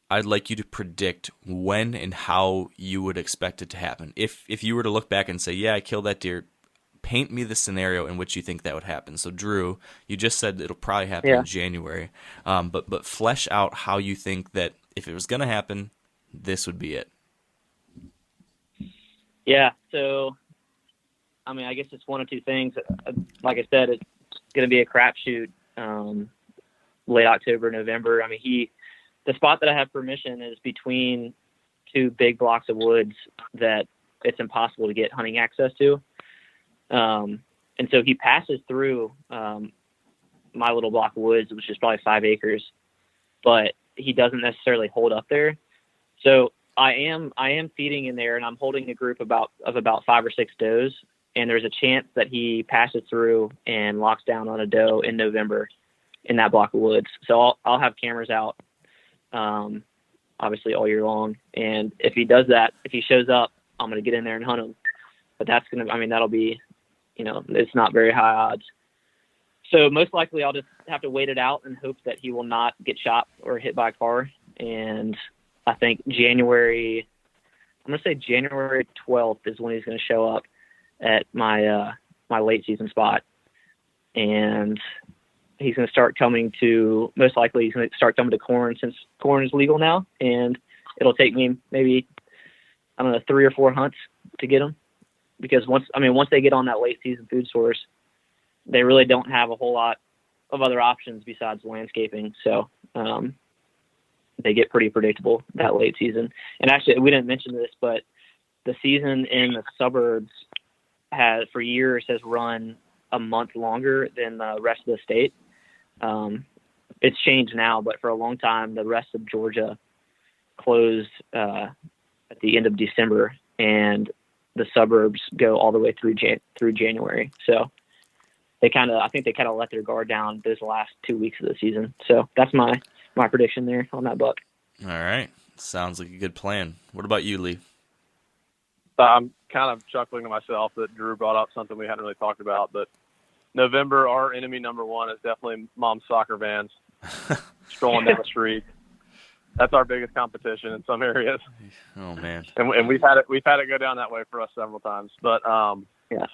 I'd like you to predict when and how you would expect it to happen. If you were to look back and say, yeah, I killed that deer, paint me the scenario in which you think that would happen. So, Drew, you just said it'll probably happen in January, but flesh out how you think that if it was going to happen, this would be it. Yeah, so, I mean, I guess it's one of 2 things. Like I said, it's going to be a crapshoot late October, November. I mean, the spot that I have permission is between 2 big blocks of woods that it's impossible to get hunting access to. And so he passes through my little block of woods, which is probably 5 acres, but he doesn't necessarily hold up there. So I am feeding in there, and I'm holding a group of about 5 or 6 does, and there's a chance that he passes through and locks down on a doe in November in that block of woods. So I'll have cameras out, obviously all year long. And if he does that, if he shows up, I'm going to get in there and hunt him. But that'll be, you know, it's not very high odds. So most likely I'll just have to wait it out and hope that he will not get shot or hit by a car. And I think January 12th is when he's going to show up at my late season spot. And he's going to start coming to, most likely he's going to start coming to corn, since corn is legal now. And it'll take me maybe, 3 or 4 hunts to get him. Because once they get on that late season food source, they really don't have a whole lot of other options besides landscaping. So they get pretty predictable that late season. And actually, we didn't mention this, but the season in the suburbs for years has run a month longer than the rest of the state. It's changed now, but for a long time, the rest of Georgia closed at the end of December, and the suburbs go all the way through January. So I think they kind of let their guard down those last 2 weeks of the season. So that's my prediction there on that buck. All right. Sounds like a good plan. What about you, Lee? I'm kind of chuckling to myself that Drew brought up something we hadn't really talked about, but November, our enemy number 1 is definitely mom's soccer vans strolling down the street. That's our biggest competition in some areas. Oh man. And we've had it go down that way for us several times. But yeah.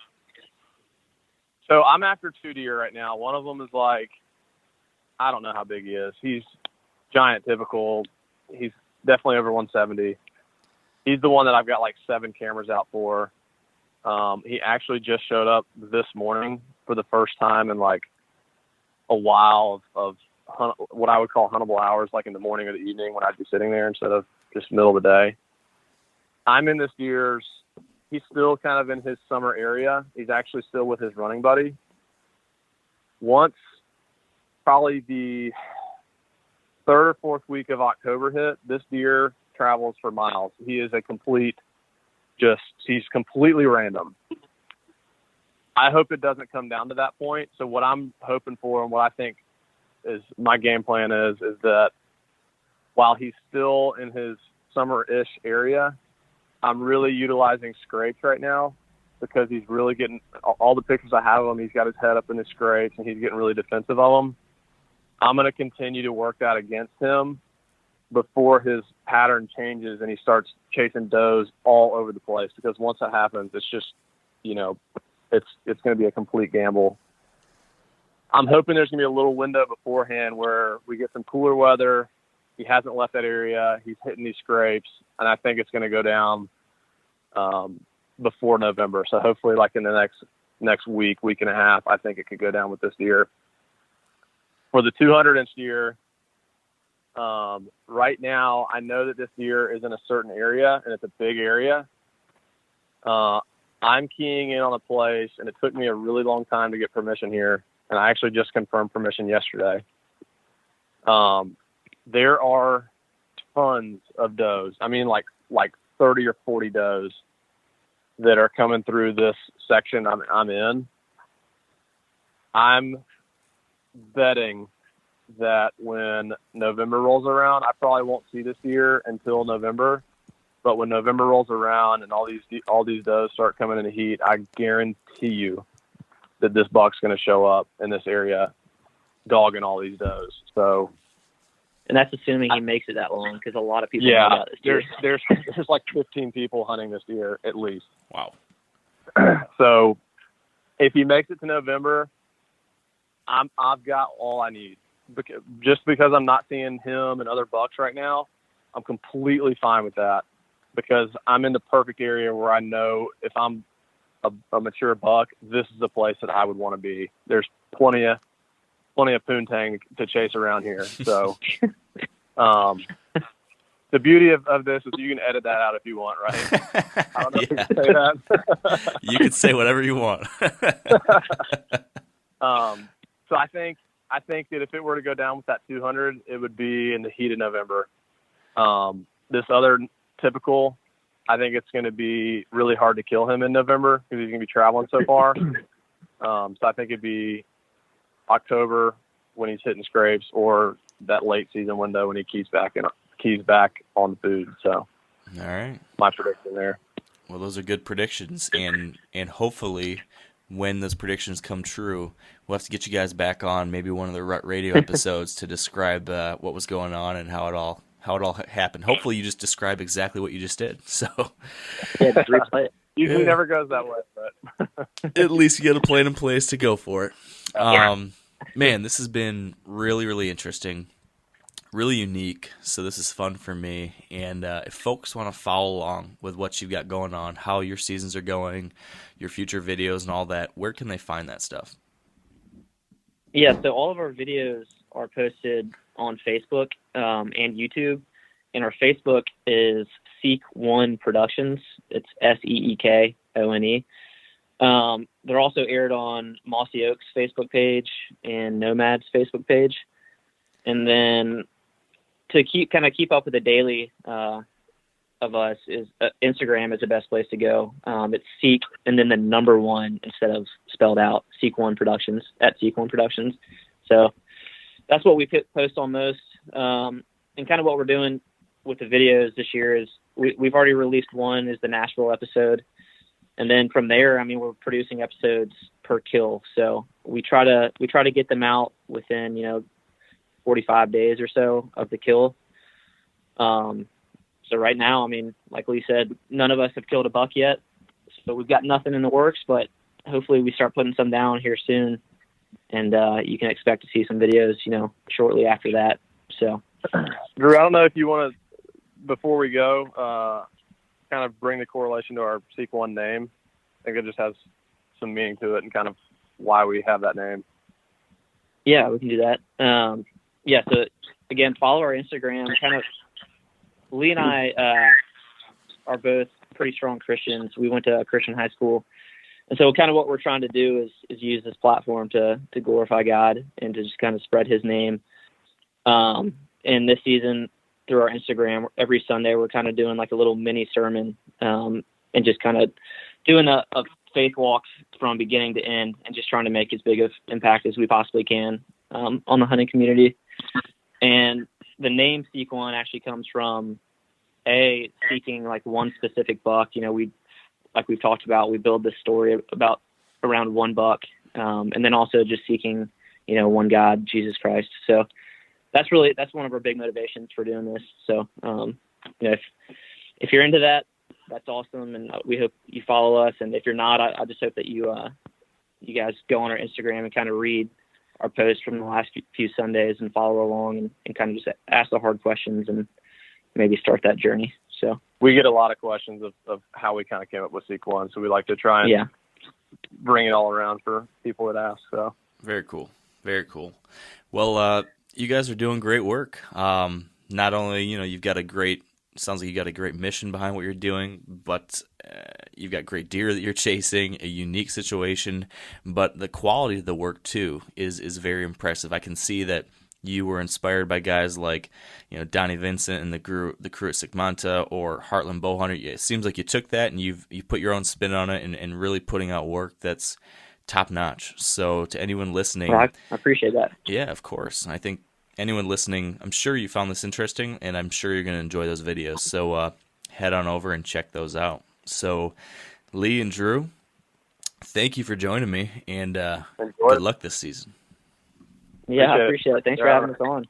So I'm after 2 deer right now. One of them is like, I don't know how big he is. He's giant, typical. He's definitely over 170. He's the one that I've got like 7 cameras out for. He actually just showed up this morning for the first time in like a while of what I would call huntable hours, like in the morning or the evening when I'd be sitting there instead of just middle of the day. I'm in this deer's, he's still kind of in his summer area. He's actually still with his running buddy. Once probably the 3rd or 4th week of October hit, this deer travels for miles. He is he's completely random. I hope it doesn't come down to that point. So what I'm hoping for, and what I think is my game plan is that while he's still in his summer-ish area, I'm really utilizing scrapes right now, because he's really getting all the pictures I have of him. He's got his head up in his scrapes and he's getting really defensive of them. I'm going to continue to work that against him before his pattern changes and he starts chasing does all over the place, because once that happens, it's just, it's going to be a complete gamble. I'm hoping there's going to be a little window beforehand where we get some cooler weather. He hasn't left that area. He's hitting these scrapes, and I think it's going to go down before November. So hopefully, like in the next week and a half, I think it could go down with this deer. For the 200-inch deer, right now, I know that this deer is in a certain area, and it's a big area. I'm keying in on a place, and it took me a really long time to get permission here, and I actually just confirmed permission yesterday. There are tons of does. I mean, like 30 or 40 does that are coming through this section I'm in. I'm betting that when November rolls around, I probably won't see this deer until November. But when November rolls around and all these does start coming into heat, I guarantee you that this buck's going to show up in this area, dogging all these does. So. And that's assuming he makes it that long, because a lot of people know about this deer. There's like 15 people hunting this deer at least. Wow. So if he makes it to November, I've got all I need. Just because I'm not seeing him and other bucks right now, I'm completely fine with that, because I'm in the perfect area where I know if I'm a mature buck, this is the place that I would want to be. There's plenty of poontang to chase around here. So, the beauty of this is you can edit that out if you want, right? I don't know if you can say that. You can say whatever you want. So I think that if it were to go down with that 200, it would be in the heat of November. This other typical, I think it's going to be really hard to kill him in November because he's going to be traveling so far. So I think it'd be October when he's hitting scrapes, or that late season window when he keys back on the food. So, all right, my prediction there. Well, those are good predictions, and hopefully, when those predictions come true, we'll have to get you guys back on maybe one of the Rut Radio episodes to describe what was going on and how it all happened. Hopefully, you just describe exactly what you just did. So, yeah, just replay it. Usually never goes that way, but at least you get a plan in place to go for it. Man, this has been really, really interesting, really unique. So this is fun for me. And if folks want to follow along with what you've got going on, how your seasons are going, your future videos and all that, where can they find that stuff? Yeah, so all of our videos are posted on Facebook and YouTube. And our Facebook is Seek One Productions. It's SEEKONE. They're also aired on Mossy Oak's Facebook page and Nomad's Facebook page. And then to keep up with the daily of us is Instagram is the best place to go. It's Seek and then the number one instead of spelled out, Seek One Productions, at Seek One Productions. So that's what we post on most. And kind of what we're doing with the videos this year is we've already released one, is the Nashville episode. And then from there, I mean, we're producing episodes per kill. So we try to get them out within, 45 days or so of the kill. So right now, I mean, like Lee said, none of us have killed a buck yet. So we've got nothing in the works, but hopefully we start putting some down here soon. And you can expect to see some videos, shortly after that. So, Drew, I don't know if you want to, before we go, kind of bring the correlation to our Seek One name. I think it just has some meaning to it and kind of why we have that name. Yeah, we can do that. So again, follow our Instagram. Kind of, Lee and I are both pretty strong Christians. We went to a Christian high school. And so kind of what we're trying to do is use this platform to glorify God and to just kind of spread his name. And this season, through our Instagram, every Sunday, we're kind of doing like a little mini sermon and just kind of doing a faith walk from beginning to end and just trying to make as big of impact as we possibly can on the hunting community. And the name Seek One actually comes from seeking like one specific buck. Like we've talked about, we build this story about around one buck, and then also just seeking, one God, Jesus Christ. So that's one of our big motivations for doing this. So, if you're into that, that's awesome. And we hope you follow us. And if you're not, I just hope that you guys go on our Instagram and kind of read our posts from the last few Sundays and follow along and kind of just ask the hard questions and maybe start that journey. So we get a lot of questions of how we kind of came up with Seek One. So we like to try and bring it all around for people that ask. So very cool. Very cool. Well, you guys are doing great work. Not only, you've got sounds like you got a great mission behind what you're doing, but you've got great deer that you're chasing, a unique situation, but the quality of the work too is very impressive. I can see that you were inspired by guys like, Donnie Vincent and the crew at Sigmonta or Heartland Bowhunter. It seems like you took that and you've put your own spin on it and really putting out work that's top notch. So to anyone listening, well, I appreciate that. Yeah, of course. I think anyone listening, I'm sure you found this interesting, and I'm sure you're going to enjoy those videos. So head on over and check those out. So Lee and Drew, thank you for joining me, and good luck this season. Yeah, I appreciate it. Thanks for having us on.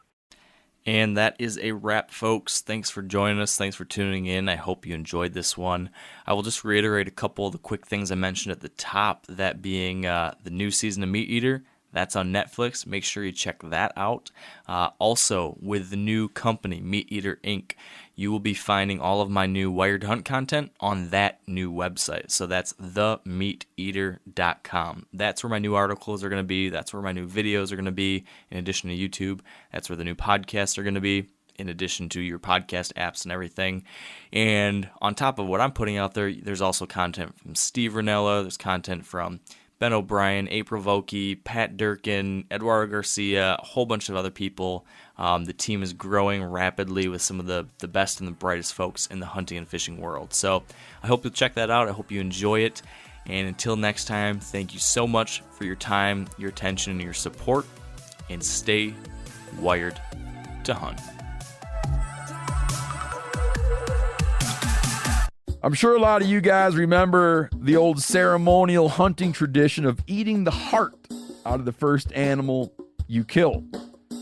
And that is a wrap, folks. Thanks for joining us. Thanks for tuning in. I hope you enjoyed this one. I will just reiterate a couple of the quick things I mentioned at the top, that being the new season of Meat Eater. That's on Netflix. Make sure you check that out. Also, with the new company, Meat Eater Inc., you will be finding all of my new Wired Hunt content on that new website. So that's themeateater.com. That's where my new articles are going to be. That's where my new videos are going to be, in addition to YouTube. That's where the new podcasts are going to be, in addition to your podcast apps and everything. And on top of what I'm putting out there, there's also content from Steve Ranella. There's content from Ben O'Brien, April Vokey, Pat Durkin, Eduardo Garcia, a whole bunch of other people. The team is growing rapidly with some of the best and the brightest folks in the hunting and fishing world. So I hope you'll check that out. I hope you enjoy it. And until next time, thank you so much for your time, your attention, and your support. And stay wired to hunt. I'm sure a lot of you guys remember the old ceremonial hunting tradition of eating the heart out of the first animal you kill.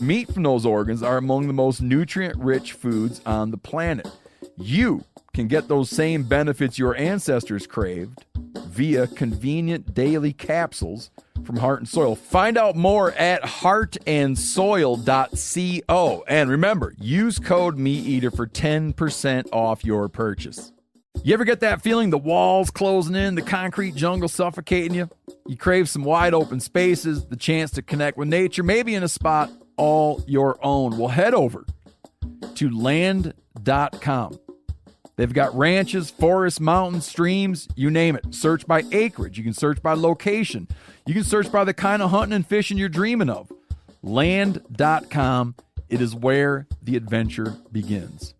Meat from those organs are among the most nutrient-rich foods on the planet. You can get those same benefits your ancestors craved via convenient daily capsules from Heart and Soil. Find out more at heartandsoil.co. And remember, use code MeatEater for 10% off your purchase. You ever get that feeling the walls closing in, the concrete jungle suffocating you? You crave some wide open spaces, the chance to connect with nature, maybe in a spot all your own. Well, head over to land.com. They've got ranches, forests, mountains, streams, you name it. Search by acreage. You can search by location. You can search by the kind of hunting and fishing you're dreaming of. Land.com. It is where the adventure begins.